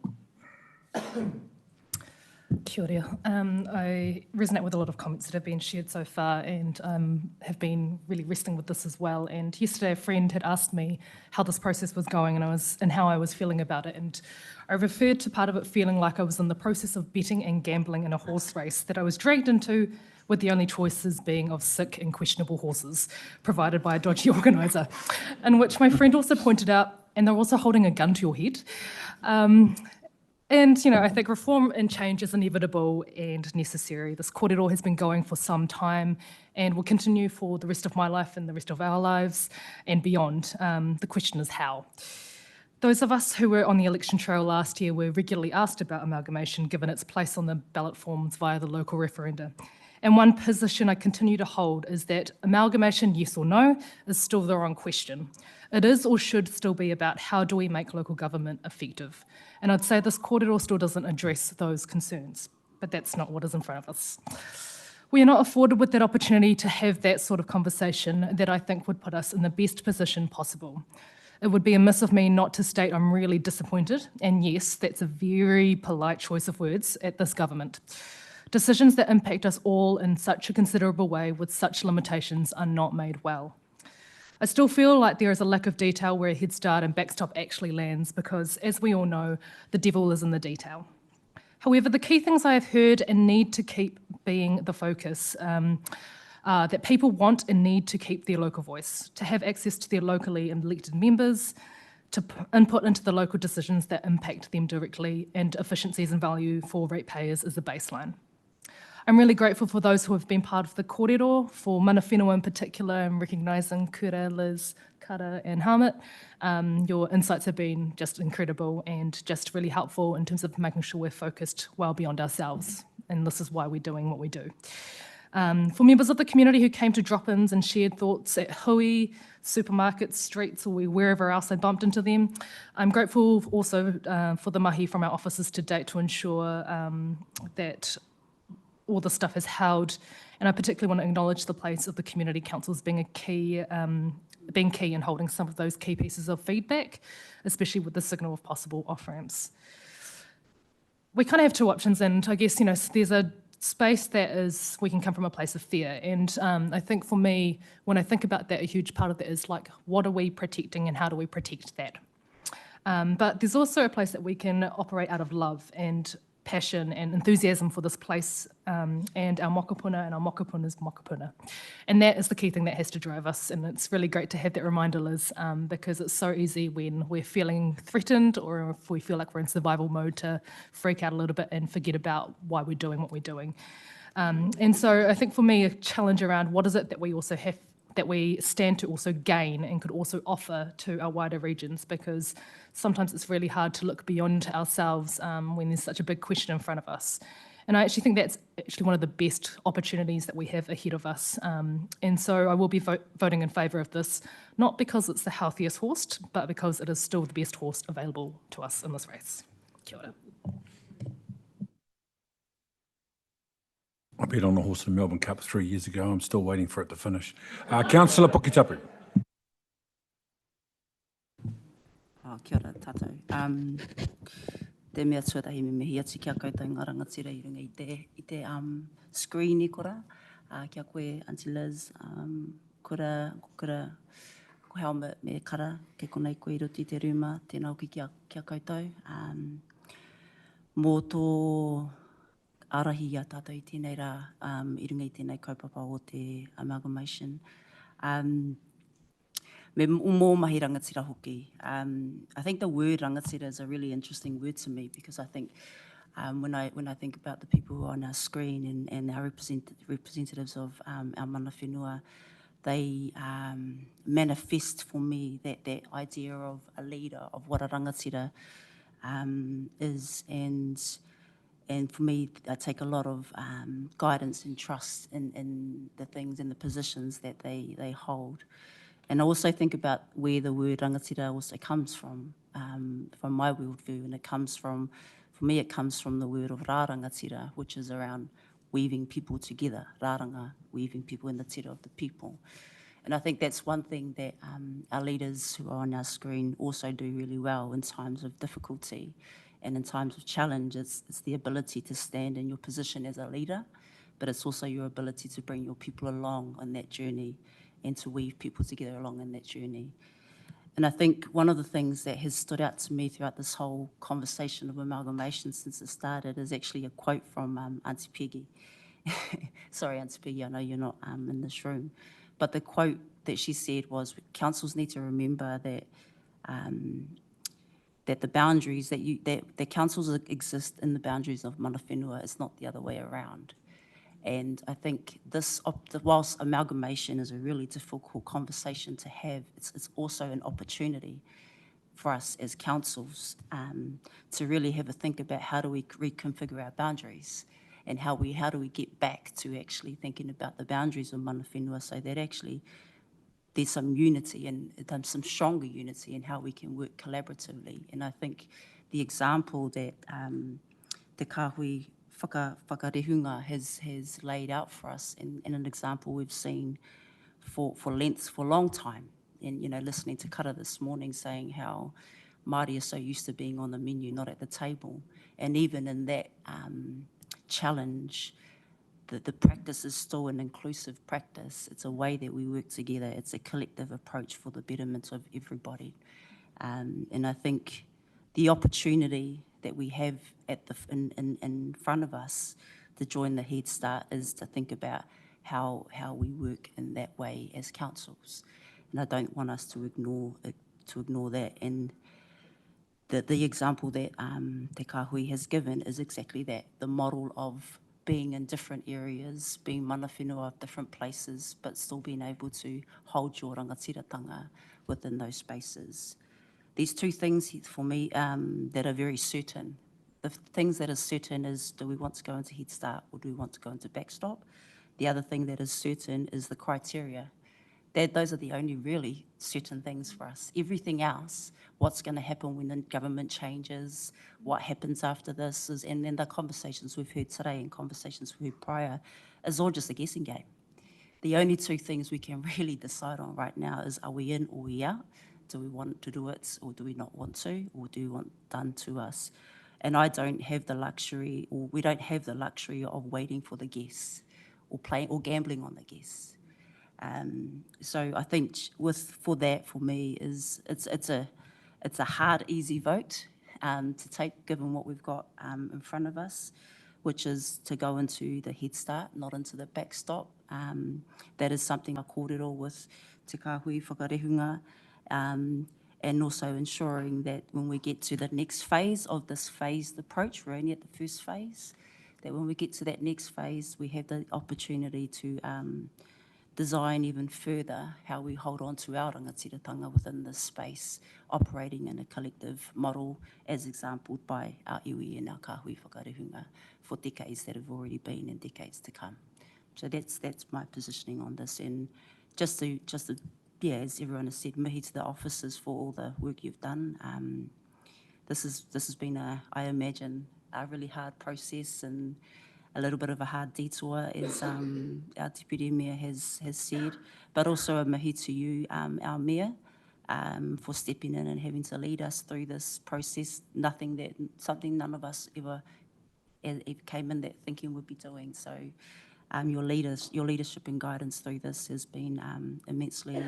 Kia ora. I resonate with a lot of comments that have been shared so far, and have been really wrestling with this as well. And yesterday a friend had asked me how this process was going and how I was feeling about it. And I referred to part of it feeling like I was in the process of betting and gambling in a horse race that I was dragged into, with the only choices being of sick and questionable horses provided by a dodgy organiser, in which my friend also pointed out, and they're also holding a gun to your head. And, I think reform and change is inevitable and necessary. This kōrero has been going for some time and will continue for the rest of my life and the rest of our lives and beyond. The question is how. Those of us who were on the election trail last year were regularly asked about amalgamation, given its place on the ballot forms via the local referenda. And one position I continue to hold is that amalgamation, yes or no, is still the wrong question. It is or should still be about how do we make local government effective. And I'd say this kōrero still doesn't address those concerns, but that's not what is in front of us. We are not afforded with that opportunity to have that sort of conversation that I think would put us in the best position possible. It would be amiss of me not to state I'm really disappointed, and yes, that's a very polite choice of words, at this government. Decisions that impact us all in such a considerable way with such limitations are not made well. I still feel like there is a lack of detail where a Head Start and backstop actually lands because, as we all know, the devil is in the detail. However, the key things I have heard and need to keep being the focus are that people want and need to keep their local voice, to have access to their locally elected members, to input into the local decisions that impact them directly, and efficiencies and value for ratepayers is the baseline. I'm really grateful for those who have been part of the kōrero, for mana whenua in particular, and recognising Kura, Liz, Kara and Hamid. Your insights have been just incredible and just really helpful in terms of making sure we're focused well beyond ourselves, and this is why we're doing what we do. For members of the community who came to drop-ins and shared thoughts at Hui, supermarkets, streets, or wherever else I bumped into them, I'm grateful also for the mahi from our officers to date to ensure that all the stuff is held, and I particularly want to acknowledge the place of the community councils being key in holding some of those key pieces of feedback, especially with the signal of possible off-ramps. We kind of have two options, and I guess, there's a space that is, we can come from a place of fear, and I think for me, when I think about that, a huge part of that is like, what are we protecting and how do we protect that? But there's also a place that we can operate out of love and passion and enthusiasm for this place and our mokopuna and our mokopuna's mokopuna. And that is the key thing that has to drive us. And it's really great to have that reminder, Liz, because it's so easy when we're feeling threatened or if we feel like we're in survival mode to freak out a little bit and forget about why we're doing what we're doing. And so I think for me, a challenge around what is it that we also have that we stand to also gain and could also offer to our wider regions, because sometimes it's really hard to look beyond ourselves when there's such a big question in front of us. And I actually think that's actually one of the best opportunities that we have ahead of us. And so I will be voting in favour of this, not because it's the healthiest horse, but because it is still the best horse available to us in this race. Kia ora. I bet on a horse in the Melbourne Cup 3 years ago. I'm still waiting for it to finish. Councillor Pukitapu. Kia ora tātou. Te mea tuatahi me mehi atu kia koutou ngā rangatira I runga I te screen I kora. Kia koe, Auntie Liz, kura, ko Helmut me Kara, ke konei koe I roti te ruma, tēnā hoki kia koutou. Mō tō arahi ia tātou I tēnei rā, I runga I tēnei kaupapa o te amalgamation. Me mō mahi rangatira hoki. I think the word rangatira is a really interesting word to me, because I think when I think about the people who are on our screen and our representatives of our mana whenua, they manifest for me that idea of a leader, of what a rangatira is. And And for me, I take a lot of guidance and trust in the things and the positions that they hold. And I also think about where the word rangatira also comes from my worldview, and it comes from, for me, it comes from the word of rā rangatira, which is around weaving people together, rāranga, weaving people in the tira of the people. And I think that's one thing that our leaders who are on our screen also do really well in times of difficulty and in times of challenge. It's the ability to stand in your position as a leader, but it's also your ability to bring your people along on that journey and to weave people together along in that journey. And I think one of the things that has stood out to me throughout this whole conversation of amalgamation since it started is actually a quote from Auntie Peggy. Sorry, Auntie Peggy, I know you're not in this room. But the quote that she said was, councils need to remember that that the boundaries, that councils exist in the boundaries of mana whenua, it's not the other way around. And I think this, whilst amalgamation is a really difficult conversation to have, it's also an opportunity for us as councils to really have a think about how do we reconfigure our boundaries, and how do we get back to actually thinking about the boundaries of mana whenua, so that actually there's some unity and some stronger unity in how we can work collaboratively. And I think the example that Te Kāhui Whakarehunga has laid out for us, and an example we've seen for a long time. And, you know, listening to Kara this morning saying how Māori are so used to being on the menu, not at the table. And even in that challenge, the practice is still an inclusive practice. It's a way that we work together. It's a collective approach for the betterment of everybody. And I think the opportunity that we have in front of us to join the Head Start is to think about how we work in that way as councils. And I don't want us to ignore that. And the example that Te Kāhui has given is exactly that, the model of being in different areas, being mana whenua of different places, but still being able to hold your rangatiratanga within those spaces. These two things for me that are very certain. The things that are certain is, do we want to go into Head Start or do we want to go into Backstop? The other thing that is certain is the criteria. Those are the only really certain things for us. Everything else, what's going to happen when the government changes, what happens after this, and then the conversations we've heard today and conversations we've heard prior, is all just a guessing game. The only two things we can really decide on right now is, are we in or we out? Do we want to do it or do we not want to, or do we want done to us? And I don't have the luxury, or we don't have the luxury of waiting for the guests or playing or gambling on the guests. So I think for me is it's a hard, easy vote to take, given what we've got in front of us, which is to go into the Head Start, not into the Backstop. That is something I kōrero with Te Kāhui Whakarehunga, and also ensuring that when we get to the next phase of this phased approach, we're only at the first phase, that when we get to that next phase, we have the opportunity to design even further how we hold on to our rangatiratanga within this space, operating in a collective model as exampled by our iwi and our Kāhui Whakarehunga for decades that have already been and decades to come. So that's my positioning on this. And just to as everyone has said, mihi to the officers for all the work you've done. This has been I imagine, a really hard process and a little bit of a hard detour, as our Deputy Mayor has said, but also a mihi to you, our Mayor, for stepping in and having to lead us through this process. Something none of us ever came in that thinking we'd be doing. So your leadership and guidance through this has been immensely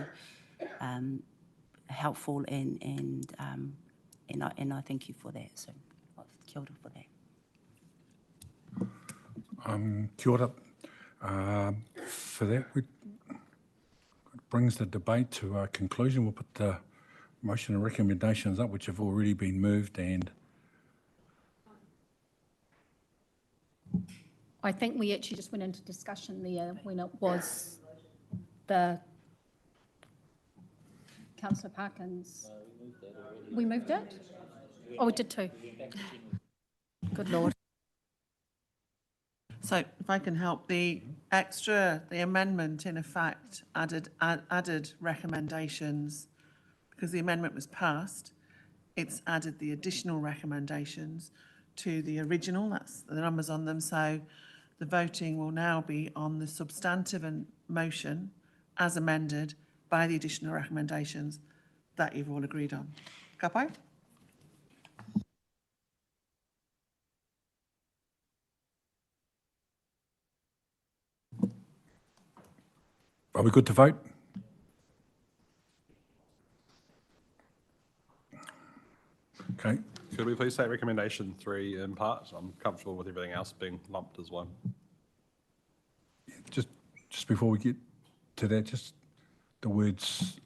helpful, and I thank you for that. So kia ora for that. Kia ora. For that, it brings the debate to a conclusion. We'll put the motion and recommendations up, which have already been moved, and I think we actually just went into discussion there when it was the Councillor Parkins. We moved it? Oh, we did too. Good Lord. So if I can help, the amendment in effect added recommendations, because the amendment was passed, it's added the additional recommendations to the original, that's the numbers on them, so the voting will now be on the substantive and motion as amended by the additional recommendations that you've all agreed on. Ka pai? Are we good to vote? Okay. Could we please take recommendation 3 in part? I'm comfortable with everything else being lumped as one. Just before we get to that, just the words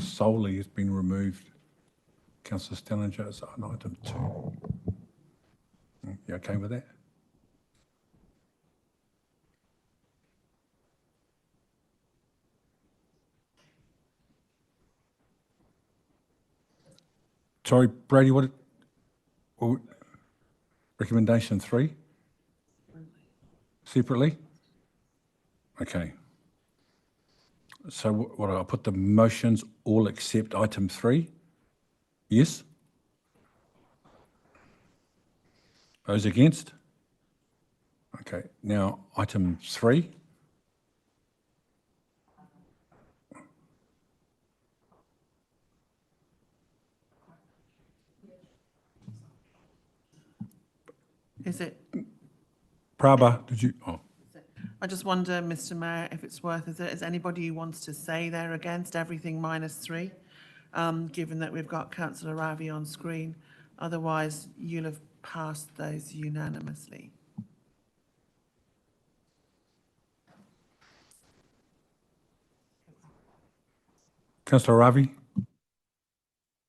solely has been removed. Councillor Stellinger, it's on item 2. You okay with that? Sorry, Brady, what recommendation 3? Separately? Okay. So what, I'll put the motions all except item 3? Yes? Those against? Okay, now item 3. Is it? Prabha, did you? Oh. I just wonder, Mr. Mayor, if it's worth, is anybody who wants to say they're against everything -3, given that we've got Councillor Ravi on screen? Otherwise, you'll have passed those unanimously. Councillor Ravi?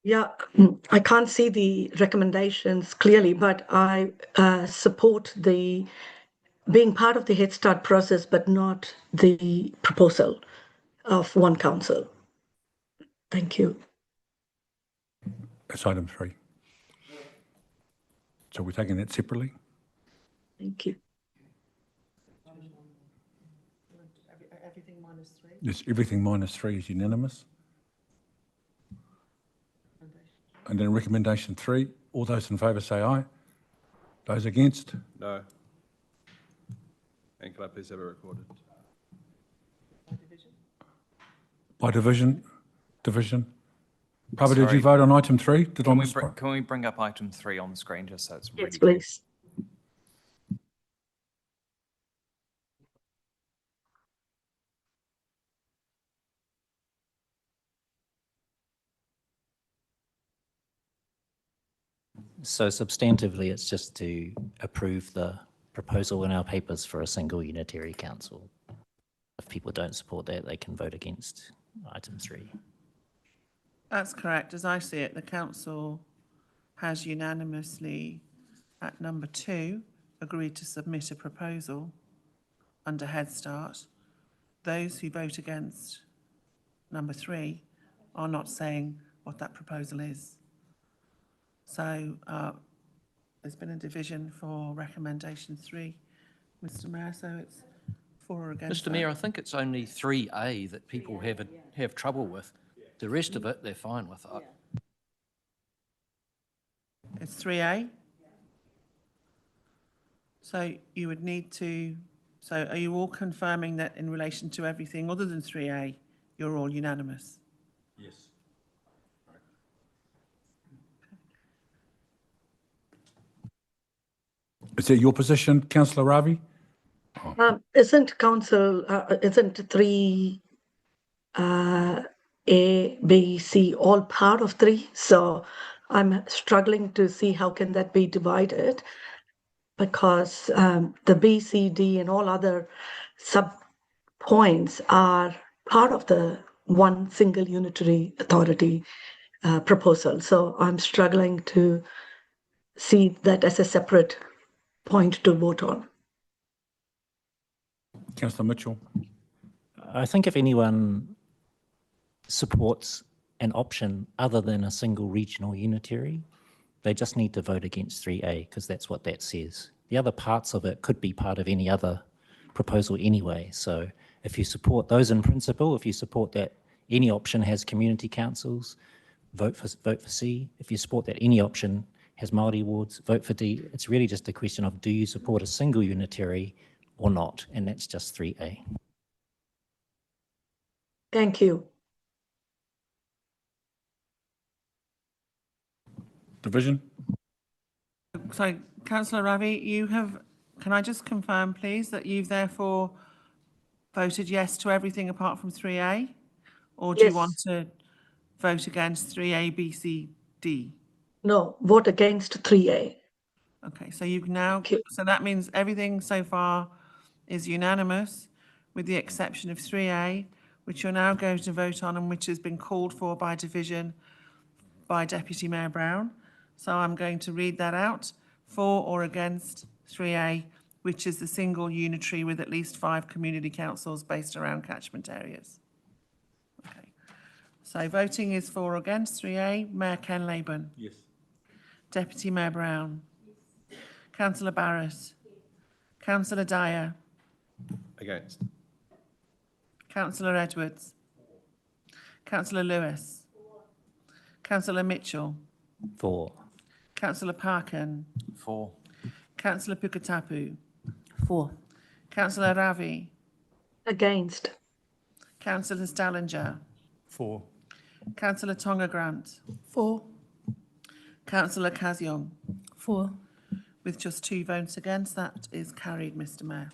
Yeah, I can't see the recommendations clearly, but I support the being part of the Head Start process, but not the proposal of one council. Thank you. That's item 3. So we're taking that separately? Thank you. Everything -3? Yes, everything -3 is unanimous. And then recommendation 3, all those in favour say aye. Those against? No. And can I please have it recorded? By division? Division? Prabha, did Sorry. you vote on item 3? Can we bring up item 3 on the screen just so it's really Yes, clear? please. So substantively, it's just to approve the proposal in our papers for a single unitary council. If people don't support that, they can vote against item 3. That's correct. As I see it, the council has unanimously, at number 2, agreed to submit a proposal under Head Start. Those who vote against number 3 are not saying what that proposal is. So there's been a division for recommendation 3, Mr. Mayor, so it's for or against. Mr. Mayor, I think it's only 3A that people have trouble with. The rest of it, they're fine with. It's 3A? So you would need to, so are you all confirming that in relation to everything other than 3A, you're all unanimous? Yes. Is it your position, Councillor Ravi? Isn't 3 A, B, C all part of 3? So I'm struggling to see how can that be divided, because the B, C, D and all other sub points are part of the one single unitary authority proposal. So I'm struggling to see that as a separate point to vote on. Councillor Mitchell? I think if anyone supports an option other than a single regional unitary, they just need to vote against 3A because that's what that says. the other parts of it could be part of any other proposal anyway. So if you support those in principle, if you support that any option has community councils, vote for C. If you support that any option has Māori wards, vote for D. It's really just a question of, do you support a single unitary or not? And that's just 3A. Thank you. Division? So, Councillor Ravi, you have, can I just confirm, please, that you've therefore voted yes to everything apart from 3A? Or do you Yes. want to vote against 3A, B, C, D? No, vote against 3A. Okay, so you've now, so that means everything so far is unanimous, with the exception of 3A, which you're now going to vote on and which has been called for by division by Deputy Mayor Brown. So I'm going to read that out. For or against 3A, which is the single unitary with at least 5 community councils based around catchment areas. Okay. So voting is for or against 3A. Mayor Ken Laban. Yes. Deputy Mayor Brown. Councillor Barrett. Councillor Dyer. Against. Councillor Edwards. Councillor Lewis. Councillor Mitchell. 4. Councillor Parkin. 4. Councillor Pukatapu. 4. Councillor Ravi. Against. Councillor Stallinger. 4. Councillor Tonga Grant. 4. Councillor Kaziong. 4. With just 2 votes against, that is carried, Mr Mayor.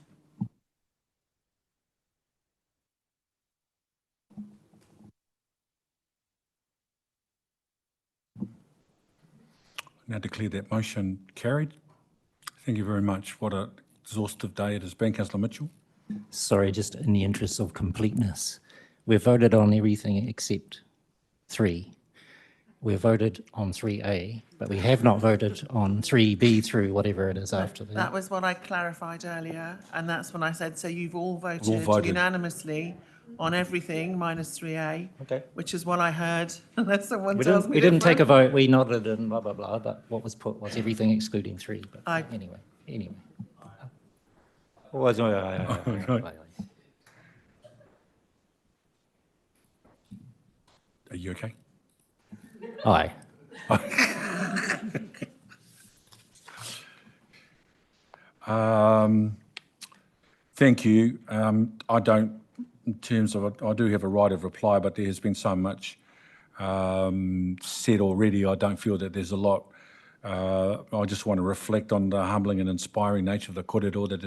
Now declare that motion carried. Thank you very much. What an exhaustive day it has been, Councillor Mitchell. Sorry, just in the interest of completeness, we've voted on everything except 3. We've voted on 3A, but we have not voted on 3B through whatever it is after that. That was what I clarified earlier, and that's when I said, so you've all voted, voted. unanimously on everything minus 3A, Okay. which is what I heard, unless someone We tells didn't, me we didn't take a different. vote, we nodded and blah, blah, blah, but what was put was everything excluding 3. But anyway. Are you okay? Aye. Thank you. I don't, in terms of, I do have a right of reply, but there has been so much said already. I don't feel that there's a lot. I just want to reflect on the humbling and inspiring nature of the kōrero that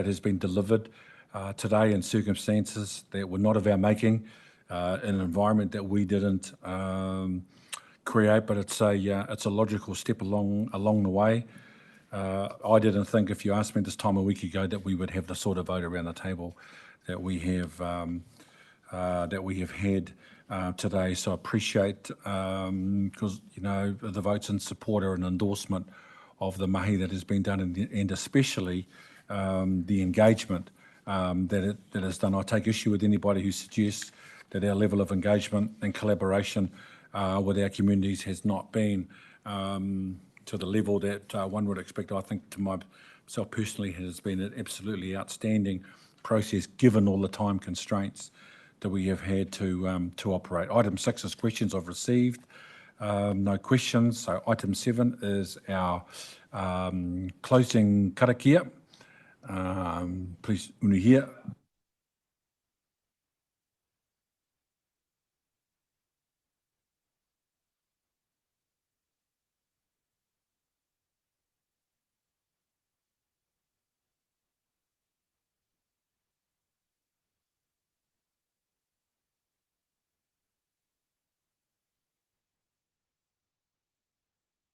has been delivered today in circumstances that were not of our making, in an environment that we didn't create, but it's a logical step along the way. I didn't think, if you asked me this time a week ago, that we would have the sort of vote around the table that we have had today. So I appreciate, because the votes in support are an endorsement of the mahi that has been done, and especially the engagement that is done. I take issue with anybody who suggests that our level of engagement and collaboration with our communities has not been to the level that one would expect. I think, to myself personally, has been an absolutely outstanding process, given all the time constraints that we have had to operate. Item 6 is questions I've received. No questions. So item 7 is our closing karakia. Please, unuhia.